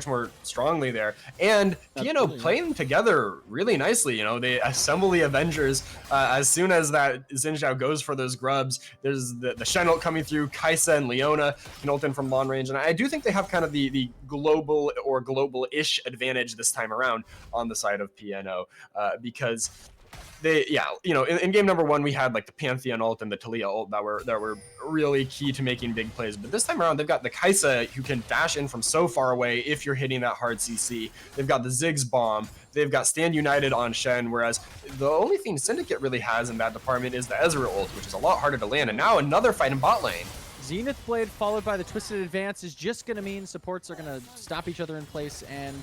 more strongly there. And P&O playing together really nicely. You know, they assemble the Avengers as soon as that Xin Zhao goes for those grubs. There's the Shen ult coming through. Kaisa and Leona can ult in from long range. And I do think they have kind of the global or global-ish advantage this time around on the side of P&O because you know, in game number 1, we had like the Pantheon ult and the Talia ult that were really key to making big plays. But this time around, they've got the Kaisa who can dash in from so far away if you're hitting that hard CC. They've got the Ziggs bomb. They've got Stand United on Shen, whereas the only thing Syndicate really has in that department is the Ezreal ult, which is a lot harder to land. And now another fight in bot lane. Zenith Blade followed by the Twisted Advance is just going to mean supports are going to stop each other in place, and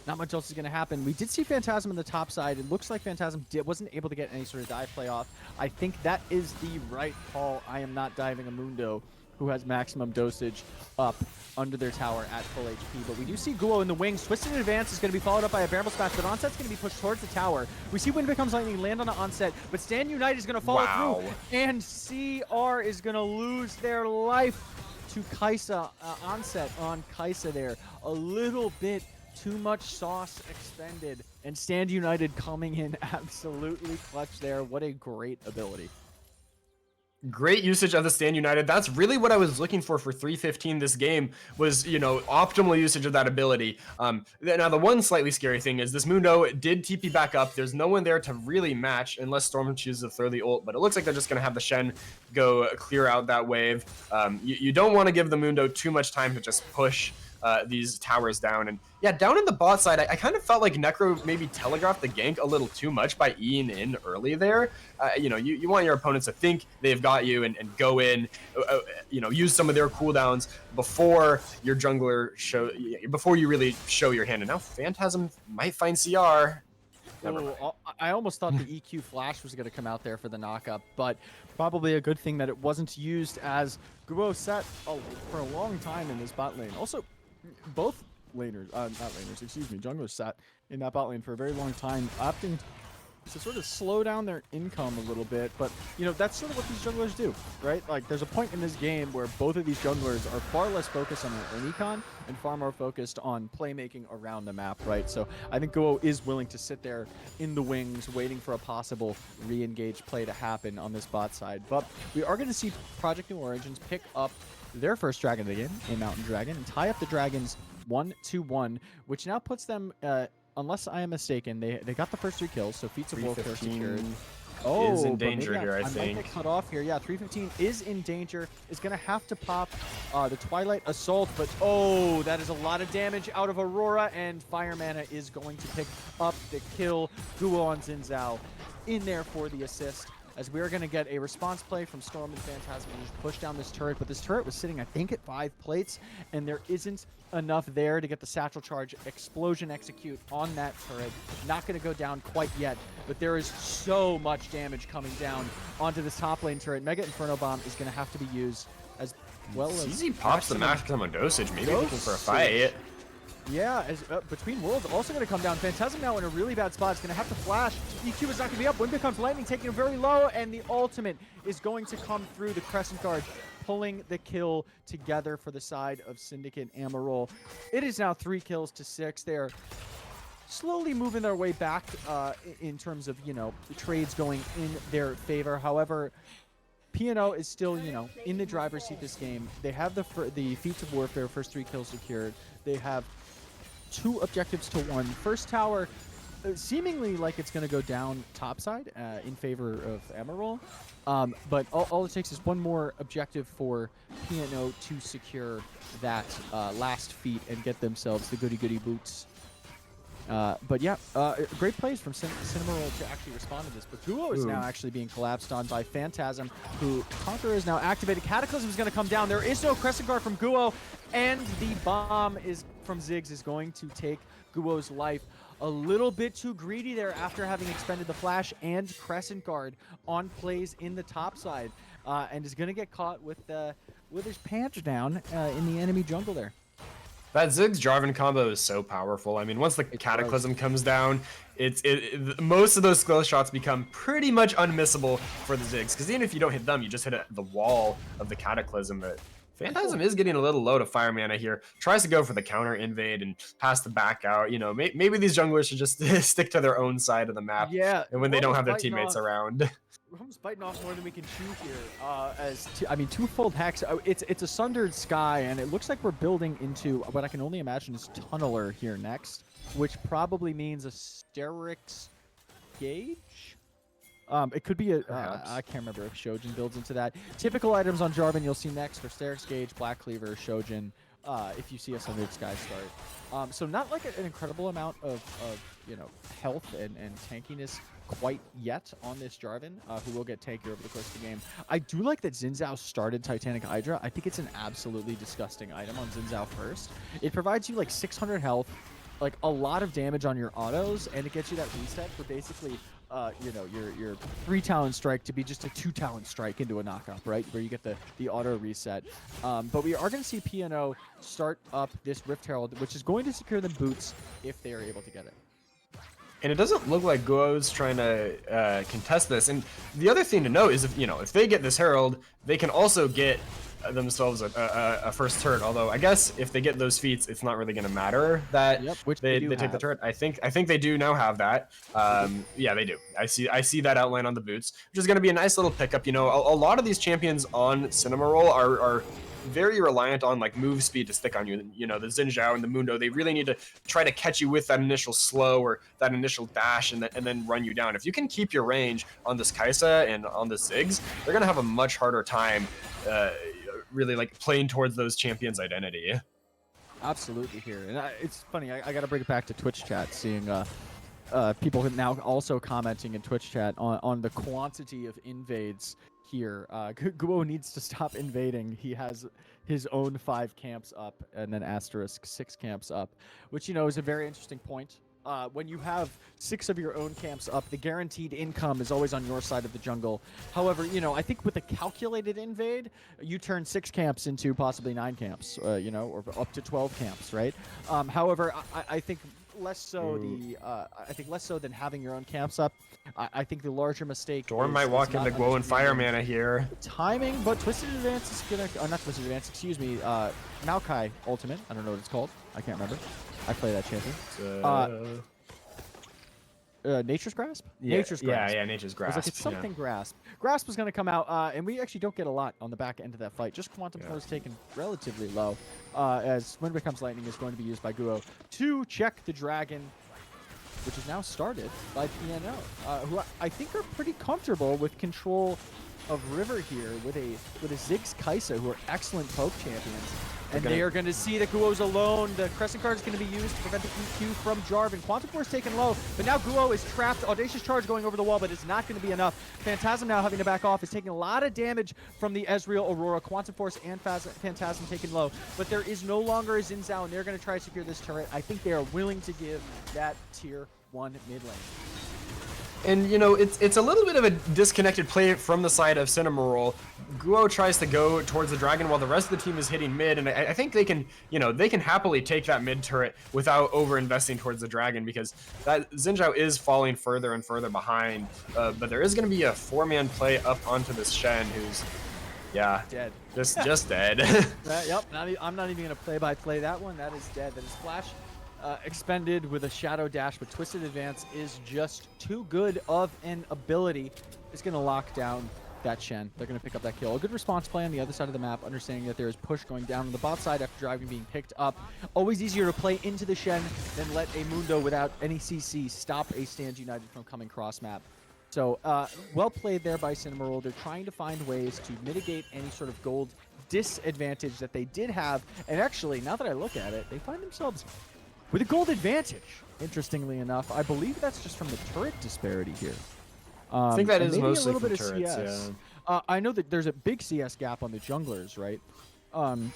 not much else is going to happen. We did see Phantasm on the top side. It looks like Phantasm wasn't able to get any sort of dive play off. I think that is the right call. I am not diving a Mundo, who has maximum dosage up under their tower at full HP. But we do see Guo in the wings. Twisted Advance is going to be followed up by a Bearable Smash, but Onset's going to be pushed towards the tower. We see Wind Becomes Lightning land on the Onset, but Stand United is going to follow through, and CR is going to lose their life to Kaisa. Onset on Kaisa there. A little bit too much sauce expended, and Stand United coming in absolutely clutch there. What a great ability. Great usage of the Stand United. That's really what I was looking for 315 this game was, you know, optimal usage of that ability. Now, the one slightly scary thing is this Mundo did TP back up. There's no one there to really match unless Storm chooses to throw the ult, but it looks like they're just going to have the Shen go clear out that wave. You don't want to give the Mundo too much time to just push these towers down. And yeah, down in the bot side, I kind of felt like Necro maybe telegraphed the gank a little too much by E'ing in early there. You know, you want your opponents to think they've got you and go in, you know, use some of their cooldowns before your jungler before you really show your hand. And now Phantasm might find CR. Ooh, I almost thought the EQ flash was going to come out there for the knockup, but probably a good thing that it wasn't used, as Guo sat for a long time in this bot lane. Also, both laners, not laners, excuse me, junglers sat in that bot lane for a very long time, opting to sort of slow down their income a little bit. But, you know, that's sort of what these junglers do, right? Like, there's a point in this game where both of these junglers are far less focused on their own econ and far more focused on playmaking around the map, right? So I think Guo is willing to sit there in the wings waiting for a possible re-engage play to happen on this bot side. But we are going to see Project New Origins pick up their first dragon of the game, a Mountain Dragon, and tie up the dragons 1-1, which now puts them... unless I am mistaken, they got the first 3 kills, so Feats of Wolf are secured. is in but maybe danger here, I might think. get cut off here. Yeah, 315 is in danger. Is going to have to pop the Twilight Assault, but oh, that is a lot of damage out of Aurora, and Fire Mana is going to pick up the kill. Guo on Xin Zhao in there for the assist, as we are going to get a response play from Storm and Phantasm and just push down this turret. But this turret was sitting, I think, at 5 plates, and there isn't enough there to get the Satchel Charge Explosion execute on that turret. Not going to go down quite yet, but there is so much damage coming down onto this top lane turret. Mega Inferno Bomb is going to have to be used as well as... CZ pops the maximum dosage, maybe looking for a fight. Yeah, as Between Worlds also going to come down. Phantasm now in a really bad spot. It's going to have to flash. EQ is not going to be up. Wind becomes lightning, taking it very low, and the ultimate is going to come through the Crescent Guard, pulling the kill together for the side of Syndicate Amoroll. It is now 3 kills to 6. They are slowly moving their way back in terms of, you know, the trades going in their favor. However, P&O is still, you know, in the driver's seat this game. They have the Feats of Warfare, first 3 kills secured. They have 2 objectives to 1. First tower, seemingly like it's going to go down topside in favor of Amoroll. But all it takes is 1 more objective for P&O to secure that last feat and get themselves the goody boots. But yeah, great plays from Cinnamoroll to actually respond to this. But Guo is now actually being collapsed on by Phantasm, who Conqueror is now activated. Cataclysm is going to come down. There is no Crescent Guard from Guo, and the bomb is from Ziggs is going to take Guo's life. A little bit too greedy there after having expended the Flash and Crescent Guard on plays in the top side, and is going to get caught with his pants down in the enemy jungle there. That Ziggs Jarvan combo is so powerful. I mean, once the Cataclysm comes down, most of those skill shots become pretty much unmissable for the Ziggs. Because even if you don't hit them, you just hit the wall of the Cataclysm. But Phantasm is getting a little low to Fire Mana here. Tries to go for the counter invade and pass the back out. You know, maybe these junglers should just stick to their own side of the map. Yeah. And when they don't have their teammates around. We're almost biting off more than we can chew here. I mean, twofold hex. It's a sundered sky, and it looks like we're building into what I can only imagine is Tunneler here next, which probably means a Sterix Gauge. It could be I can't remember if Shojin builds into that. Typical items on Jarvan you'll see next are Sterix Gauge, Black Cleaver, Shojin. If you see a sundered sky start. So not like an incredible amount of you know, health and tankiness quite yet on this Jarvan, who will get tankier over the course of the game. I do like that Xin Zhao started Titanic Hydra. I think it's an absolutely disgusting item on Xin Zhao first. It provides you like 600 health, like a lot of damage on your autos, and it gets you that reset for basically you know, your 3 talent strike to be just a 2 talent strike into a knockup, right? Where you get the auto reset. But we are going to see P&O start up this Rift Herald, which is going to secure them boots if they are able to get it. And it doesn't look like Guo's trying to contest this. And the other thing to note is, if they get this Herald, they can also get themselves a first turret. Although I guess if they get those feats, it's not really going to matter that they take the turret. I think they do now have that. Yeah, they do. I see that outline on the boots, which is going to be a nice little pickup. You know, a lot of these champions on Cinnamoroll are very reliant on like move speed to stick on you. You know, the Xin Zhao and the Mundo, they really need to try to catch you with that initial slow or that initial dash and then run you down. If you can keep your range on this Kai'Sa and on the Ziggs, they're gonna have a much harder time really like playing towards those champions' identity. Absolutely here. And it's funny, I gotta bring it back to Twitch chat, seeing people now also commenting in Twitch chat on the quantity of invades here. Guo needs to stop invading. He has his own 5 camps up and then asterisk 6 camps up, which, you know, is a very interesting point. When you have 6 of your own camps up, the guaranteed income is always on your side of the jungle. However, you know, I think with a calculated invade, you turn 6 camps into possibly 9 camps, you know, or up to 12 camps, right? However, I think less so I think less so than having your own camps up. I think the larger mistake. Storm might walk into Guo and Fire Mana here. Timing, but Twisted Advance is gonna, not Twisted Advance, excuse me, Maokai Ultimate. I don't know what it's called. I can't remember. I play that champion. Nature's Grasp? Yeah, Nature's Grasp. Yeah, Nature's Grasp. It's something Grasp. Grasp was going to come out, and we actually don't get a lot on the back end of that fight. Just Quantum Flow is taken relatively low, as Wind Becomes Lightning is going to be used by Guo to check the dragon. which is now started by PNO, who I think are pretty comfortable with control of river here with a Ziggs Kaisa, who are excellent poke champions. And they are going to see that Guo's alone. The Crescent card is going to be used to prevent the EQ from Jarvan. Quantum Force taken low, but now Guo is trapped. Audacious Charge going over the wall, but it's not going to be enough. Phantasm now having to back off, is taking a lot of damage from the Ezreal Aurora. Quantum Force and Phantasm taken low, but there is no longer a Xin Zhao, and they're going to try to secure this turret. I think they are willing to give that tier 1 mid lane. And, you know, it's a little bit of a disconnected play from the side of Amoroll. Guo tries to go towards the dragon while the rest of the team is hitting mid, and I think they can, you know, they can happily take that mid turret without over-investing towards the dragon, because that Xin Zhao is falling further and further behind. But there is going to be a 4-man play up onto this Shen, who's, yeah, dead. Just dead. Yep, I'm not even going to play-by-play that one. That is dead. That is Flash. Expended with a shadow dash, but Twisted Advance is just too good of an ability. It's going to lock down that Shen. They're going to pick up that kill. A good response play on the other side of the map, understanding that there is push going down on the bot side after Dragon being picked up. Always easier to play into the Shen than let a Mundo without any CC stop a Stand United from coming cross map. So well played there by Amoroll. They're trying to find ways to mitigate any sort of gold disadvantage that they did have. And actually, now that I look at it, they find themselves with a gold advantage, interestingly enough. I believe that's just from the turret disparity here. I think that is maybe mostly a little from bit turrets, of CS. yeah. I know that there's a big CS gap on the junglers, right? Guo.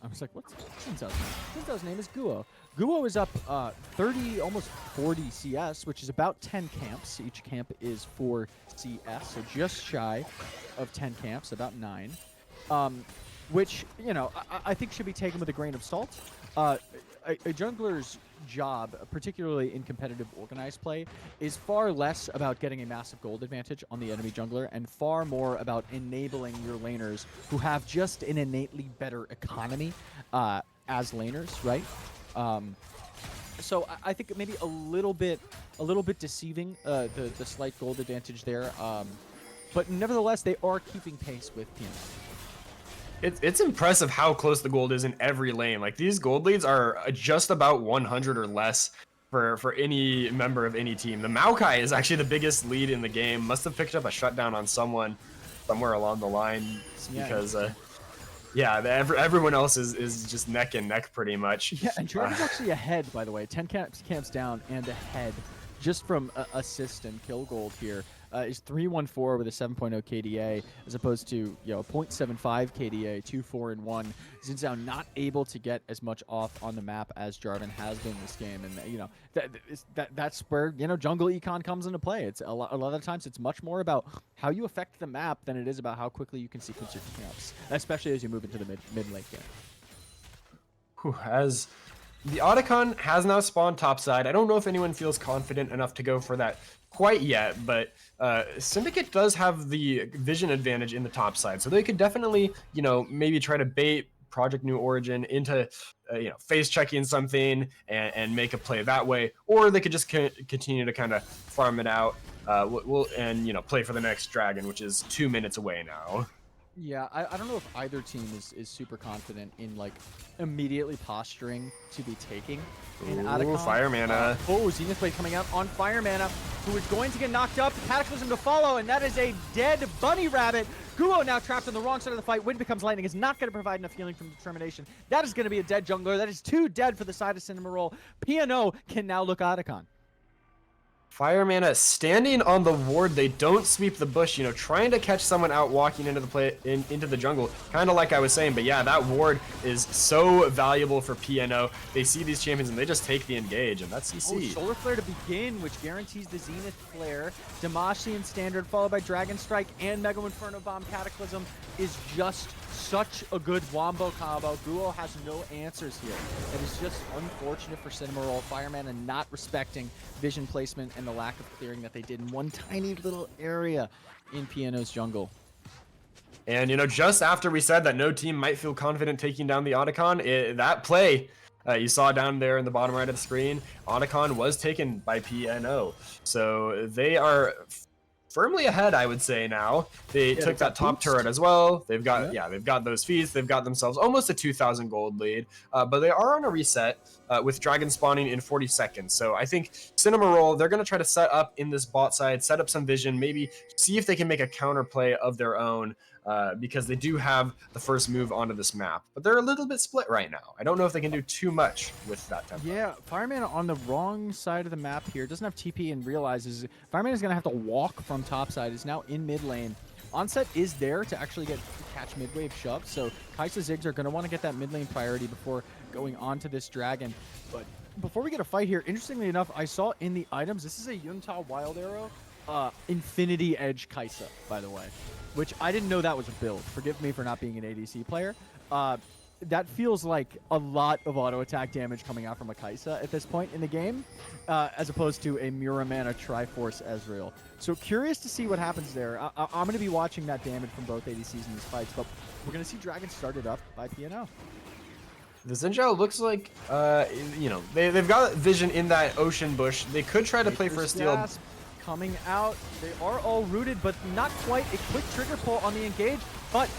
I was like, what's Xin Zhao's name? Xin Zhao's name is Guo. Guo is up 30, almost 40 CS, which is about 10 camps. Each camp is 4 CS, so just shy of 10 camps, about 9. Which, you know, I think should be taken with a grain of salt. A jungler's job, particularly in competitive organized play, is far less about getting a massive gold advantage on the enemy jungler and far more about enabling your laners who have just an innately better economy as laners, right? So I think maybe a little bit deceiving, the slight gold advantage there. But nevertheless, they are keeping pace with PNO. It's impressive how close the gold is in every lane. Like, these gold leads are just about 100 or less for any member of any team. The Maokai is actually the biggest lead in the game. Must have picked up a shutdown on someone somewhere along the line, because everyone else is just neck and neck pretty much. Yeah, and Dragon's actually ahead, by the way. 10 camps down and ahead just from assist and kill gold here. Is 314 with a 7.0 KDA as opposed to, you know, 0.75 KDA, 2-4 and 1. Xin Zhao not able to get as much off on the map as Jarvan has been this game, and you know that's where, you know, jungle econ comes into play. It's a lot of times it's much more about how you affect the map than it is about how quickly you can sequence your camps, especially as you move into the mid late game. As the Otacon has now spawned topside, I don't know if anyone feels confident enough to go for that quite yet, but Syndicate does have the vision advantage in the top side, so they could definitely, you know, maybe try to bait Project New Origin into, you know, face checking something and make a play that way, or they could just continue to kind of farm it out, and, you know, play for the next dragon, which is 2 minutes away now. Yeah, I don't know if either team is super confident in, like, immediately posturing to be taking an Otacon. Fire mana. Zenith Blade coming out on Fire mana, who is going to get knocked up. Cataclysm to follow, and that is a dead bunny rabbit. Guo now trapped on the wrong side of the fight. Wind becomes lightning, is not going to provide enough healing from determination. That is going to be a dead jungler. That is 2 dead for the side of Amoroll. PNO can now look Otacon. Fire mana standing on the ward. They don't sweep the bush, you know, trying to catch someone out walking into the into the jungle, kind of like I was saying. But yeah, that ward is so valuable for PNO. They see these champions and they just take the engage, and that's CC. Solar Flare to begin, which guarantees the Zenith Flare. Damashi standard, followed by Dragon Strike and Mega Inferno Bomb. Cataclysm is just such a good wombo combo. Guo has no answers here. It is just unfortunate for Amoroll. Fire mana not respecting vision placement and the lack of clearing that they did in one tiny little area in PNO's jungle. And, you know, just after we said that no team might feel confident taking down the Otacon, that play you saw down there in the bottom right of the screen, Otacon was taken by PNO. So they are firmly ahead, I would say now. They took that top turret as well. They've got, they've got those feeds. They've got themselves almost a 2,000 gold lead, but they are on a reset with dragon spawning in 40 seconds. So I think SYN Amoroll, they're going to try to set up in this bot side, set up some vision, maybe see if they can make a counterplay of their own. Because they do have the first move onto this map, but they're a little bit split right now. I don't know if they can do too much with that tempo. Yeah, Fireman on the wrong side of the map here. Doesn't have TP and realizes Fireman is going to have to walk from top side. Is now in mid lane. Onset is there to actually catch mid wave shove, so Kai'Sa Ziggs are going to want to get that mid lane priority before going on to this dragon. But before we get a fight here, interestingly enough, I saw in the items, this is a Yunta Wild Arrow Infinity Edge Kai'Sa, by the way, which I didn't know that was a build. Forgive me for not being an ADC player. That feels like a lot of auto attack damage coming out from a Kai'Sa at this point in the game, as opposed to a Muramana Triforce Ezreal. So curious to see what happens there. I'm going to be watching that damage from both ADCs in these fights, but we're going to see Dragon started up by PNO. The Xin looks like, you know, they've got vision in that ocean bush. They could try to play for a steal. Coming out, they are all rooted, but not quite. A quick trigger pull on the engage, but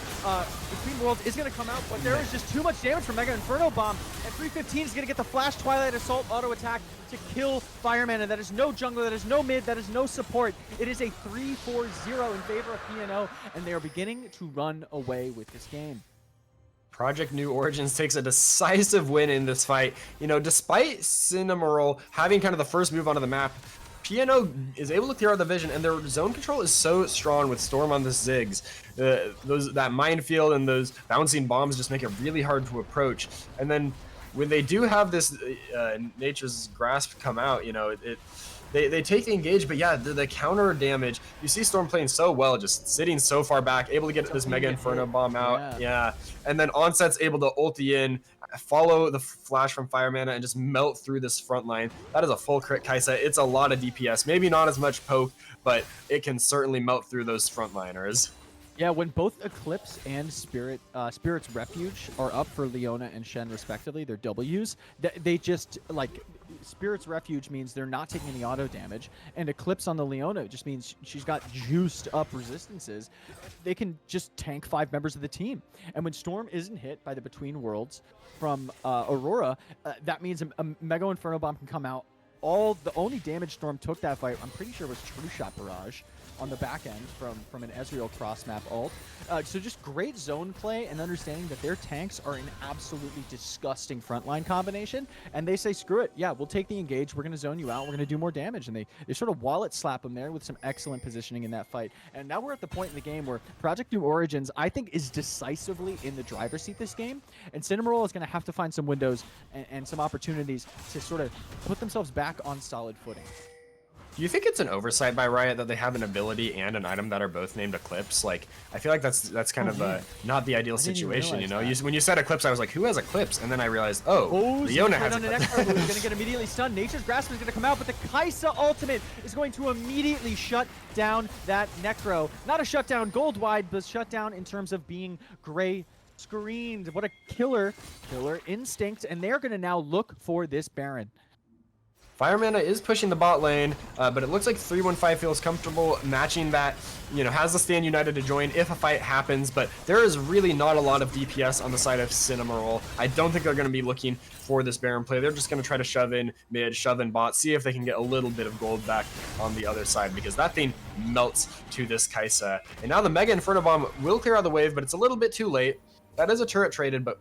Between Worlds is going to come out, but there is just too much damage from Mega Inferno Bomb, and 315 is going to get the Flash Twilight Assault auto attack to kill Fireman, and that is no jungler, that is no mid, that is no support. It is a 3-4-0 in favor of PNO, and they are beginning to run away with this game. Project New Origins takes a decisive win in this fight. You know, despite SYN Amoroll having kind of the first move onto the map, PNO is able to clear out the vision, and their zone control is so strong with Storm on the Ziggs. That minefield and those bouncing bombs just make it really hard to approach. And then when they do have this Nature's Grasp come out, you know, they take the engage, but yeah, the counter damage. You see Storm playing so well, just sitting so far back, able to get this Mega Inferno Bomb out. Yeah. And then Onset's able to ulti in, follow the flash from Firemana, and just melt through this front line. That is a full crit Kai'Sa. It's a lot of DPS. Maybe not as much poke, but it can certainly melt through those frontliners. Yeah, when both Eclipse and Spirit's Refuge are up for Leona and Shen respectively, their Ws, they just, like, Spirit's Refuge means they're not taking any auto damage, and Eclipse on the Leona just means she's got juiced up resistances. They can just tank 5 members of the team. And when Storm isn't hit by the Between Worlds from Aurora, that means a Mega Inferno Bomb can come out. The only damage Storm took that fight, I'm pretty sure, was True Shot Barrage on the back end from an Ezreal cross map ult. So just great zone play and understanding that their tanks are an absolutely disgusting frontline combination, and they say, screw it, yeah, we'll take the engage, we're going to zone you out, we're going to do more damage, and they sort of wallet slap them there with some excellent positioning in that fight. And now we're at the point in the game where Project New Origins, I think, is decisively in the driver's seat this game, and SYN Amoroll is going to have to find some windows and some opportunities to sort of put themselves back on solid footing. Do you think it's an oversight by Riot that they have an ability and an item that are both named Eclipse? Like, I feel like that's kind of not the ideal situation, you know? When you said Eclipse, I was like, who has Eclipse? And then I realized, Leona has Eclipse. Who's going to get immediately stunned. Nature's Grasp is going to come out, but the Kai'Sa ultimate is going to immediately shut down that Necro. Not a shutdown gold-wide, but shutdown in terms of being gray screened. What a killer instinct. And they're going to now look for this Baron. Firemana is pushing the bot lane, but it looks like 315 feels comfortable matching that, you know, has the Stand United to join if a fight happens, but there is really not a lot of DPS on the side of SYN Amoroll. I don't think they're going to be looking for this Baron play. They're just going to try to shove in mid, shove in bot, see if they can get a little bit of gold back on the other side, because that thing melts to this Kai'Sa. And now the Mega Inferno Bomb will clear out the wave, but it's a little bit too late. That is a turret traded, but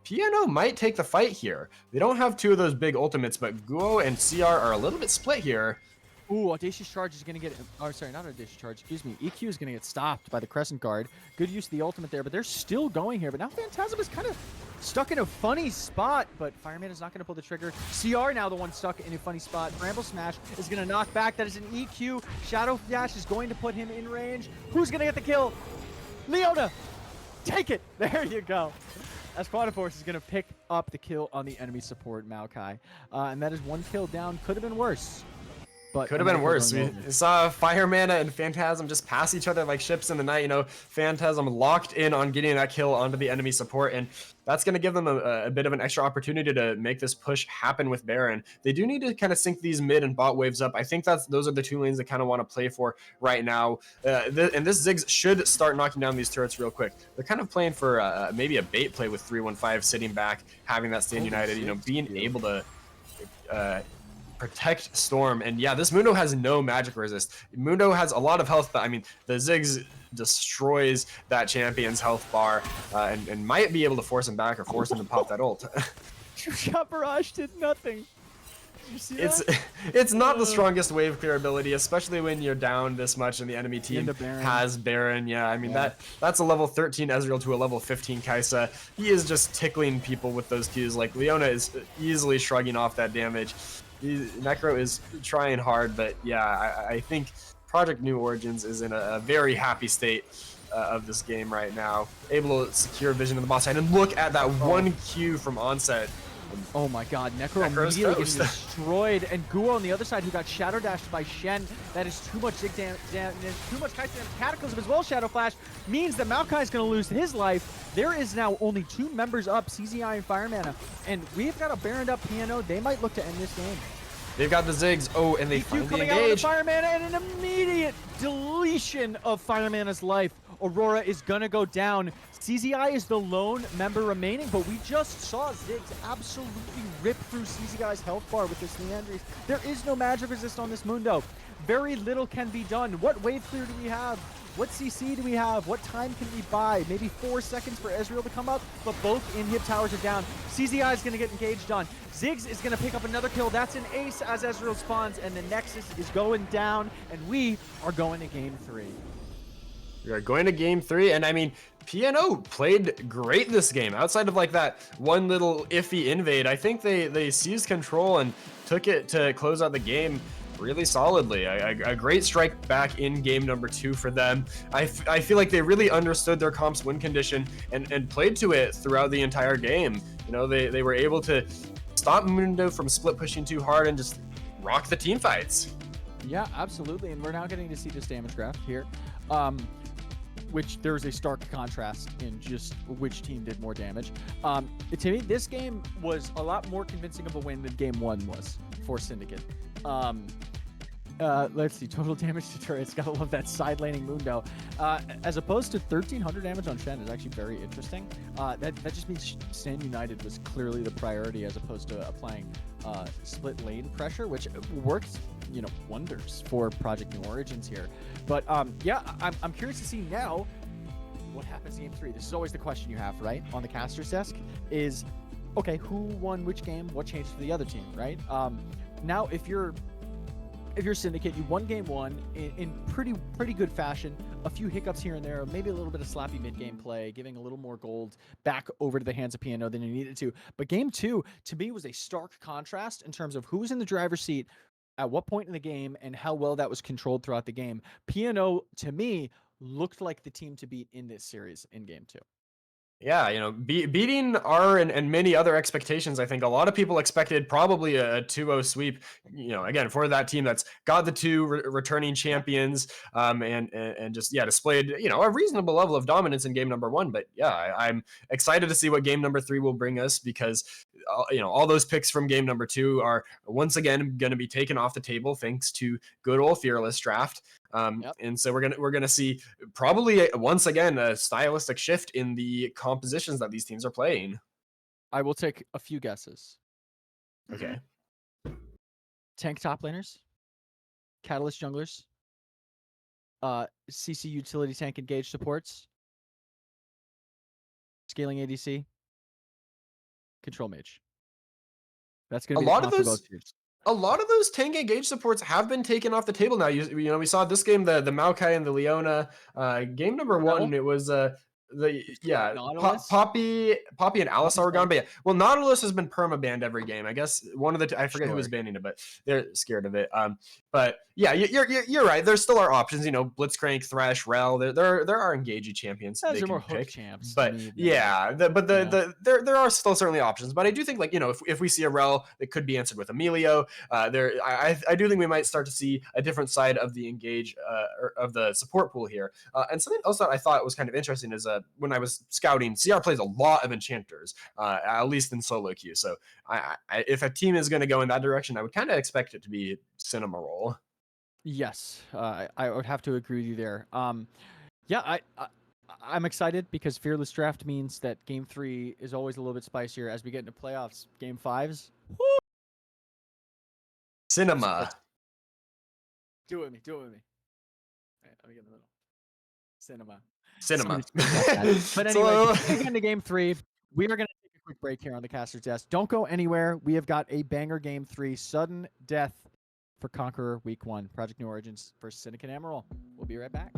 PNO might take the fight here. They don't have 2 of those big ultimates, but Guo and CR are a little bit split here. Ooh, Audacious Charge is going to get... Oh, sorry, not Audacious Charge. Excuse me. EQ is going to get stopped by the Crescent Guard. Good use of the ultimate there, but they're still going here. But now Phantasm is kind of stuck in a funny spot, but Fireman is not going to pull the trigger. CR now the one stuck in a funny spot. Bramble Smash is going to knock back. That is an EQ. Shadow Dash is going to put him in range. Who's going to get the kill? Leona! Take it! There you go. As Force is going to pick up the kill on the enemy support, Maokai. And that is 1 kill down. Could have been worse. But could have been worse. We saw Fire Mana and Phantasm just pass each other like ships in the night. You know, Phantasm locked in on getting that kill onto the enemy support, and that's going to give them a bit of an extra opportunity to make this push happen with Baron. They do need to kind of sync these mid and bot waves up. I think those are the two lanes they kind of want to play for right now. And this Ziggs should start knocking down these turrets real quick. They're kind of playing for maybe a bait play with 315 sitting back, having that stand united, you know, being able to protect Storm. And yeah, this Mundo has no magic resist. Mundo has a lot of health, but I mean, the Ziggs destroys that champion's health bar and might be able to force him back or force him to pop that ult. True Shot Barrage did nothing. Did you see that? It's not the strongest wave clear ability, especially when you're down this much and the enemy team has Baron. Yeah, I mean, that's a level 13 Ezreal to a level 15 Kai'Sa. He is just tickling people with those Qs. Like, Leona is easily shrugging off that damage. Necro is trying hard, but yeah, I think Project New Origins is in a very happy state of this game right now. Able to secure vision of the boss side, and look at that one Q from onset. Oh my god, Necro immediately getting destroyed, and Guo on the other side who got Shadow Dashed by Shen. That is too much Zig damage, too much Kai'Sa damage. Cataclysm as well, Shadow Flash, means that Maokai is going to lose his life. There is now only 2 members up, CZI and Fire Mana, and we've got a Baroned up Piano. They might look to end this game. They've got the Ziggs. Oh, and they finally coming out with the Fire Mana and an immediate deletion of Fire Mana's life. Aurora is going to go down. CZI is the lone member remaining, but we just saw Ziggs absolutely rip through CZI's health bar with this Leandries. There is no magic resist on this Mundo. Very little can be done. What wave clear do we have? What CC do we have? What time can we buy? Maybe 4 seconds for Ezreal to come up, but both inhib towers are down. CZI is going to get engaged on. Ziggs is going to pick up another kill. That's an ace as Ezreal spawns, and the Nexus is going down, and we are going to game 3. We are going to game 3, and I mean, PNO played great this game. Outside of like that one little iffy invade, I think they seized control and took it to close out the game really solidly. A great strike back in game number 2 for them. I feel like they really understood their comp's win condition and played to it throughout the entire game. You know, they were able to stop Mundo from split pushing too hard and just rock the team fights. Yeah, absolutely. And we're now getting to see this damage graph here. Which there is a stark contrast in just which team did more damage. To me, this game was a lot more convincing of a win than game 1 was for Syndicate. Let's see, total damage to turrets. Gotta love that side laning Mundo. As opposed to 1,300 damage on Shen is actually very interesting. That just means Stand United was clearly the priority as opposed to applying split lane pressure, which works, you know, wonders for Project New Origins here. But yeah, I'm curious to see now what happens in game 3. This is always the question you have, right, on the caster's desk is, okay, who won which game? What changed for the other team, right? Now, if you're Syndicate, you won game 1 in pretty good fashion. A few hiccups here and there, maybe a little bit of sloppy mid-game play, giving a little more gold back over to the hands of P&O than you needed to. But game 2, to me, was a stark contrast in terms of who was in the driver's seat at what point in the game and how well that was controlled throughout the game. P&O, to me, looked like the team to beat in this series in game 2. Yeah, you know, beating our and many other expectations. I think a lot of people expected probably a 2-0 sweep, you know, again, for that team that's got the 2 returning champions and just, yeah, displayed, you know, a reasonable level of dominance in game number 1. But yeah, I'm excited to see what game number 3 will bring us because, you know, all those picks from game number 2 are once again going to be taken off the table thanks to good old Fearless draft. And so we're gonna see probably once again a stylistic shift in the compositions that these teams are playing. I will take a few guesses. Okay. Tank top laners, Catalyst junglers, CC utility tank engaged supports, scaling ADC, control mage. That's gonna be a lot of those. A lot of those tank engage supports have been taken off the table now. You know, we saw this game, the Maokai and the Leona. Game number 1, it was yeah, Nautilus? Poppy and Alistar were gone, but yeah. Well, Nautilus has been perma banned every game. I guess one of the I forget who was banning it, but they're scared of it. But yeah, you're right. There still are options. You know, Blitzcrank, Thresh, Rel. There are engagey champions Those they are can more hook pick. champs. But yeah, there are still certainly options. But I do think, like, you know, if we see a Rel that could be answered with Emilio, I do think we might start to see a different side of the engage of the support pool here. And something else that I thought was kind of interesting is when I was scouting, CR plays a lot of enchanters, at least in solo queue. So if a team is going to go in that direction, I would kind of expect it to be SYN Amoroll. Yes, I would have to agree with you there. Yeah, I'm excited because Fearless Draft means that Game 3 is always a little bit spicier as we get into playoffs. Game 5s. Woo! Cinema. Do it with me. Do it with me. All right, let me get in the middle. Cinema. But anyway, getting into Game 3, we are going to take a quick break here on the Caster's Desk. Don't go anywhere. We have got a banger Game 3, sudden death for Conqueror Week 1, Project New Origins versus Syndicate Amoroll. We'll be right back.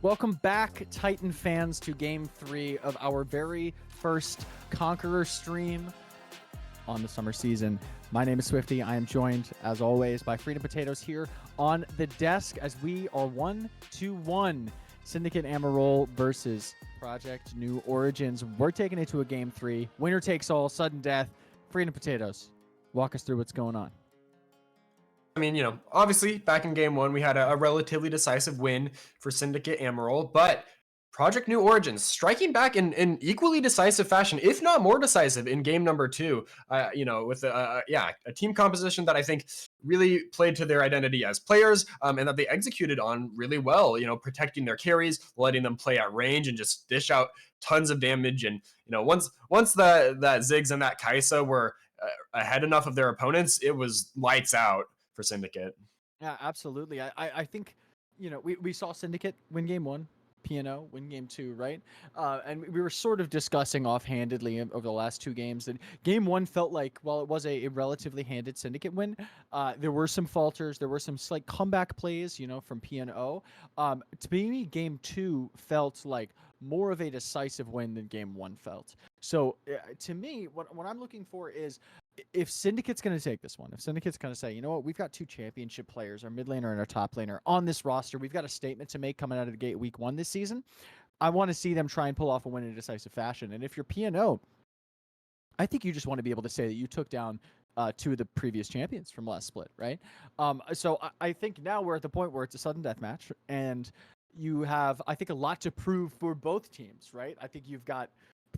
Welcome back, Titan fans, to Game 3 of our very first Conqueror stream on the summer season. My name is Swifty. I am joined, as always, by Freedom Potatoes here on the desk as we are 1-1. Syndicate Amoroll versus Project New Origins. We're taking it to a Game 3. Winner takes all, sudden death. Freedom Potatoes, walk us through what's going on. I mean, obviously back in game 1, we had a relatively decisive win for Syndicate Amoroll, but Project New Origins striking back in equally decisive fashion, if not more decisive, in game number 2. With a team composition that I think really played to their identity as players, and that they executed on really well. Protecting their carries, letting them play at range, and just dish out tons of damage. And once that Ziggs and that Kaisa were ahead enough of their opponents, it was lights out for Syndicate. Yeah, absolutely. I think, we saw Syndicate win game 1, P&O win game 2, right? And we were sort of discussing offhandedly over the last 2 games that game 1 felt like, while it was a relatively handed Syndicate win, there were some falters, there were some slight comeback plays, from P&O. To me, game 2 felt like more of a decisive win than game 1 felt. So to me, what I'm looking for is, if Syndicate's going to take this one, if Syndicate's going to say, you know what, we've got 2 championship players, our mid laner and our top laner on this roster, we've got a statement to make coming out of the gate week 1 this season, I want to see them try and pull off a win in a decisive fashion. And if you're P&O, I think you just want to be able to say that you took down 2 of the previous champions from last split, right? So I think now we're at the point where it's a sudden death match, and you have, I think, a lot to prove for both teams, right? I think you've got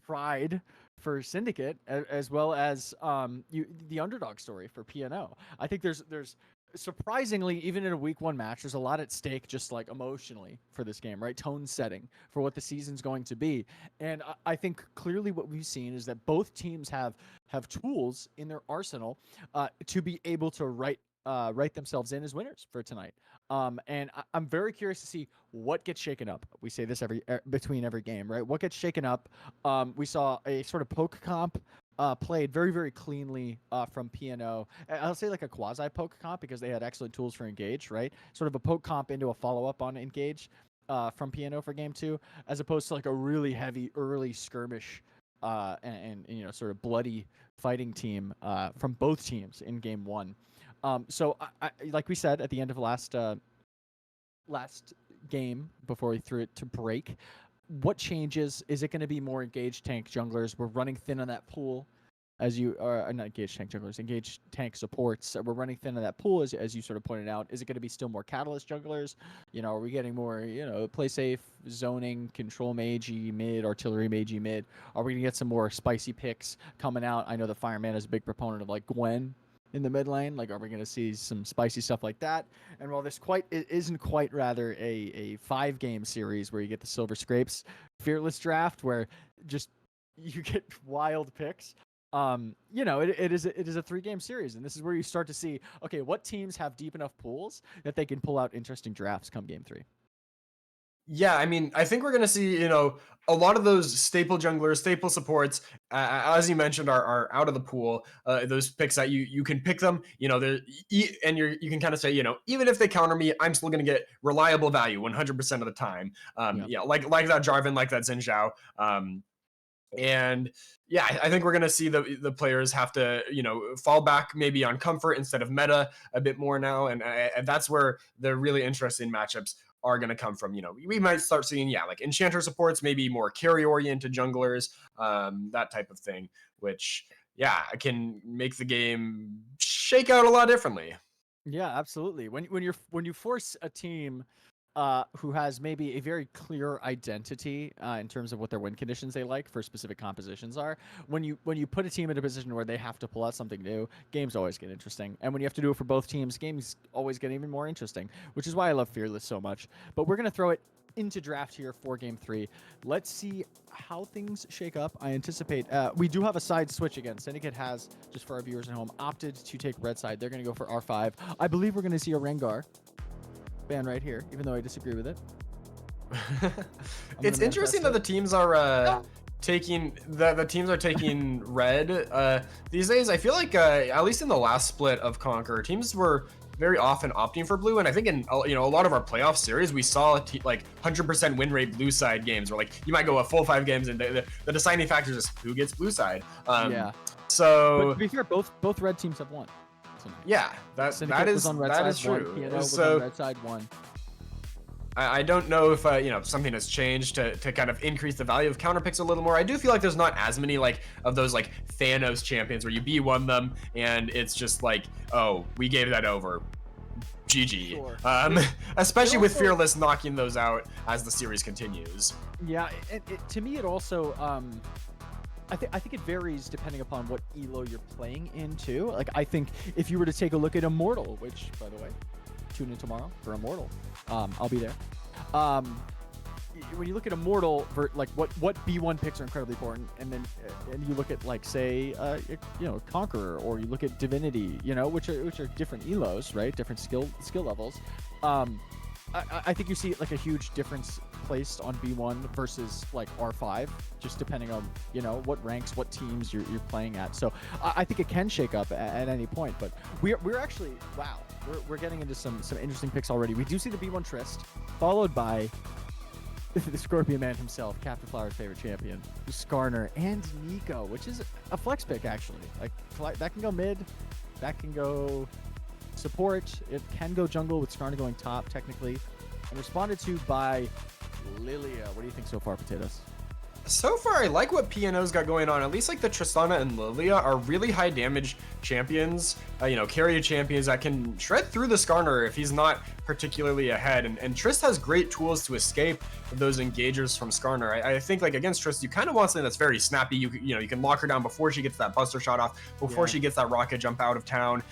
pride for Syndicate, as well as the underdog story for P&O. I think there's surprisingly, even in a week 1 match, there's a lot at stake, just like emotionally, for this game, right? Tone setting for what the season's going to be. And I think clearly what we've seen is that both teams have tools in their arsenal to be able to write themselves in as winners for tonight. And I'm very curious to see what gets shaken up. We say this between every game, right? What gets shaken up? We saw a sort of poke comp played very, very cleanly from P&O. I'll say like a quasi poke comp because they had excellent tools for Engage, right? Sort of a poke comp into a follow-up on Engage from P&O for game 2, as opposed to like a really heavy early skirmish and sort of bloody fighting team from both teams in game 1. So I like we said at the end of last game before we threw it to break, what changes? Is it going to be more engaged tank junglers? We're running thin on that pool, as you are not engaged tank junglers, engaged tank supports. We're running thin on that pool, as you sort of pointed out. Is it going to be still more catalyst junglers? Are we getting more play safe, zoning, control magey mid, artillery magey mid? Are we going to get some more spicy picks coming out? I know the Fireman is a big proponent of like Gwen in the mid lane. Like, are we going to see some spicy stuff like that? And while this isn't quite rather a 5-game series where you get the Silver Scrapes Fearless draft where just you get wild picks, it is a 3-game series, and this is where you start to see, okay, what teams have deep enough pools that they can pull out interesting drafts come game 3. Yeah, I mean, I think we're going to see, a lot of those staple junglers, staple supports, as you mentioned, are out of the pool. Those picks that you can pick them, and you can kind of say, even if they counter me, I'm still going to get reliable value 100% of the time. Like that Jarvan, like that Xin Zhao. And yeah, I think we're going to see the players have to, fall back maybe on comfort instead of meta a bit more now. And that's where the really interesting matchups are going to come from. We might start seeing, like enchanter supports, maybe more carry oriented junglers, that type of thing, which, can make the game shake out a lot differently. Yeah, absolutely. When you force a team who has maybe a very clear identity in terms of what their win conditions they like for specific compositions are. When you put a team in a position where they have to pull out something new, games always get interesting. And when you have to do it for both teams, games always get even more interesting, which is why I love Fearless so much. But we're going to throw it into draft here for game 3. Let's see how things shake up. I anticipate we do have a side switch again. Syndicate has, just for our viewers at home, opted to take red side. They're going to go for R5. I believe we're going to see a Rengar ban right here, even though I disagree with it. It's interesting that the teams are taking red these days. I feel like at least in the last split of Conqueror, teams were very often opting for blue, and I think in a lot of our playoff series we saw like 100% win rate blue side games where like you might go a full 5 games and the deciding factor is just who gets blue side. Yeah. So But to be fair, both red teams have won tonight. yeah, that is true. Piano was So on red side won. I don't know if something has changed to kind of increase the value of counter picks a little more. I do feel like there's not as many like of those like Thanos champions where you B1 them and it's just like, oh, we gave that over. GG. Sure. Especially with Fearless knocking those out as the series continues. Yeah, to me it also I think it varies depending upon what elo you're playing into. Like I think if you were to take a look at Amoroll, which by the way, tune in tomorrow for Amoroll. I'll be there. When you look at Amoroll, like what B1 picks are incredibly important, and then you look at like say Conqueror, or you look at Divinity, which are different elos, right? Different skill levels. I think you see like a huge difference placed on B1 versus like R5, just depending on what ranks, what teams you're playing at. So I think it can shake up at any point. But we're actually we're getting into some interesting picks already. We do see the B1 Trist, followed by the Scorpion Man himself, Captain Flower's favorite champion, Skarner, and Nico, which is a flex pick actually. Like that can go mid, that can go support, it can go jungle with Skarner going top technically, and responded to by Lilia. What do you think so far, Potatoes? So far, I like what P&O's got going on. At least like the Tristana and Lilia are really high damage champions, carry champions that can shred through the Skarner if he's not particularly ahead. And Trist has great tools to escape those engagers from Skarner. I think like against Trist, you kind of want something that's very snappy. You can lock her down before she gets that buster shot off, before she gets that rocket jump out of town.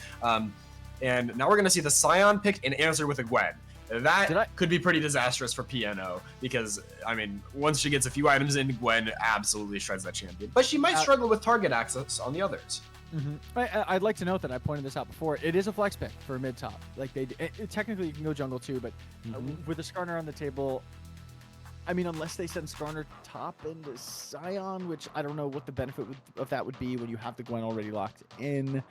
And now we're gonna see the SYN pick and answer with a Gwen. That could be pretty disastrous for P&O because, I mean, once she gets a few items in, Gwen absolutely shreds that champion. But she might struggle with target access on the others. I'd like to note that I pointed this out before. It is a flex pick for mid-top. Like technically you can go jungle too, but with the Skarner on the table, I mean, unless they send Skarner top into SYN, which I don't know what the benefit of that would be when you have the Gwen already locked in.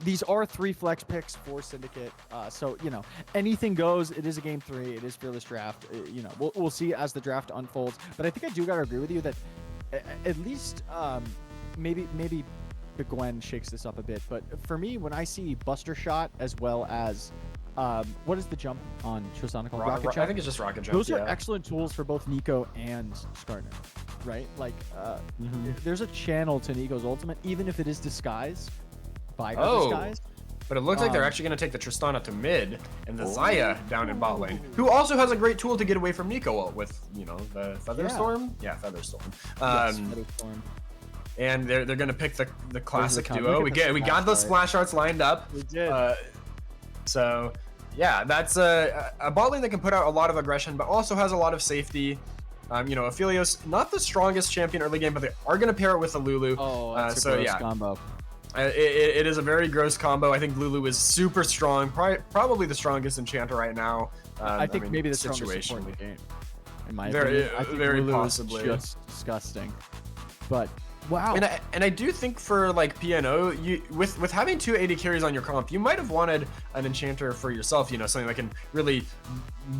These are 3 flex picks for Syndicate, so anything goes. It is a game 3. It is Fearless draft. We'll see as the draft unfolds. But I think I do gotta agree with you that at least maybe the Gwen shakes this up a bit. But for me, when I see Buster Shot as well as what is the jump on Tristana called? Rocket Jump? I think it's just Rocket Jump. Those are excellent tools for both Nico and Skarner, right? Like there's a channel to Nico's ultimate, even if it is disguised. Disguise. But it looks like they're actually going to take the Tristana to mid and the Xayah down in bot lane, who also has a great tool to get away from Nico with, the Featherstorm. Yeah, Featherstorm. Featherstorm. And they're going to pick the classic duo. We got those splash arts lined up. We did. So yeah, that's a bot lane that can put out a lot of aggression, but also has a lot of safety. Aphelios, not the strongest champion early game, but they are going to pair it with a Lulu. Oh, that's a gross combo. It is a very gross combo. I think Lulu is super strong, probably the strongest enchanter right now. I think maybe the strongest support in the game. In my opinion, I think very Lulu possibly. is just disgusting. But wow. And I do think for like P&O, with having 2 AD carries on your comp, you might have wanted an enchanter for yourself. Something that can really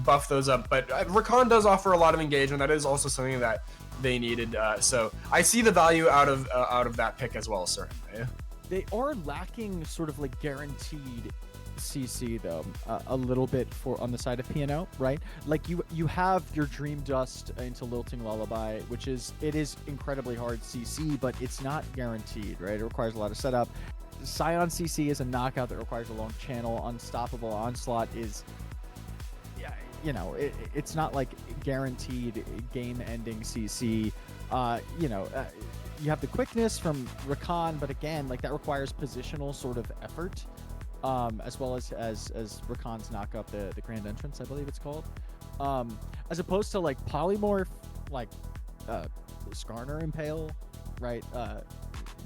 buff those up. But Rakan does offer a lot of engagement. That is also something that they needed. So I see the value out of that pick as well, certainly. They are lacking sort of like guaranteed CC though, a little bit on the side of P&O, right? Like you have your Dream Dust into Lilting Lullaby, which is incredibly hard CC, but it's not guaranteed, right? It requires a lot of setup. SYN CC is a knockout that requires a long channel. Unstoppable Onslaught is, it's not like guaranteed game-ending CC. You have the quickness from Rakan, but again, like that requires positional sort of effort, as well as Rakan's knock up the Grand Entrance, I believe it's called, as opposed to like Polymorph, like Skarner Impale, right?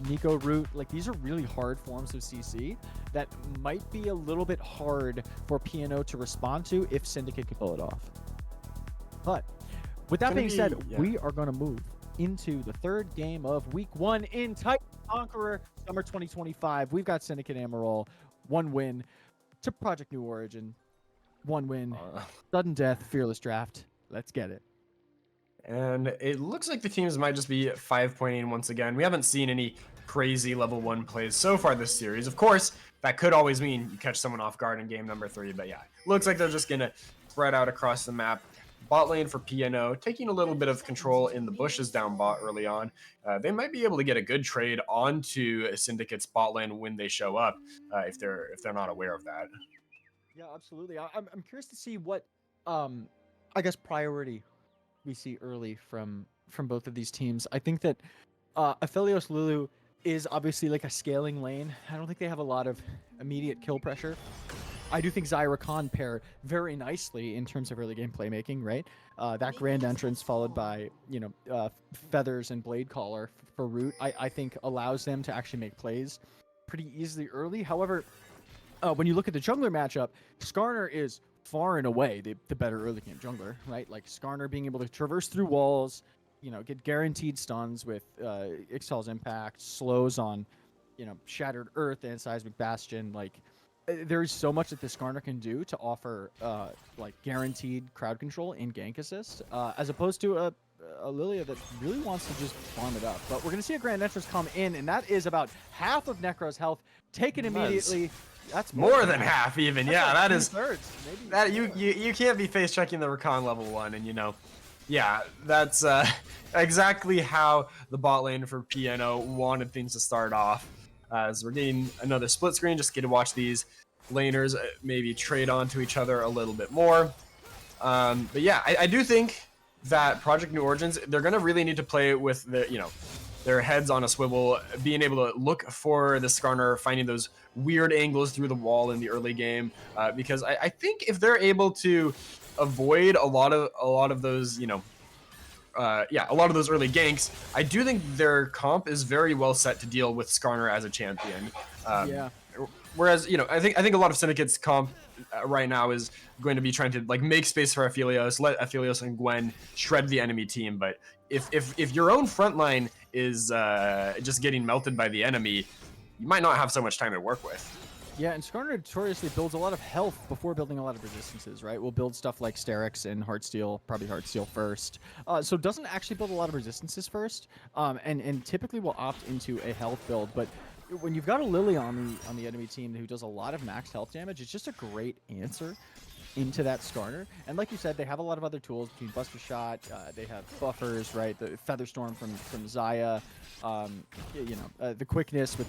Nico Root, like these are really hard forms of CC that might be a little bit hard for P&O to respond to if Syndicate can pull it off. But with that being said, we are going to move into the 3rd game of week 1 in Titan Conqueror Summer 2025. We've got Syndicate Amoroll, 1 win. to Project New Origin. 1 win, Uh, sudden death, fearless draft. Let's get it. And it looks like the teams might just be 5.8 once again. We haven't seen any crazy level 1 plays so far this series. Of course, that could always mean you catch someone off guard in game number 3, but yeah, looks like they're just going to spread out across the map. Bot lane for PNO, taking a little bit of control in the bushes down bot early on. They might be able to get a good trade onto Syndicate's bot lane when they show up, if they're not aware of that. Yeah, absolutely. I'm curious to see what, I guess, priority we see early from both of these teams. I think that Aphelios Lulu is obviously like a scaling lane. I don't think they have a lot of immediate kill pressure. I do think Zyra Khan pair very nicely in terms of early game playmaking, right? That grand entrance followed by, Feathers and Blade Caller for Root, I think allows them to actually make plays pretty easily early. However, when you look at the jungler matchup, Skarner is far and away the better early game jungler, right? Like Skarner being able to traverse through walls, get guaranteed stuns with Ixtal's Impact, slows on, Shattered Earth and Seismic Bastion. Like, there's so much that this Skarner can do to offer like guaranteed crowd control in gank assist, as opposed to a Lilia that really wants to just farm it up. But we're gonna see a grand entrance come in, and that is about half of Necro's health taken immediately. That's more than half even. That's yeah, like that is two-thirds, maybe that more. you can't be face checking the Rakan level 1, and yeah, that's exactly how the bot lane for PNO wanted things to start off. As we're getting another split screen, just get to watch these laners maybe trade onto each other a little bit more. But yeah, I do think that Project New Origins, they're gonna really need to play with their heads on a swivel, being able to look for the Skarner, finding those weird angles through the wall in the early game, because I think if they're able to avoid a lot of those, a lot of those early ganks, I do think their comp is very well set to deal with Skarner as a champion. Yeah. Whereas, I think a lot of Syndicate's comp right now is going to be trying to like make space for Aphelios, let Aphelios and Gwen shred the enemy team. But if your own front line is just getting melted by the enemy, you might not have so much time to work with. Yeah, and Skarner notoriously builds a lot of health before building a lot of resistances, right? We'll build stuff like Sterix and Heartsteel, probably Heartsteel first. So doesn't actually build a lot of resistances first, and typically will opt into a health build. But when you've got a Lily on the enemy team who does a lot of max health damage, it's just a great answer into that Skarner. And like you said, they have a lot of other tools between Buster Shot, they have buffers, right? The Featherstorm from Xayah, the quickness with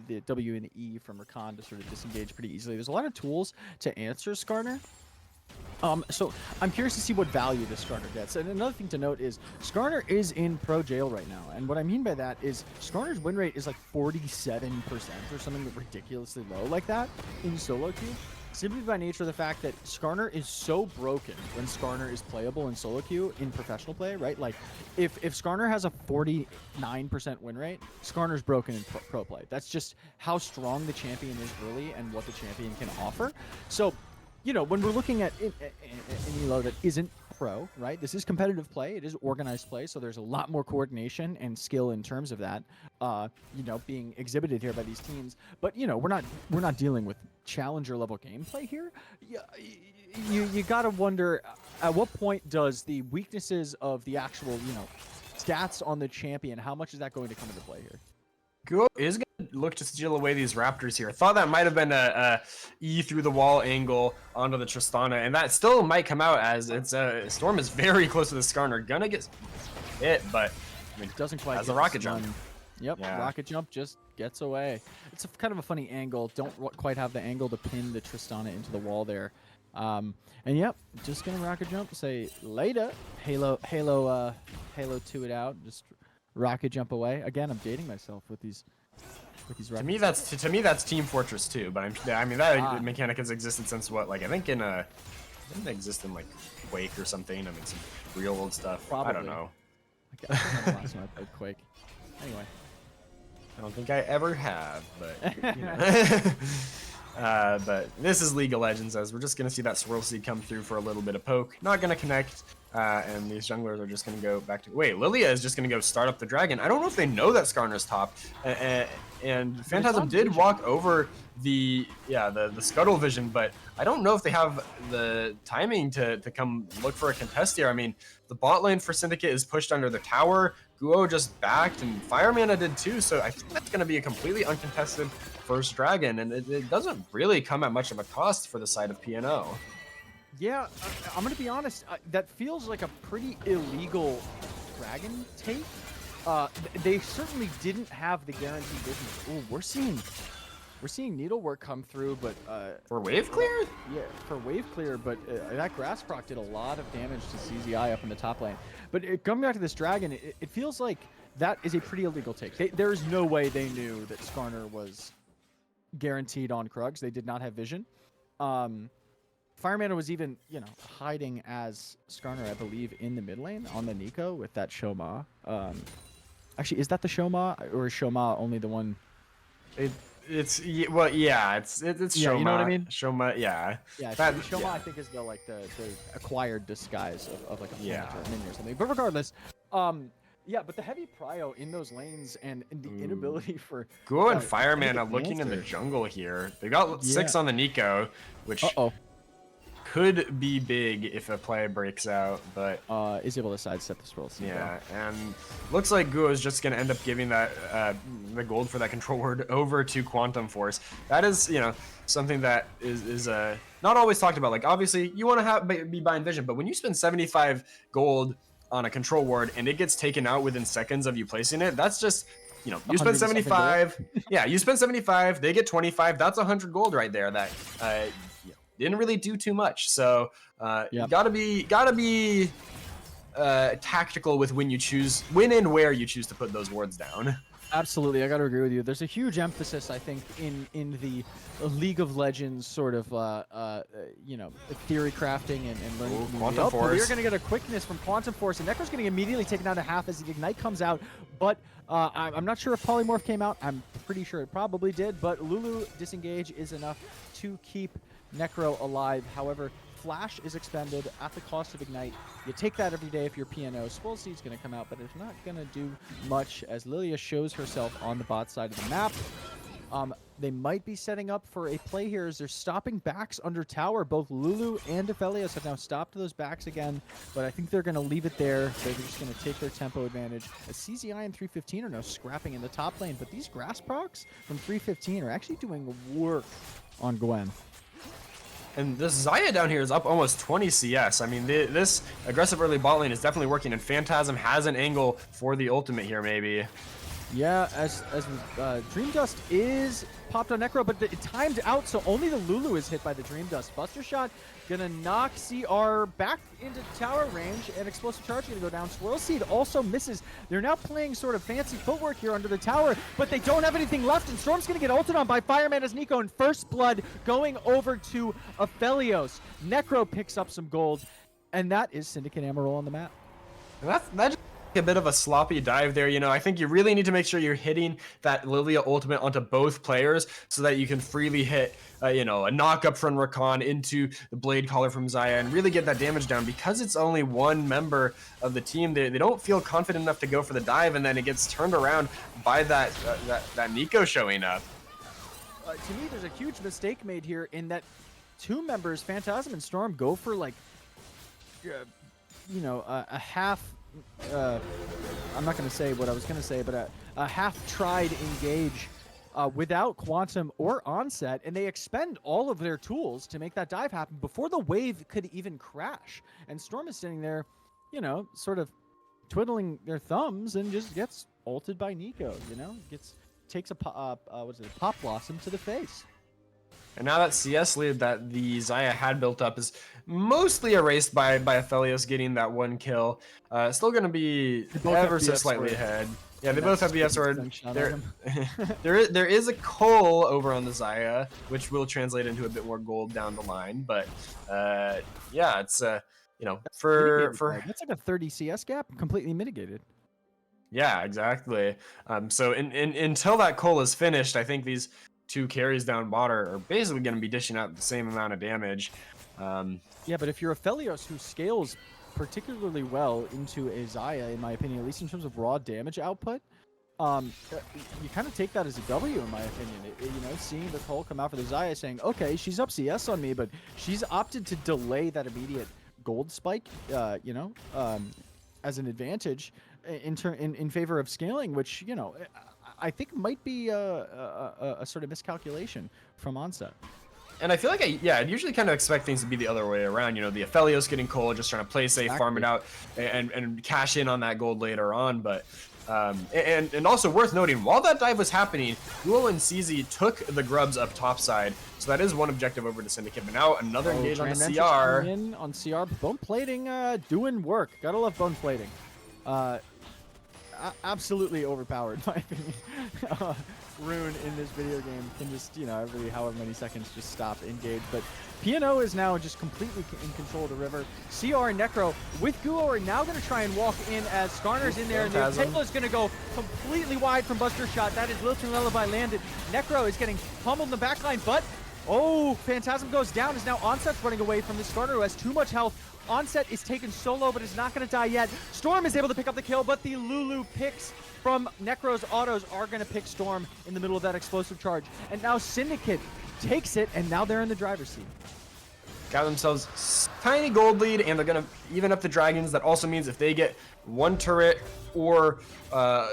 the W and the E from Rakan to sort of disengage pretty easily. There's a lot of tools to answer Skarner. So I'm curious to see what value this Skarner gets. And another thing to note is Skarner is in pro jail right now. And what I mean by that is Skarner's win rate is like 47% or something ridiculously low like that in solo queue. Simply by nature of the fact that Skarner is so broken when Skarner is playable in solo queue in professional play, right? Like, if Skarner has a 49% win rate, Skarner's broken in pro play. That's just how strong the champion is early and what the champion can offer. So, when we're looking at an elo that isn't pro, right? This is competitive play. It is organized play, so there's a lot more coordination and skill in terms of that, being exhibited here by these teams. But we're not dealing with challenger level gameplay here. You gotta wonder at what point does the weaknesses of the actual stats on the champion, how much is that going to come into play here? Go is going to look to steal away these Raptors here. I thought that might have been a E through the wall angle onto the Tristana, and that still might come out as it's Storm is very close to the Skarner. Gonna get hit, but I mean, doesn't quite has a rocket jump. Yep, yeah. Rocket jump just gets away. It's kind of a funny angle. Don't quite have the angle to pin the Tristana into the wall there. And yep, just gonna rocket jump. Say later, Halo 2 it out. Just rocket jump away. Again, I'm dating myself with these to me that's Team Fortress 2, but I mean that mechanic has existed since what, like I think it exists in like Quake or something. I mean some real old stuff. Probably. I don't know. I can't remember last time I played Quake. Anyway. I don't think I ever have, but but this is League of Legends, as we're just gonna see that Swirl Seed come through for a little bit of poke. Not gonna connect. And these junglers are just going to go back to... Wait, Lilia is just going to go start up the dragon. I don't know if they know that Skarner's top. And Phantasm did walk over the scuttle vision, but I don't know if they have the timing to come look for a contest here. I mean, the bot lane for Syndicate is pushed under the tower. Guo just backed, and Firemana did too, so I think that's going to be a completely uncontested first dragon, and it doesn't really come at much of a cost for the side of PNO. Yeah, I'm going to be honest, that feels like a pretty illegal dragon take. They certainly didn't have the guaranteed vision. Ooh, we're seeing needlework come through, but for wave clear? Yeah, for wave clear, but that grass proc did a lot of damage to CZI up in the top lane. But coming back to this dragon, it feels like that is a pretty illegal take. There's no way they knew that Skarner was guaranteed on Krugs. They did not have vision. Firemana was even, hiding as Skarner, I believe, in the mid lane on the Nico with that Shoma. Actually, is that the Shoma, or is Shoma only the one? It's Shoma. Yeah, you know what I mean? Shoma, yeah. Yeah, Shoma I think is the acquired disguise of like a minion or something. But regardless, yeah, but the heavy prio in those lanes and the inability for Guo and Firemana looking in the jungle here. They got 6 on the Nico, which could be big if a play breaks out, but is able to sidestep this roll. Yeah, and looks like Guo is just going to end up giving that the gold for that control word over to Quantum Force. That is, something that is not always talked about. Like, obviously, you want to be buying vision, but when you spend 75 gold on a control ward and it gets taken out within seconds of you placing it, that's just, you spend 75. Yeah, you spend 75, they get 25. That's 100 gold right there that didn't really do too much. So you gotta be tactical with when and where you choose to put those wards down. Absolutely, I got to agree with you. There's a huge emphasis, I think, in the League of Legends sort of, theory crafting and learning. Quantum Force. We're going to get a quickness from Quantum Force, and Necro's going to immediately take down to half as the Ignite comes out. But I'm not sure if Polymorph came out. I'm pretty sure it probably did. But Lulu disengage is enough to keep Necro alive. However, Flash is expended at the cost of Ignite. You take that every day if you're PNO. Swole Seed's going to come out, but it's not going to do much as Lilia shows herself on the bot side of the map. They might be setting up for a play here as they're stopping backs under tower. Both Lulu and Aphelios have now stopped those backs again, but I think they're going to leave it there. They're just going to take their tempo advantage. As CZI and 315 are now scrapping in the top lane, but these grass procs from 315 are actually doing work on Gwen. And this Xayah down here is up almost 20 CS. I mean, this aggressive early bot lane is definitely working, and Phantasm has an angle for the ultimate here, maybe. Yeah, as Dream Dust is popped on Necro, but it timed out, so only the Lulu is hit by the Dream Dust. Buster Shot gonna knock CR back into tower range, and Explosive Charge gonna go down. Swirl Seed also misses. They're now playing sort of fancy footwork here under the tower, but they don't have anything left, and Storm's gonna get ulted on by Fireman as Nico, and First Blood going over to Aphelios. Necro picks up some gold, and that is Syndicate Amoroll on the map. That's a bit of a sloppy dive there. I think you really need to make sure you're hitting that Lilia ultimate onto both players so that you can freely hit a knock up from Rakan into the blade collar from Xayah and really get that damage down. Because it's only one member of the team, they don't feel confident enough to go for the dive, and then it gets turned around by that Nico showing up. To me, there's a huge mistake made here in that two members, Phantasm and Storm, go for like a half I'm not going to say what I was going to say, but a half-tried engage without Quantum or Onset, and they expend all of their tools to make that dive happen before the wave could even crash. And Storm is sitting there, sort of twiddling their thumbs and just gets ulted by Nico, takes a Pop Blossom to the face. And now that CS lead that the Xayah had built up is mostly erased by Aphelios getting that one kill. Still going to be ever so slightly ahead. Yeah, they both have BS sword. There is a coal over on the Xayah, which will translate into a bit more gold down the line. But yeah, it's for that's like a 30 CS gap completely mitigated. Yeah, exactly. So until that coal is finished, I think these two carries down bot are basically going to be dishing out the same amount of damage. Yeah, but if you're Aphelios who scales particularly well into a Xayah, in my opinion, at least in terms of raw damage output. You kind of take that as a W, in my opinion. You know, seeing the Cole come out for the Xayah, saying, okay, she's up CS on me, but she's opted to delay that immediate gold spike, you know, as an advantage in favor of scaling, which, you know, I think might be a sort of miscalculation from onset. And I feel like I'd usually kind of expect things to be the other way around. You know, the Aphelios getting Cole, just trying to play safe, farm it out, and cash in on that gold later on. But and also worth noting, while that dive was happening, Duo and CZ took the grubs up topside, so that is one objective over to Syndicate. But now another engage on the CR. In on CR, bone plating doing work. Gotta love bone plating. Absolutely overpowered, in my opinion. Rune in this video game can just, you know, every however many seconds just stop engage. But P&O is now just completely in control of the river. CR and Necro with Guo are now going to try and walk in as Skarner's in there. And the Taylor is going to go completely wide from Buster Shot. That is Lilting Lullaby landed. Necro is getting pummeled in the backline, but oh, Phantasm goes down. Is now Onset's running away from the Skarner, who has too much health. Onset is taken solo, but is not going to die yet. Storm is able to pick up the kill, but the Lulu picks from Necro's autos are going to pick Storm in the middle of that explosive charge. And now Syndicate takes it, and now they're in the driver's seat. Got themselves tiny gold lead, and they're going to even up the Dragons. That also means if they get one turret or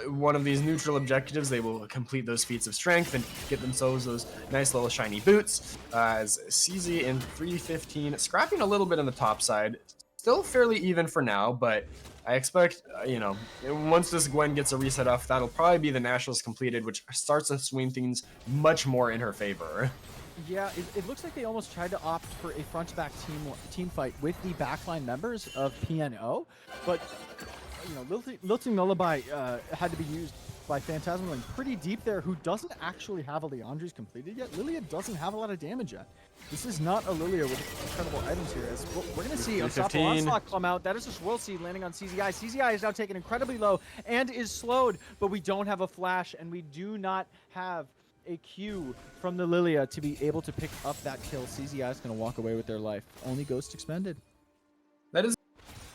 one of these neutral objectives, they will complete those feats of strength and get themselves those nice little shiny boots. As CZ in 315, scrapping a little bit on the top side. Still fairly even for now, but I expect, you know, once this Gwen gets a reset off, that'll probably be the Nationals completed, which starts to swing things much more in her favor. Yeah, it looks like they almost tried to opt for a front-to-back team fight with the backline members of PNO, but you know, Lilting Lullaby had to be used by Phantasm going pretty deep there, who doesn't actually have a Leandri's completed yet. Lilia doesn't have a lot of damage yet. This is not a Lilia with incredible items here. As we're going to see Unstoppable Onslaught come out. That is a Swirl Seed landing on CZI. CZI is now taken incredibly low and is slowed, but we don't have a flash, and we do not have a Q from the Lilia to be able to pick up that kill. CZI is going to walk away with their life. Only Ghost expended. That is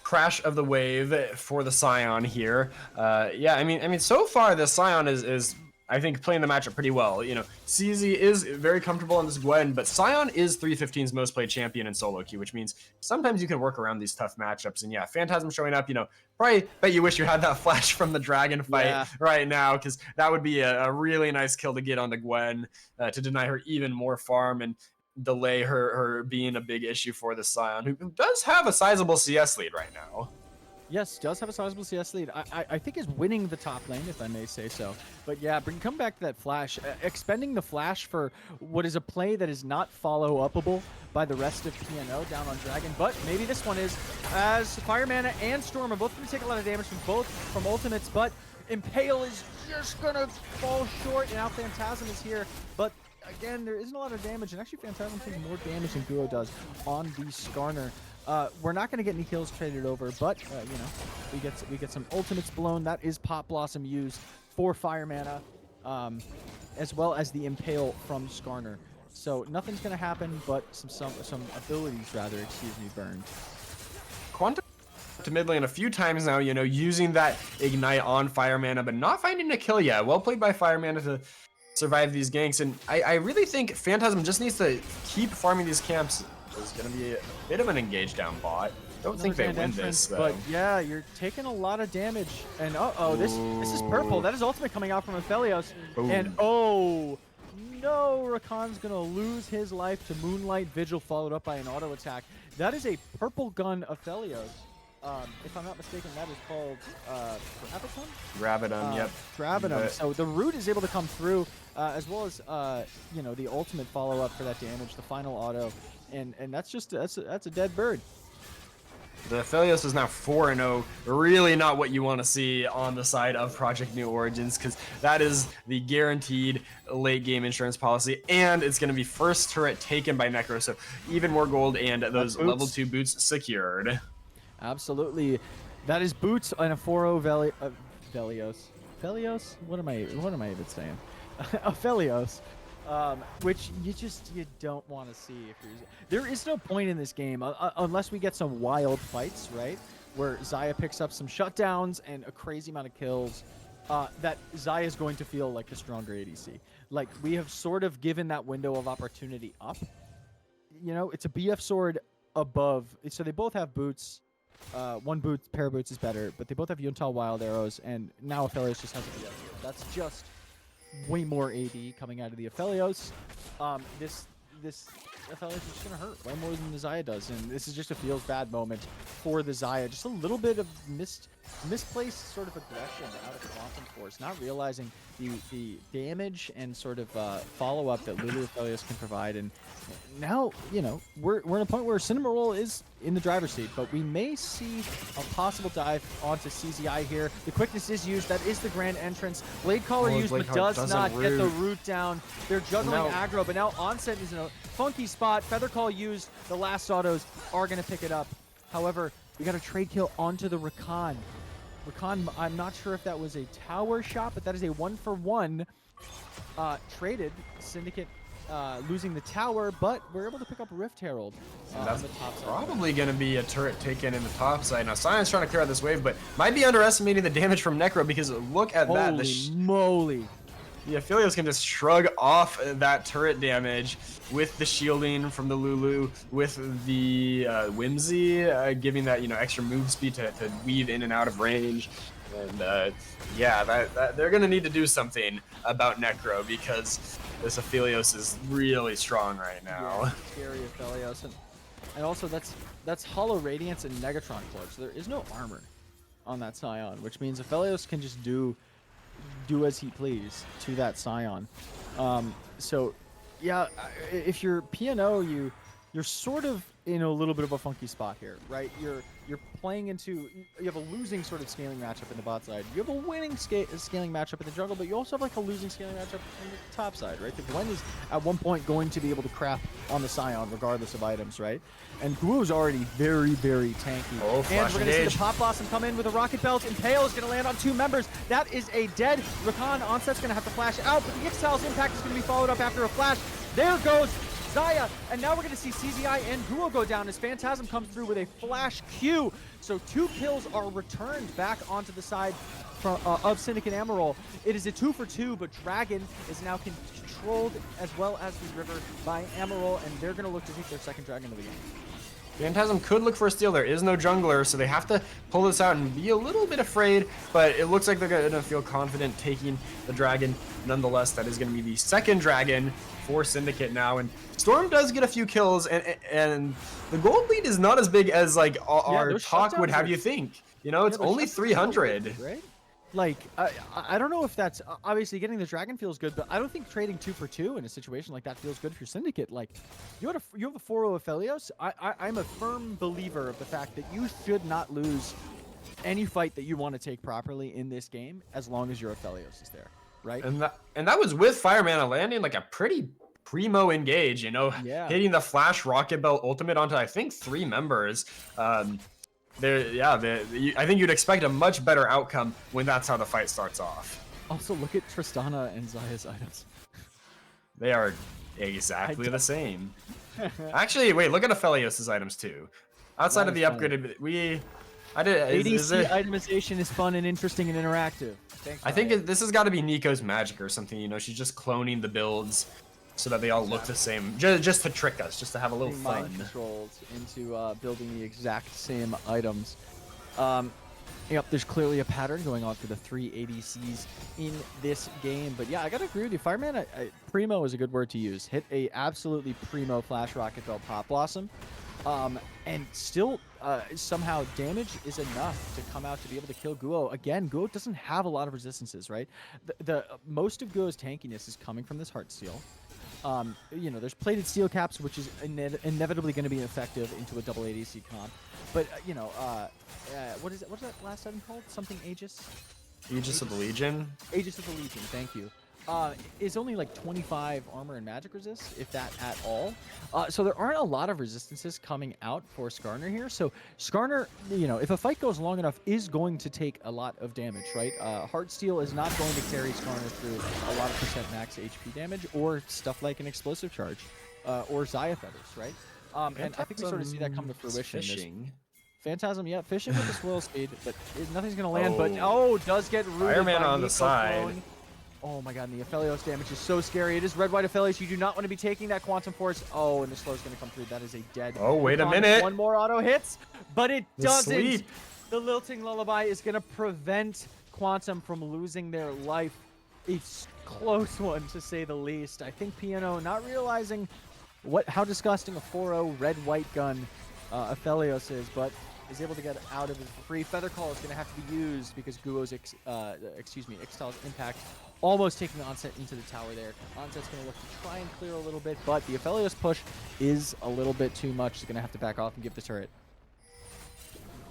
crash of the wave for the Scion here. Yeah, I mean, so far the Scion is I think playing the matchup pretty well. You know, CZ is very comfortable on this Gwen, but Scion is 315's most played champion in solo queue, which means sometimes you can work around these tough matchups. And yeah, Phantasm showing up, you know, probably bet you wish you had that flash from the Dragon fight right now, because that would be a really nice kill to get on the Gwen to deny her even more farm and delay her being a big issue for the Scion, who does have a sizable CS lead right now. Yes, does have a sizable CS lead. I think is winning the top lane, if I may say so. But yeah, come back to that flash. Expending the flash for what is a play that is not follow-upable by the rest of PNO down on Dragon. But maybe this one is, as Fire Mana and Storm are both going to take a lot of damage from ultimates, but Impale is just going to fall short, and now Phantasm is here. But again, there isn't a lot of damage, and actually Phantasm takes more damage than Guo does on the Skarner. We're not going to get any kills traded over, but you know, we get some ultimates blown. That is Pop Blossom used for Fire Mana, as well as the Impale from Skarner. So nothing's going to happen, but some abilities rather, burned. Quantum to mid lane a few times now, you know, using that ignite on Fire Mana, but not finding a kill yet. Well played by Fire Mana to survive these ganks, and I really think Phantasm just needs to keep farming these camps. There's going to be a bit of an engage down bot. Don't think they win this, though. But yeah, you're taking a lot of damage. And this is purple. That is ultimate coming out from Aphelios. Boom. And oh no, Rakan's going to lose his life to Moonlight Vigil, followed up by an auto attack. That is a purple gun Aphelios. If I'm not mistaken, that is called Graviton, yep. Graviton. So the root is able to come through, as well as you know, the ultimate follow-up for that damage, the final auto, and that's a dead bird. The Aphelios is now 4-0. Really not what you want to see on the side of Project New Origins, because that is the guaranteed late game insurance policy, and it's going to be first turret taken by Necro, so even more gold and those level 2 boots secured. Absolutely. That is boots and a 4-0 Aphelios. Aphelios? What am I even saying? Aphelios. Which you don't want to see if you're. There is no point in this game unless we get some wild fights, right? where Xayah picks up some shutdowns and a crazy amount of kills, that Xayah is going to feel like the stronger ADC. Like, we have sort of given that window of opportunity up. You know, it's a BF sword above. So they both have boots. One pair of boots is better, but they both have Yuntal wild arrows, and now Aphelios just has a BF sword. That's just way more AD coming out of the Aphelios. This Aphelios is just going to hurt way more than the Xayah does, and this is just a feels bad moment for the Xayah. Just a little bit of misplaced sort of aggression out of Quantum Force, not realizing the damage and sort of follow-up that Lulu Aphelios can provide. And now, you know, we're in a point where Amoroll is in the driver's seat, but we may see a possible dive onto CZI here. The quickness is used. That is the grand entrance. Blade Caller used, but does not get the root down. They're juggling aggro, but now Onset is in a funky spot. Feather Call used. The last autos are going to pick it up. However, we got a trade kill onto the Rakan. Rakan, I'm not sure if that was a tower shot, but that is a 1-for-1 traded. Syndicate losing the tower, but we're able to pick up Rift Herald that's on the top side. Probably going to be a turret taken in the top side. Now, SYN's trying to clear out this wave, but might be underestimating the damage from Necro, because look at that. Holy moly. The Aphelios can just shrug off that turret damage with the shielding from the Lulu, with the Whimsy giving that, you know, extra move speed to weave in and out of range. And yeah, that they're gonna need to do something about Necro, because this Aphelios is really strong right now. Yeah, scary Aphelios, and also that's Hollow Radiance and Negatron Cloak, so there is no armor on that Scion, which means Aphelios can just do as he please to that Scion. So yeah, if you're PNO, you're sort of in a little bit of a funky spot here, right? You're playing into, you have a losing sort of scaling matchup in the bot side. You have a winning scaling matchup in the jungle, but you also have like a losing scaling matchup on the top side, right? The Gwen is at one point going to be able to crap on the Scion regardless of items, right? And Guo's already very, very tanky. Oh, and we're going to see the Pop Blossom come in with a Rocket Belt. Impale is going to land on 2 members. That is a dead Rakan. Onset's going to have to flash out, but the Ixtal's impact is going to be followed up after a flash. There goes Xayah, and now we're going to see CZI and Guo go down as Phantasm comes through with a flash Q. So 2 kills are returned back onto the side of Syndicate Amoroll. It is a 2-for-2, but Dragon is now controlled as well as the river by Amoroll, and they're going to look to take their second Dragon of the game. Phantasm could look for a steal. There is no jungler, so they have to pull this out and be a little bit afraid, but it looks like they're going to feel confident taking the Dragon. Nonetheless, that is going to be the second Dragon for Syndicate now, and Storm does get a few kills, and the gold lead is not as big as like our talk would have you think. You know, it's only 300. Right? Like, I don't know if that's obviously getting the Dragon feels good, but I don't think trading 2-for-2 in a situation like that feels good for Syndicate. Like, you have a 4-0 Aphelios. I'm a firm believer of the fact that you should not lose any fight that you want to take properly in this game as long as your Aphelios is there, right? And that was with Fireman landing like a pretty primo engage, you know, hitting the Flash Rocket Belt ultimate onto I think 3 members. I think you'd expect a much better outcome when that's how the fight starts off. Also, look at Tristana and Xayah's items. They are exactly the same. Actually, wait, look at Aphelios' items too. Outside of the upgraded, ADC itemization is fun and interesting and interactive. Thanks, I think this has got to be Nico's magic or something. You know, she's just cloning the builds so that they all look the same, just to trick us, just to have a little fun. Controlled into building the exact same items. Yep, there's clearly a pattern going on for the 3 ADCs in this game. But yeah, I gotta agree with you. Fireman, primo is a good word to use. Hit a absolutely primo Flash Rocket Belt Pop Blossom. And still somehow damage is enough to come out to be able to kill Guo. Again, Guo doesn't have a lot of resistances, right? The most of Guo's tankiness is coming from this Heart Steel. You know, there's plated steel caps, which is inevitably going to be effective into a double ADC comp. But you know, what is that last item called? Something Aegis? Aegis of the Legion? Aegis of the Legion, thank you. Is only like 25 armor and magic resist, if that at all. So there aren't a lot of resistances coming out for Skarner here. So Skarner, you know, if a fight goes long enough, is going to take a lot of damage, right? Heartsteel is not going to carry Skarner through a lot of percent max HP damage or stuff like an explosive charge or Xayah feathers, right? And I think we sort of see that come to fruition. Phantasm, yeah, fishing with the swirl speed, but nothing's gonna land. But does get rooted Fireman by on the Nico side. throwing. Oh my god, and the Aphelios damage is so scary. It is red-white Aphelios. You do not want to be taking that Quantum Force. Oh, and the slow's going to come through. That is a dead. Oh, wait a minute. One more auto hits, but it doesn't. Sleep. The Lilting Lullaby is going to prevent Quantum from losing their life. It's a close one, to say the least. I think Piano, not realizing how disgusting a 4-0 red-white gun Aphelios is, but is able to get out of it for free. Feather Call is going to have to be used because Guo's, Ixtal's Impact almost taking Onset into the tower there. Onset's going to look to try and clear a little bit, but the Aphelios push is a little bit too much. He's going to have to back off and give the turret.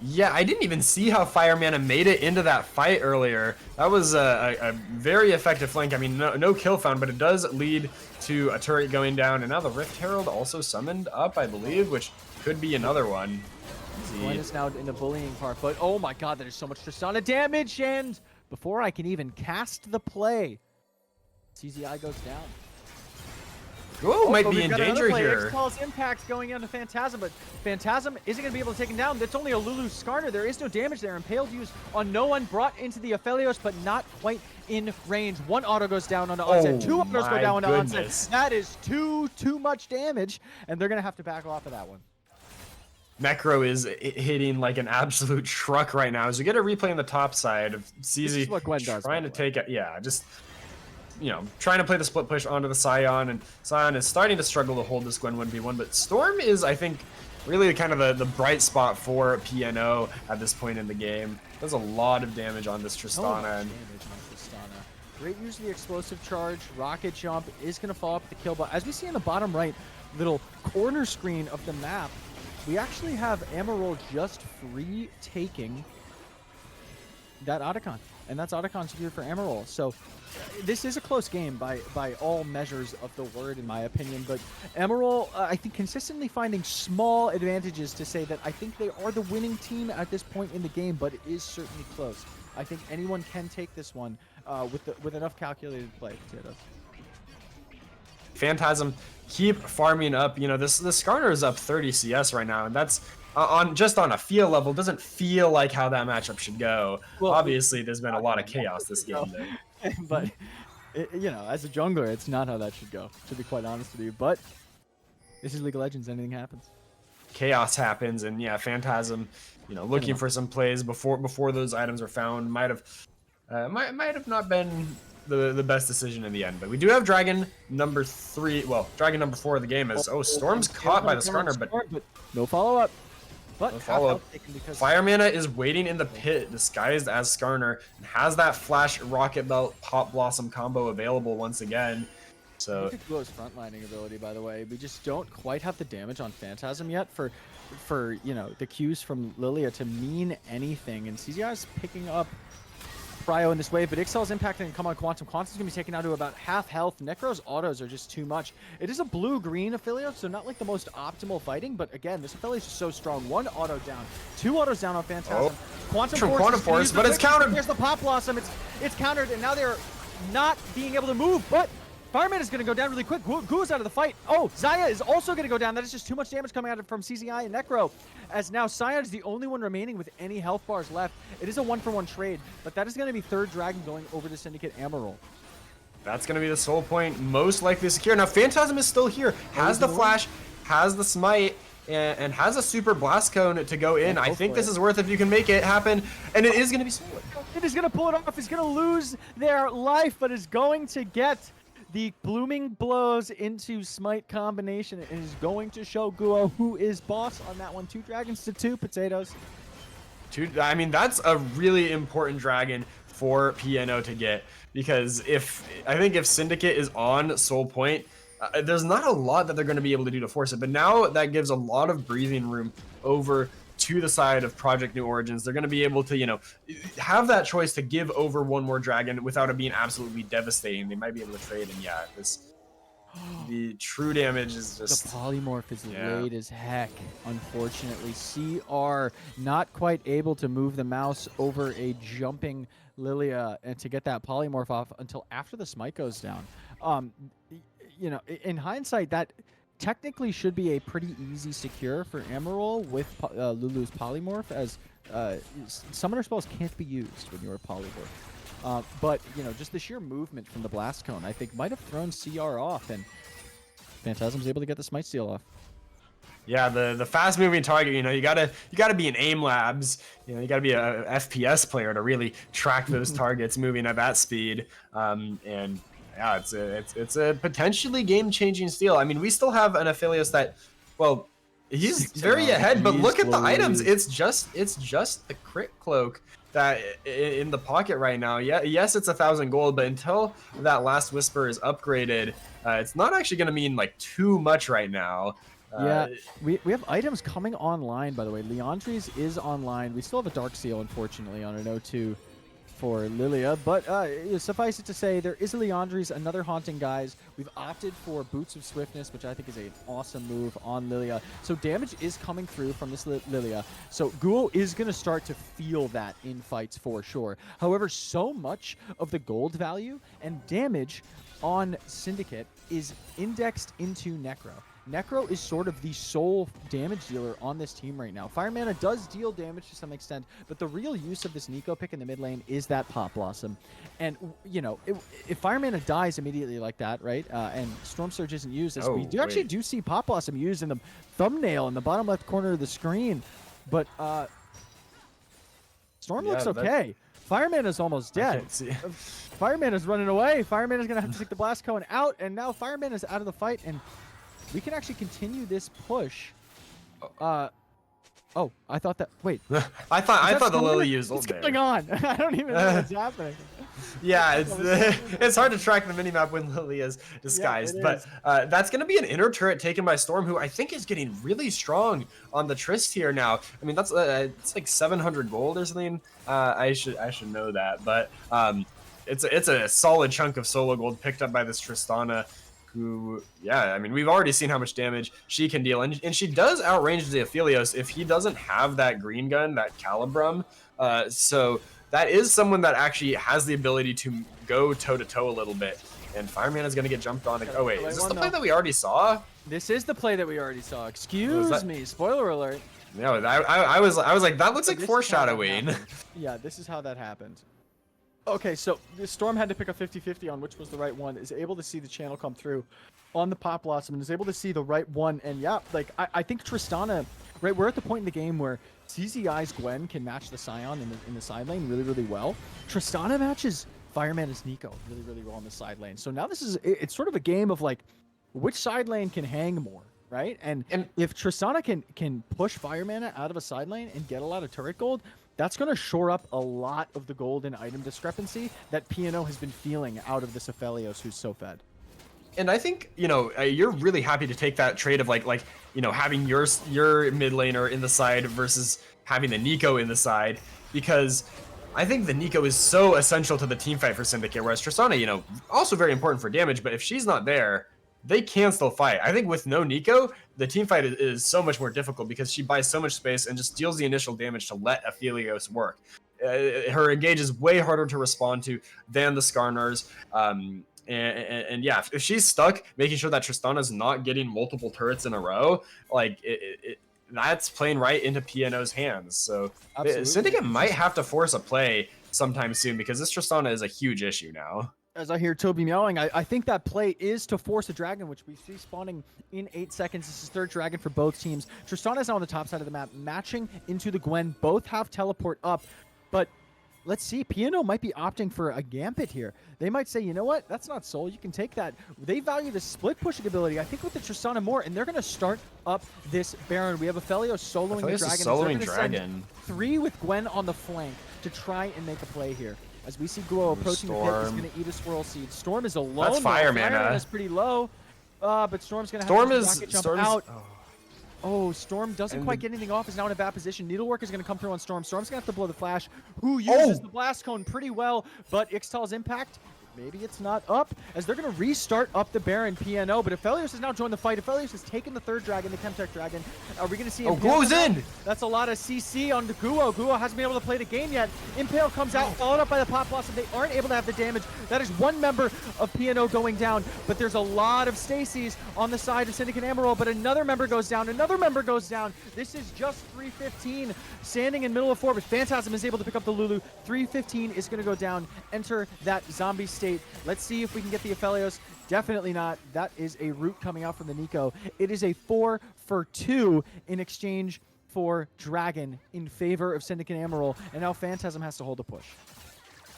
Yeah, I didn't even see how Firemana made it into that fight earlier. That was a very effective flank. I mean, no kill found, but it does lead to a turret going down. And now the Rift Herald also summoned up, I believe, which could be another one. Gwen is now in the bullying part, but oh my god, that is so much Tristana damage, and before I can even cast the play, CZI goes down. Guo might be in danger here. Ixtal's Impact going into Phantasm, but Phantasm isn't going to be able to take him down. That's only a Lulu Skarner. There is no damage there. Impaled use on no one, brought into the Aphelios, but not quite in range. One auto goes down onto Onset. Two autos go down onto Onset. That is too much damage, and they're going to have to back off of that one. Necro is hitting like an absolute truck right now. As we get a replay on the top side of CZ trying to take it. Yeah, just, trying to play the split push onto the Scion, and Scion is starting to struggle to hold this Gwen 1v1, but Storm is, I think, really kind of the bright spot for PNO at this point in the game. Does a lot of damage on this Tristana. Great use of the explosive charge. Rocket jump is going to follow up the kill, but as we see in the bottom right little corner screen of the map, we actually have Amoroll just free taking that Otacon, and that's Otacon secure for Amoroll. So this is a close game by all measures of the word, in my opinion. But Amoroll, I think, consistently finding small advantages to say that I think they are the winning team at this point in the game, but it is certainly close. I think anyone can take this one with enough calculated play. Potatoes. Phantasm keep farming up. This Skarner is up 30 CS right now, and that's just on a feel level doesn't feel like how that matchup should go. Well, obviously, there's been a lot of chaos this game, but as a jungler, it's not how that should go. To be quite honest with you, but this is League of Legends. Anything happens. Chaos happens, and yeah, Phantasm, looking for some plays before those items are found might have not been the best decision in the end. But we do have Dragon number 3. Well, Dragon number 4 of the game is Storm's caught by the Skarner, but no follow-up. But no follow-up. Firemana is waiting in the pit, disguised as Skarner, and has that Flash Rocket Belt Pop Blossom combo available once again. So look at Guo's frontlining ability, by the way. We just don't quite have the damage on Phantasm yet for the Qs from Lilia to mean anything. And CZI is picking up Cryo in this wave, but Ixtal's Impact can come on Quantum. Quantum's going to be taken down to about half health. Necro's autos are just too much. It is a blue-green affiliate, so not like the most optimal fighting, but again, this affiliate is just so strong. One auto down, 2 autos down on Phantasm. Quantum Force, but it's countered. There's the Pop Blossom. It's countered, and now they're not being able to move, but Fireman is going to go down really quick. Guo's out of the fight. Oh, Zaya is also going to go down. That is just too much damage coming out from CZI and Necro. As now Scion is the only one remaining with any health bars left. It is a 1-for-1 trade, but that is going to be third Dragon going over to Syndicate Amoroll. That's going to be the soul point most likely secure. Now, Phantasm is still here. Has the Flash, has the Smite, and has a Super Blast Cone to go in. I think this is worth it if you can make it happen, and it is going to be solid. It is going to pull it off. It's going to lose their life, but is going to get the blooming blows into Smite combination, and is going to show Guo who is boss on that one. 2 dragons to 2 potatoes. I mean, that's a really important dragon for PNO to get, because I think if Syndicate is on Soul Point, there's not a lot that they're going to be able to do to force it, but now that gives a lot of breathing room over to the side of Project New Origins. They're going to be able to, have that choice to give over one more dragon without it being absolutely devastating. They might be able to trade, and yeah, the true damage is just... The polymorph is late as heck, unfortunately. CR not quite able to move the mouse over a jumping Lilia and to get that polymorph off until after the Smite goes down. In hindsight, that technically should be a pretty easy secure for Amoroll with Lulu's polymorph, as summoner spells can't be used when you are polymorph. But, you know, just the sheer movement from the Blast Cone, I think, might have thrown CR off, and Phantasm's able to get the Smite Steal off. Yeah, the fast moving target, you know, you gotta be in aim labs, you know, you gotta be a FPS player to really track those targets moving at that speed. And yeah, it's a potentially game-changing steal. I mean, we still have an Aphelios that, well, he's very ahead, but look at the items. It's just the crit cloak that in the pocket right now. Yeah, yes, it's 1,000 gold, but until that last whisper is upgraded, it's not actually gonna mean like too much right now. Yeah, we have items coming online, by the way. Leandri's is online. We still have a Dark Seal, unfortunately, on an O2 for Lilia. But suffice it to say, there is a Leandri's, another Haunting Guise. We've opted for Boots of Swiftness, which I think is an awesome move on Lilia. So damage is coming through from this Lilia. So Guo is going to start to feel that in fights for sure. However, so much of the gold value and damage on Syndicate is indexed into Necro. Necro is sort of the sole damage dealer on this team right now. Fire Mana does deal damage to some extent, but the real use of this Nico pick in the mid lane is that Pop Blossom. And, you know, if Fire Mana dies immediately like that, right, and Storm Surge isn't used, as we actually do see Pop Blossom used in the thumbnail in the bottom left corner of the screen, but Storm looks okay. Fire Mana's almost dead. Fire Mana's running away. Fire Mana's going to have to take the Blast Cone out, and now Fire Mana's out of the fight, and we can actually continue this push. Oh, I thought that. Wait. I thought the Lily used ult there. What's going on? I don't even know what's happening. Yeah, it's hard to track the minimap when Lily is disguised, yeah, but that's going to be an inner turret taken by Storm, who I think is getting really strong on the Trist here now. I mean, that's it's like 700 gold or something. I should know that, but it's a solid chunk of solo gold picked up by this Tristana, who, yeah, I mean, we've already seen how much damage she can deal, and she does outrange the Aphelios if he doesn't have that green gun, that Calibrum. So that is someone that actually has the ability to go toe-to-toe a little bit, and Fire Mana is going to get jumped on. Oh, wait, is this the play that we already saw? This is the play that we already saw. Excuse me, spoiler alert. No, I was like, that looks like foreshadowing. Yeah, this is how that happened. Okay, so the Storm had to pick a 50-50 on which was the right one, is able to see the channel come through on the Pop Blossom, and is able to see the right one. And yeah, like, I think Tristana, right, we're at the point in the game where CZI's Gwen can match the Scion in the side lane really, really well. Tristana matches Fire Mana's Nico really, really well in the side lane. So now it's sort of a game of, like, which side lane can hang more, right? And if Tristana can push Fire Mana out of a side lane and get a lot of turret gold, that's going to shore up a lot of the gold and item discrepancy that P&O has been feeling out of this Aphelios, who's so fed. And I think, you know, you're really happy to take that trade of like, you know, having your mid laner in the side versus having the Nico in the side, because I think the Nico is so essential to the team fight for Syndicate, whereas Tristana, you know, also very important for damage, but if she's not there, they can still fight. I think with no Nico, the team fight is so much more difficult because she buys so much space and just deals the initial damage to let Aphelios work. Her engage is way harder to respond to than the Skarnars. And yeah, if she's stuck making sure that Tristana's not getting multiple turrets in a row, like that's playing right into P&O's hands. So Syndicate might have to force a play sometime soon, because this Tristana is a huge issue now. As I hear Toby meowing, I think that play is to force a dragon, which we see spawning in 8 seconds. This is third dragon for both teams. Tristana is now on the top side of the map, matching into the Gwen. Both have teleport up, but let's see. P&O might be opting for a Gambit here. They might say, you know what? That's not Soul. You can take that. They value the split pushing ability, I think, with the Tristana more, and they're going to start up this Baron. We have Aphelios soloing the dragon. Soloing dragon. 3 with Gwen on the flank to try and make a play here. As we see Guo approaching the pit, he's going to eat a Swirl Seed. Storm is alone. That's Fire Mana. Fire Mana is pretty low, but Storm's going to have to rocket jump out. Oh, Storm doesn't quite get anything off. Is now in a bad position. Needlework is going to come through on Storm. Storm's going to have to blow the flash, who uses the Blast Cone pretty well, but Ixtal's impact Maybe it's not up, as they're going to restart up the Baron PNO, but Aphelios has now joined the fight. Aphelios has taken the third dragon, the Chemtech dragon. Are we going to see Impale? Guo's in! That's a lot of CC on the Guo. Guo hasn't been able to play the game yet. Impale comes out, followed up by the Pop Blossom. They aren't able to have the damage. That is one member of PNO going down, but there's a lot of Stacies on the side of Syndicate Amoroll, but another member goes down, another member goes down. This is just 315, standing in middle of 4, but Phantasm is able to pick up the Lulu. 315 is going to go down, enter that zombie state. Let's see if we can get the Aphelios. Definitely not. That is a root coming out from the Nico. It is a 4 for 2 in exchange for Dragon in favor of Syndicate Amoroll, and now Phantasm has to hold a push.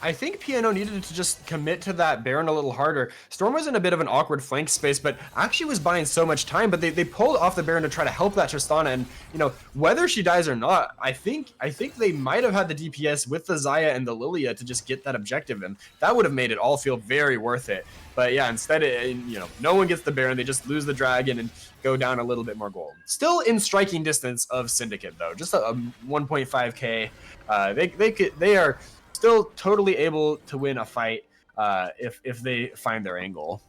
I think PNO needed to just commit to that Baron a little harder. Storm was in a bit of an awkward flank space, but actually was buying so much time, but they pulled off the Baron to try to help that Tristana, and you know, whether she dies or not, I think they might have had the DPS with the Xayah and the Lilia to just get that objective, and that would have made it all feel very worth it. But yeah, instead, you know, no one gets the Baron, they just lose the Dragon and go down a little bit more gold. Still in striking distance of Syndicate though, just a 1.5k. They are still totally able to win a fight if they find their angle.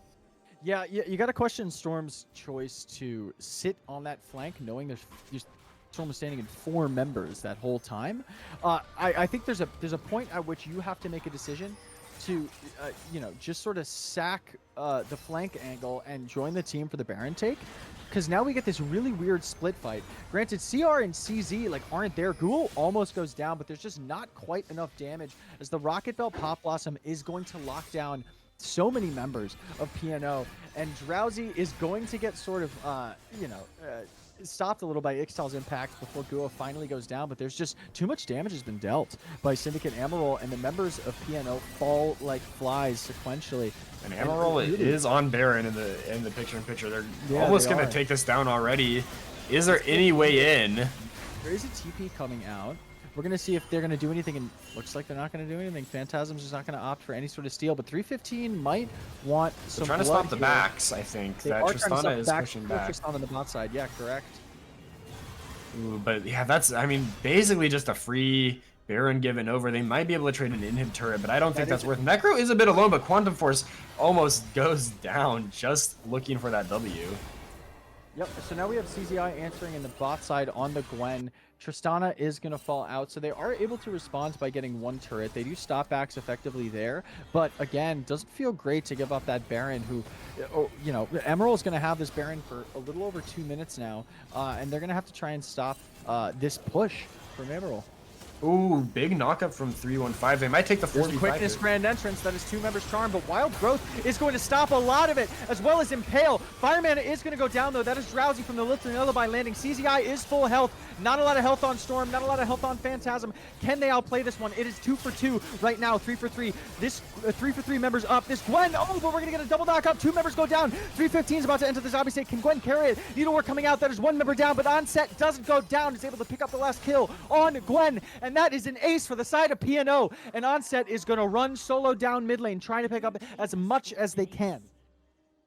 Yeah, you got to question Storm's choice to sit on that flank, knowing there's Storm was standing in 4 members that whole time. I think there's a point at which you have to make a decision to, you know, just sort of sack the flank angle and join the team for the Baron take. Because now we get this really weird split fight. Granted, CR and CZ like aren't there. Ghoul almost goes down, but there's just not quite enough damage as the Rocket Belt Pop Blossom is going to lock down so many members of PNO. And Drowsy is going to get sort of, you know, stopped a little by Ixtal's impact before Gua finally goes down, but there's just too much damage has been dealt by Syndicate Amoroll, and the members of PNO fall like flies sequentially. And Amoroll is on Baron in the picture-in-picture. They're almost going to take this down already. Is there any way in? There is a TP coming out. We're going to see if they're going to do anything, and looks like they're not going to do anything. Phantasm's just not going to opt for any sort of steal, but 315 might want some They're trying to stop the backs, I think. They that are Tristana is pushing back. Tristana on the bot side, yeah, correct. Ooh, but yeah, that's, I mean, basically just a free Baron given over. They might be able to trade an inhib turret, but I don't think that's worth. Necro is a bit alone, but Quantum Force almost goes down just looking for that W. Yep, so now we have CZI answering in the bot side on the Gwen. Tristana is going to fall out, so they are able to respond by getting 1 turret. They do stop backs effectively there, but again, doesn't feel great to give up that Baron who, you know, Amoroll is going to have this Baron for a little over 2 minutes now, and they're going to have to try and stop this push from Amoroll. Ooh, big knockup from 315. They might take the 4v5. Quickness Grand Entrance, that is 2 members charm, but Wild Growth is going to stop a lot of it, as well as Impale. Fireman is going to go down, though. That is Drowsy from the Little Lullaby landing. CZI is full health. Not a lot of health on Storm, not a lot of health on Phantasm. Can they outplay this one? It is 2 for 2 right now, 3 for 3. This 3 for 3 members up. This Gwen, oh, but we're going to get a double knock up. 2 members go down. 315 is about to enter the zombie state. Can Gwen carry it? Needlework coming out. That is 1 member down, but Onset doesn't go down. Is able to pick up the last kill on Gwen, and that is an ace for the side of PNO. And Onset is going to run solo down mid lane, trying to pick up as much as they can.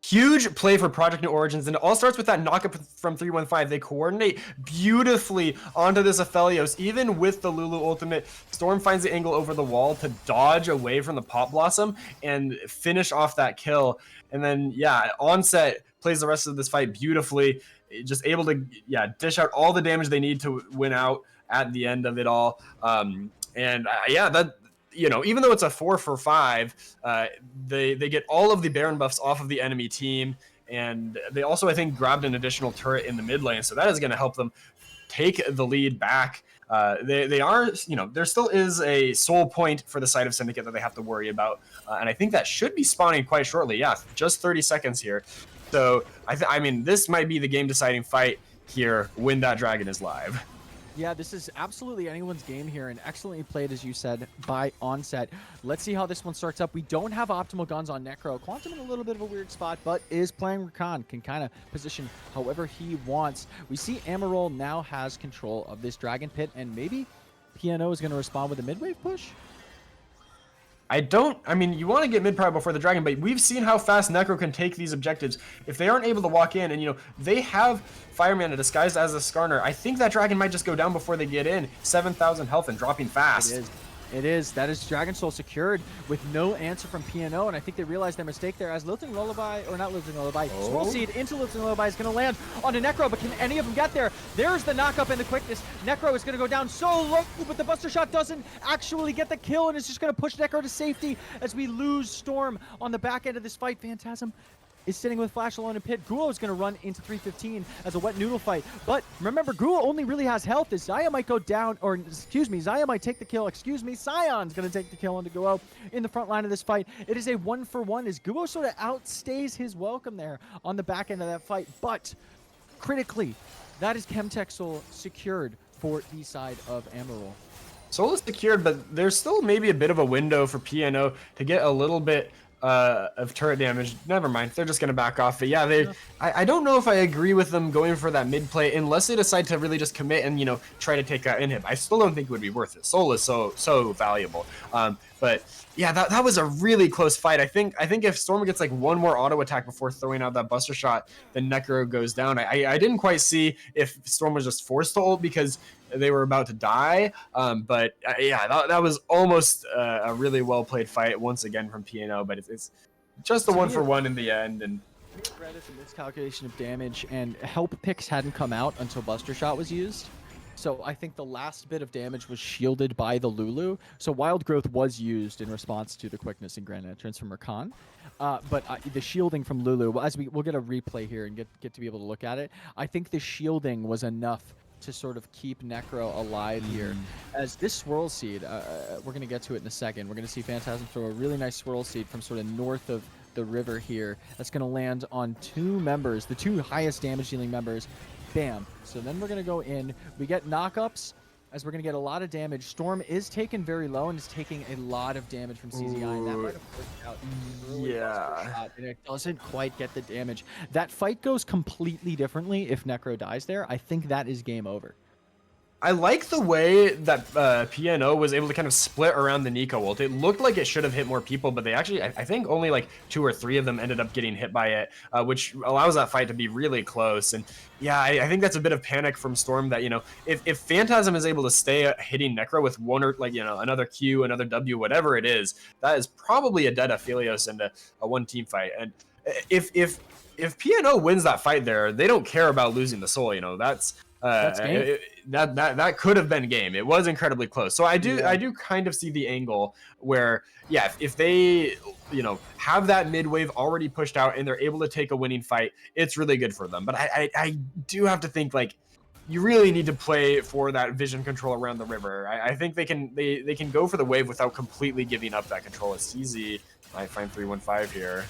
Huge play for Project New Origins, and it all starts with that knockup from 315. They coordinate beautifully onto this Aphelios, even with the Lulu ultimate. Storm finds the angle over the wall to dodge away from the Pop Blossom and finish off that kill. And then, yeah, Onset plays the rest of this fight beautifully, just able to, yeah, dish out all the damage they need to win out at the end of it all. Yeah, that, you know, even though it's a 4 for 5, they get all of the Baron buffs off of the enemy team, and they also, I think, grabbed an additional turret in the mid lane, so that is going to help them take the lead back. They are, you know, there still is a soul point for the side of Syndicate that they have to worry about, and I think that should be spawning quite shortly. Yeah, just 30 seconds here. So, I mean, this might be the game-deciding fight here when that dragon is live. Yeah, this is absolutely anyone's game here, and excellently played, as you said, by Onset. Let's see how this one starts up. We don't have optimal guns on Necro. Quantum in a little bit of a weird spot, but is playing Recon, can kind of position however he wants. We see Amoroll now has control of this Dragon Pit, and maybe PNO is going to respond with a mid-wave push? I mean, you want to get mid-prio before the dragon, but we've seen how fast Necro can take these objectives. If they aren't able to walk in, and, you know, they have Fireman disguised as a Skarner, I think that dragon might just go down before they get in. 7,000 health and dropping fast. It is. It is. That is Dragon Soul secured with no answer from PNO, and I think they realized their mistake there as Lilting Lullaby, or not Lilting Lullaby, Swirl Seed into Lilting Lullaby is going to land onto Necro, but can any of them get there? There's the knock-up and the quickness. Necro is going to go down so low, but the Buster Shot doesn't actually get the kill, and it's just going to push Necro to safety as we lose Storm on the back end of this fight. Phantasm is sitting with Flash alone in pit. Guo is going to run into 315 as a wet noodle fight. But remember, Guo only really has health as Xayah might go down, or excuse me, Xayah might take the kill. Excuse me, Sion's going to take the kill onto Guo in the front line of this fight. It is a 1-for-1 as Guo sort of outstays his welcome there on the back end of that fight. But critically, that is Chemtech Soul secured for the side of Amoroll. Soul is secured, but there's still maybe a bit of a window for PNO to get a little bit of turret damage. Never mind, they're just gonna back off. But yeah, I don't know if I agree with them going for that mid play unless they decide to really just commit and, you know, try to take that inhib. I still don't think it would be worth it. Soul is so valuable. But yeah, that was a really close fight. I think if Storm gets like one more auto attack before throwing out that Buster Shot, then Necro goes down. I didn't quite see if Storm was just forced to ult because they were about to die. But yeah, that was almost a really well played fight once again from PNO. But it's just a 1-for-1 in the end. And read it's a miscalculation of damage, and help picks hadn't come out until Buster Shot was used. So I think the last bit of damage was shielded by the Lulu. So Wild Growth was used in response to the quickness and Grand Entrance from Rakan. But the shielding from Lulu, as we'll get a replay here and get to be able to look at it, I think the shielding was enough to sort of keep Necro alive here. As this Swirl Seed, we're going to get to it in a second. We're going to see Phantasm throw a really nice Swirl Seed from sort of north of the river here. That's going to land on two members, the two highest damage dealing members. Bam. So then we're going to go in. We get knockups as we're going to get a lot of damage. Storm is taken very low and is taking a lot of damage from CZI. And that might have worked out. Yeah. And it doesn't quite get the damage. That fight goes completely differently if Necro dies there. I think that is game over. I like the way that PNO was able to kind of split around the Nico ult. It looked like it should have hit more people, but they actually, I think only like 2 or 3 of them ended up getting hit by it, which allows that fight to be really close. And yeah, I think that's a bit of panic from Storm that, you know, if Phantasm is able to stay hitting Necro with one or like, you know, another Q, another W, whatever it is, that is probably a dead Aphelios and a one team fight. And if PNO wins that fight there, they don't care about losing the soul, you know, that's game. That could have been game. It was incredibly close. So I do kind of see the angle where, yeah, if they, you know, have that mid wave already pushed out and they're able to take a winning fight, it's really good for them. But I do have to think like you really need to play for that vision control around the river. I think they can go for the wave without completely giving up that control. It's easy. Might find 315 here.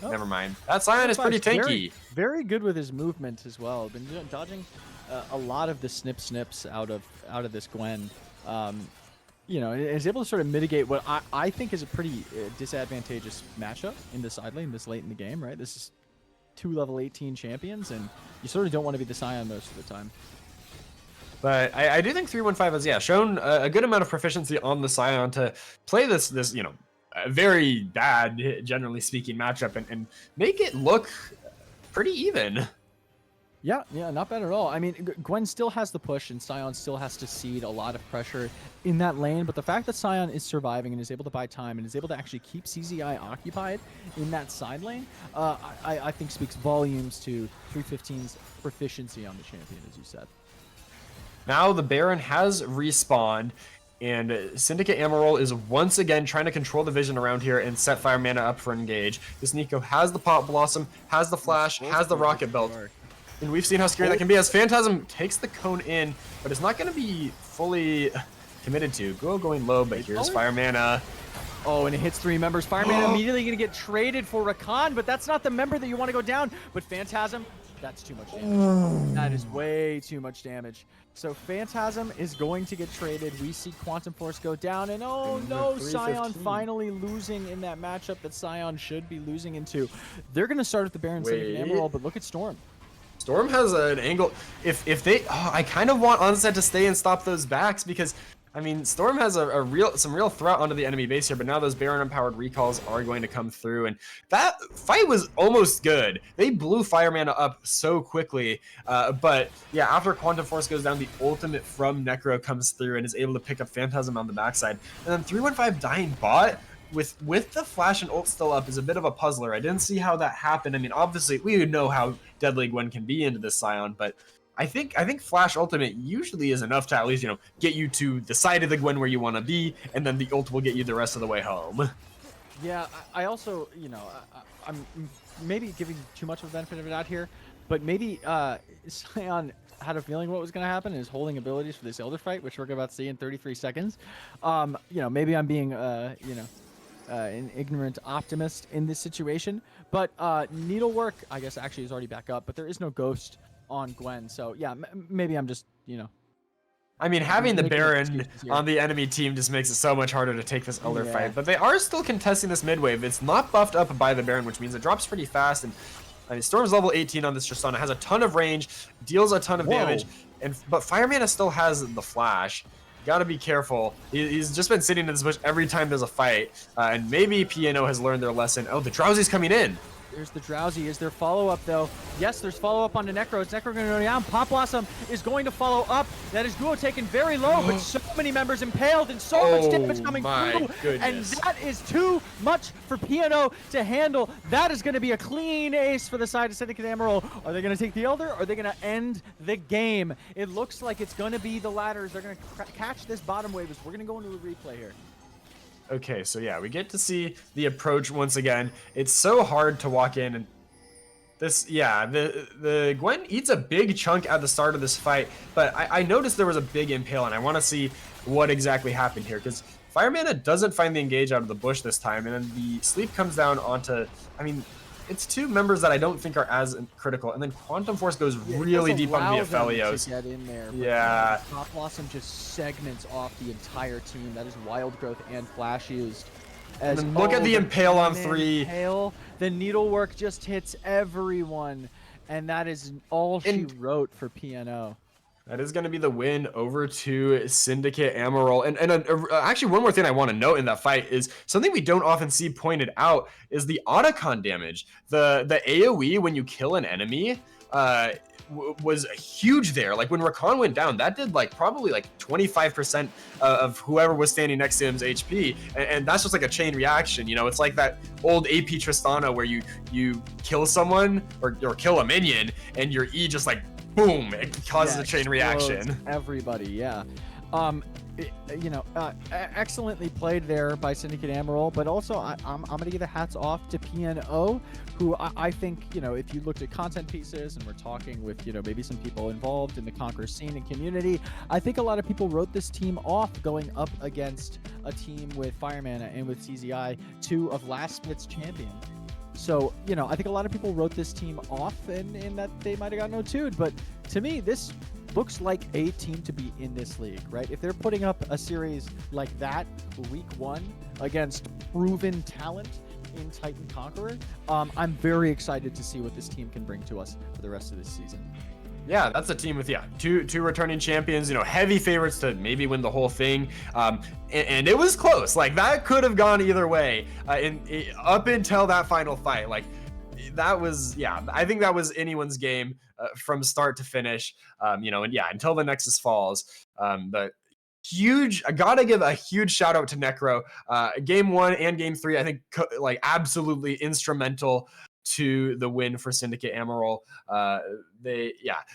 Oh. Never mind. That SYN is pretty tanky. Very good with his movement as well. Been dodging a lot of the snips out of this Gwen. You know, is able to sort of mitigate what I think is a pretty disadvantageous matchup in the side lane this late in the game. Right, this is 2 level 18 champions, and you sort of don't want to be the SYN most of the time. But I do think 315 has shown a good amount of proficiency on the SYN to play this you know, a very bad, generally speaking, matchup and make it look pretty even. Yeah, not bad at all. I mean, Gwen still has the push, and SYN still has to cede a lot of pressure in that lane. But the fact that SYN is surviving and is able to buy time and is able to actually keep CZI occupied in that side lane, I think speaks volumes to 315's proficiency on the champion, as you said. Now the Baron has respawned. And Syndicate Amoroll is once again trying to control the vision around here and set Fire Mana up for engage. This Nico has the Pot Blossom, has the Flash, has the Rocket Belt. And we've seen how scary that can be as Phantasm takes the cone in, but it's not going to be fully committed to. Going low, but here's Fire Mana. Oh, and it hits 3 members. Fire Mana immediately going to get traded for Rakan, but that's not the member that you want to go down. But Phantasm, that's too much damage. That is way too much damage. So Phantasm is going to get traded. We see Quantum Force go down, and oh no, SYN finally losing in that matchup that SYN should be losing into. They're going to start at the Baron Syndicate Amoroll, but look at Storm. Storm has an angle. If they, I kind of want Onset to stay and stop those backs because I mean, Storm has some real threat onto the enemy base here, but now those Baron empowered recalls are going to come through, and that fight was almost good. They blew Fireman up so quickly, but yeah, after Quantum Force goes down, the ultimate from Necro comes through and is able to pick up Phantasm on the backside, and then 315 dying bot with the flash and ult still up is a bit of a puzzler. I didn't see how that happened. I mean, obviously we know how deadly Gwen can be into this Scion, but I think Flash Ultimate usually is enough to at least, get you to the side of the Gwen where you want to be, and then the ult will get you the rest of the way home. Yeah, I also, I'm maybe giving too much of a benefit of the doubt here, but maybe Scion had a feeling what was going to happen and is holding abilities for this Elder fight, which we're about to see in 33 seconds. Maybe I'm being, an ignorant optimist in this situation, but Needlework, I guess, actually is already back up, but there is no Ghost on Gwen, so yeah, maybe I'm just, I mean, having the Baron on the enemy team just makes it so much harder to take this Elder fight, but they are still contesting this mid wave. It's not buffed up by the Baron, which means it drops pretty fast, and I mean, Storm's level 18 on this Tristana, has a ton of range, deals a ton of damage, but Fireman still has the flash. Gotta be careful. He's just been sitting in this bush every time there's a fight, and maybe PNO has learned their lesson. Oh, the Drowsy's coming in. There's the Drowsy. Is there follow-up, though? Yes, there's follow-up on the Necro. Is Necro going to go down? Pop Blossom is going to follow up. That is Guo taken very low, but so many members impaled and so much damage coming through. Goodness. And that is too much for PNO to handle. That is going to be a clean ace for the side of Syndicate Amoroll. Are they going to take the Elder? Or are they going to end the game? It looks like it's going to be the ladders. They're going to catch this bottom wave. We're going to go into a replay here. Okay, so yeah, we get to see the approach once again. It's so hard to walk in and the Gwen eats a big chunk at the start of this fight, but I noticed there was a big impale, and I want to see what exactly happened here, because Firemana doesn't find the engage out of the bush this time, and then the sleep comes down onto, I mean, it's two members that I don't think are as critical, and then Quantum Force goes really deep on the Aphelios. Get in there, yeah. Pop Blossom just segments off the entire team. That is Wild Growth and Flash used. And then look at the impale on 3. Impale, the Needlework just hits everyone, and that is all she wrote for PNO. That is going to be the win over to Syndicate Amoroll. And actually, one more thing I want to note in that fight is something we don't often see pointed out is the Otacon damage. The AoE when you kill an enemy was huge there. Like when Rakan went down, that did probably 25% of whoever was standing next to him's HP. And that's just like a chain reaction. It's like that old AP Tristana where you kill someone or kill a minion and your E just boom, it causes a chain reaction. Everybody, yeah. Excellently played there by Syndicate Amoroll, but also I'm going to give the hats off to PNO, who I think, if you looked at content pieces and we're talking with, maybe some people involved in the Conqueror scene and community, I think a lot of people wrote this team off going up against a team with Firemana and with CZI, 2 of last split's champions. So, I think a lot of people wrote this team off in that they might have gotten O2'd, but to me, this looks like a team to be in this league, right? If they're putting up a series like that week 1 against proven talent in Titan Conqueror, I'm very excited to see what this team can bring to us for the rest of this season. Yeah, that's a team with two returning champions, heavy favorites to maybe win the whole thing, and it was close. That could have gone either way, up until that final fight. That was, I think that was anyone's game from start to finish, until the Nexus falls. But huge, I gotta give a huge shout out to Necro. Game 1 and game 3, I think absolutely instrumental to the win for Syndicate Amoroll. They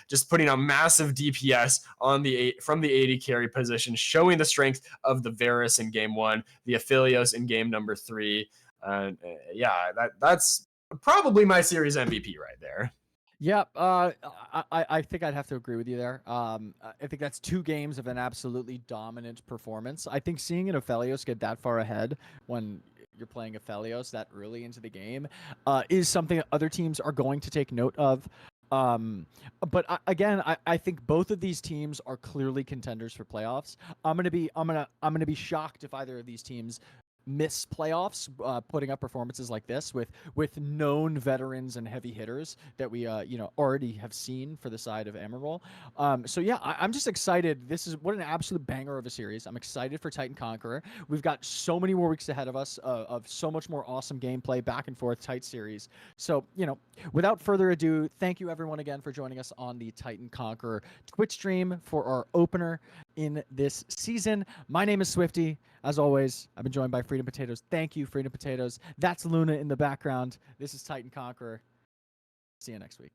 just putting a massive DPS on from the 80 carry position, showing the strength of the Varus in game 1, the Aphelios in game number 3. That's probably my series MVP right there. Yeah, I think I'd have to agree with you there. I think that's 2 games of an absolutely dominant performance. I think seeing an Aphelios get that far ahead when you're playing Aphelios that early into the game is something that other teams are going to take note of. But I think both of these teams are clearly contenders for playoffs. I'm gonna be shocked if either of these teams miss playoffs, putting up performances like this with known veterans and heavy hitters that we already have seen for the side of Amoroll. So yeah, I'm just excited. This is what an absolute banger of a series. I'm excited for Titan Conqueror. We've got so many more weeks ahead of us of so much more awesome gameplay, back and forth, tight series. So without further ado, thank you everyone again for joining us on the Titan Conqueror Twitch stream for our opener in this season. My name is Swifty. As always, I've been joined by Freedom Potatoes. Thank you, Freedom Potatoes. That's Luna in the background. This is Titan Conqueror. See you next week.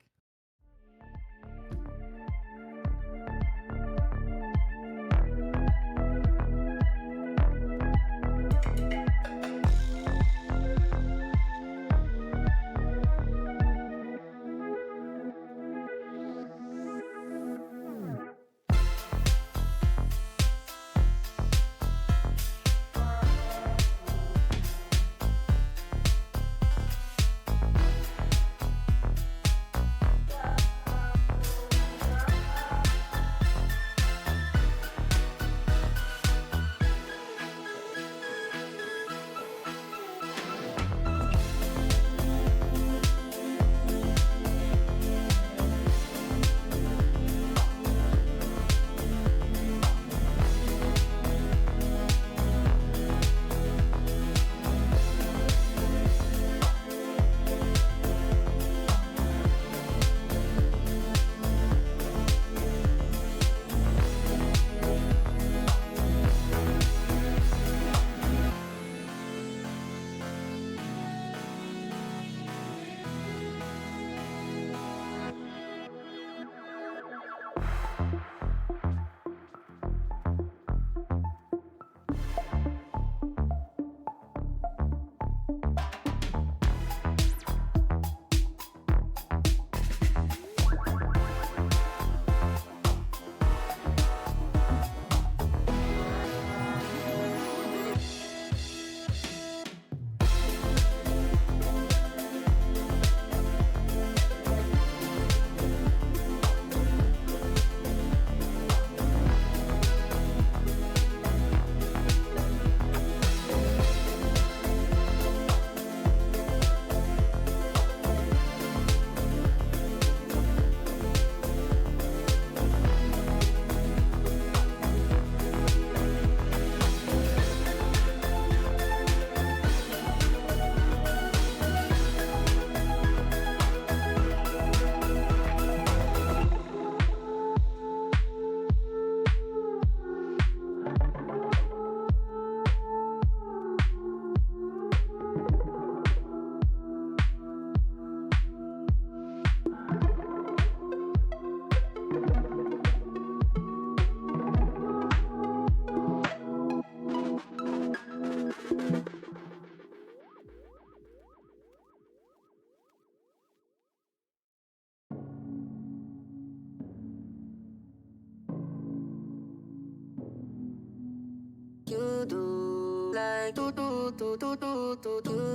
You do like you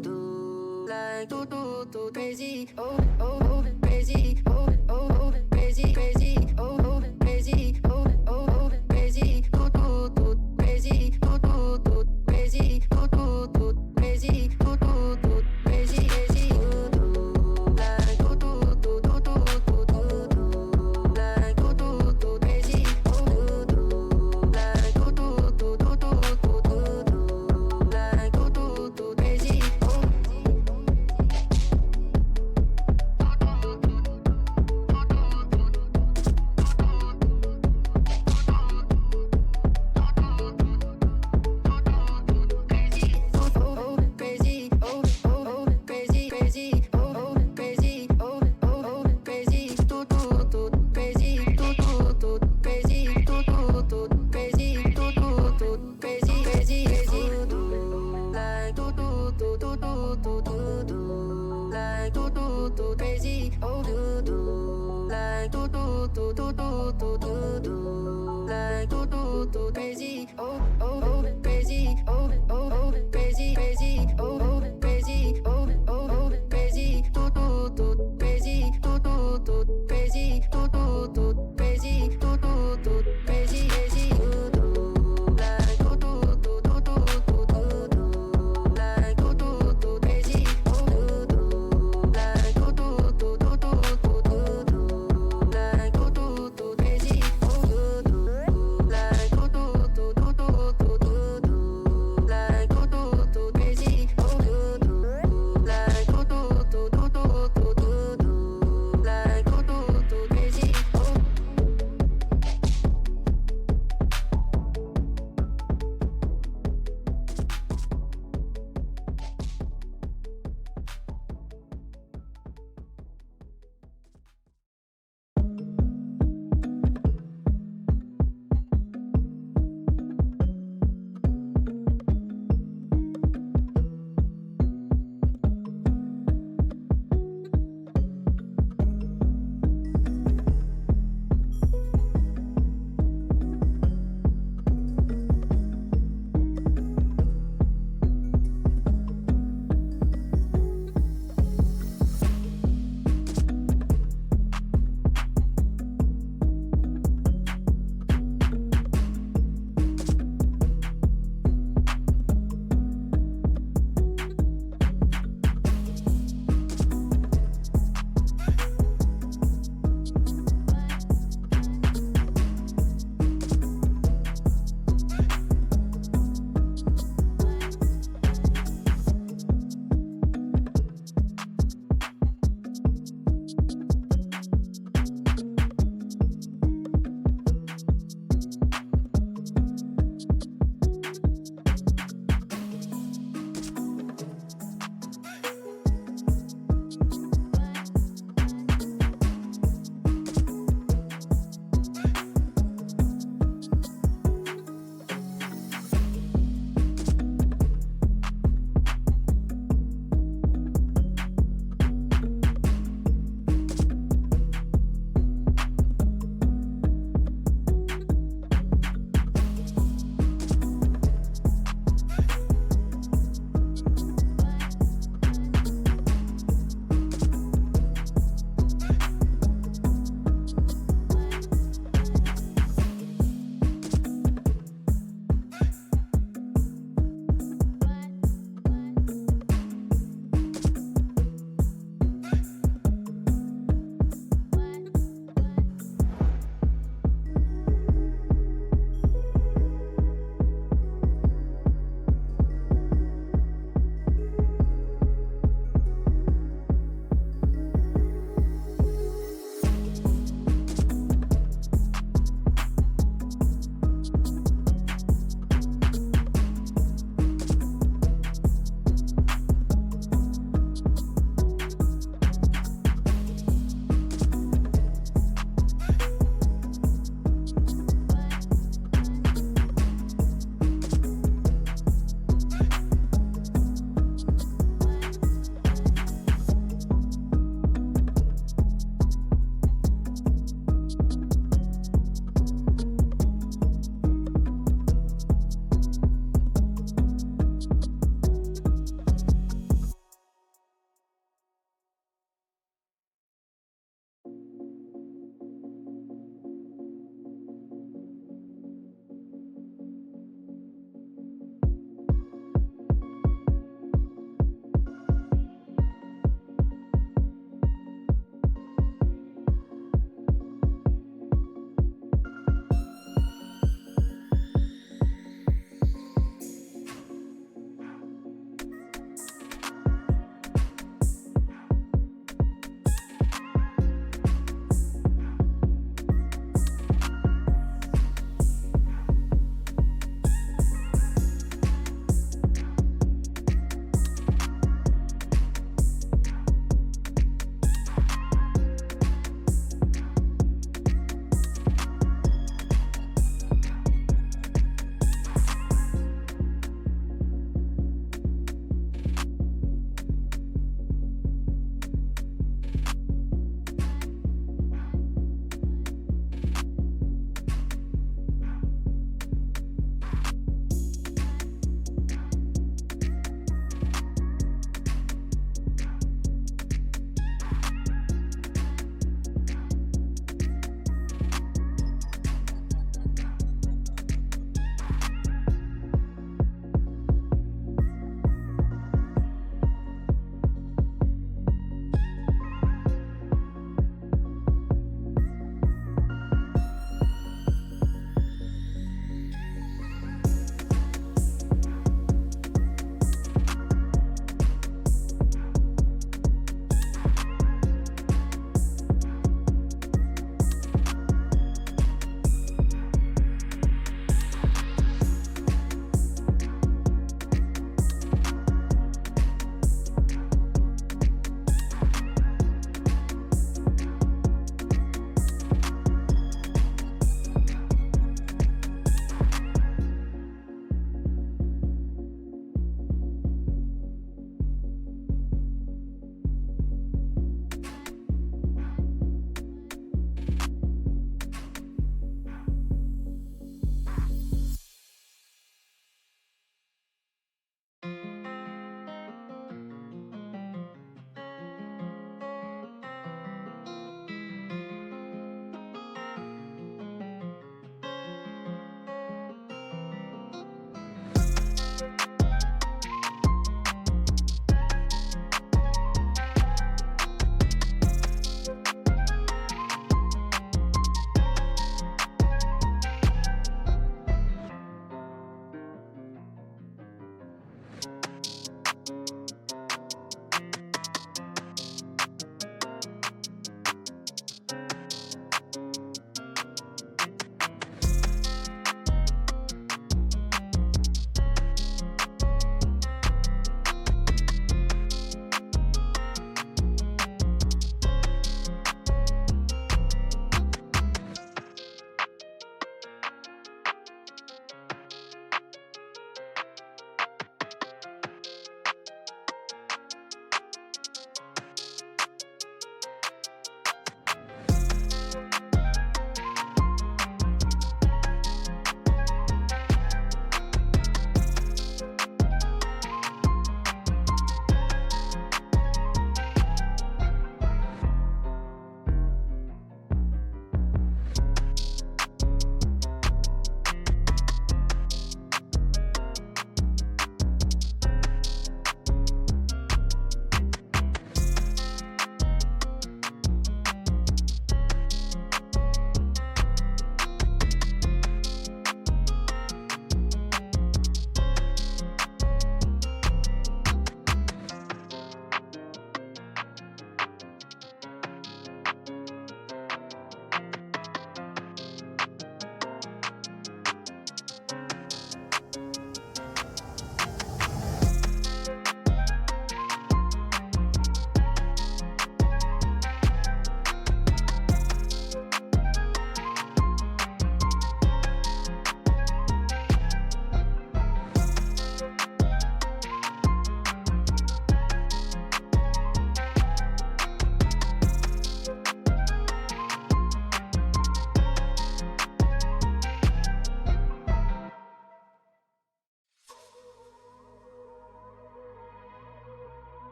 do like crazy, oh crazy, oh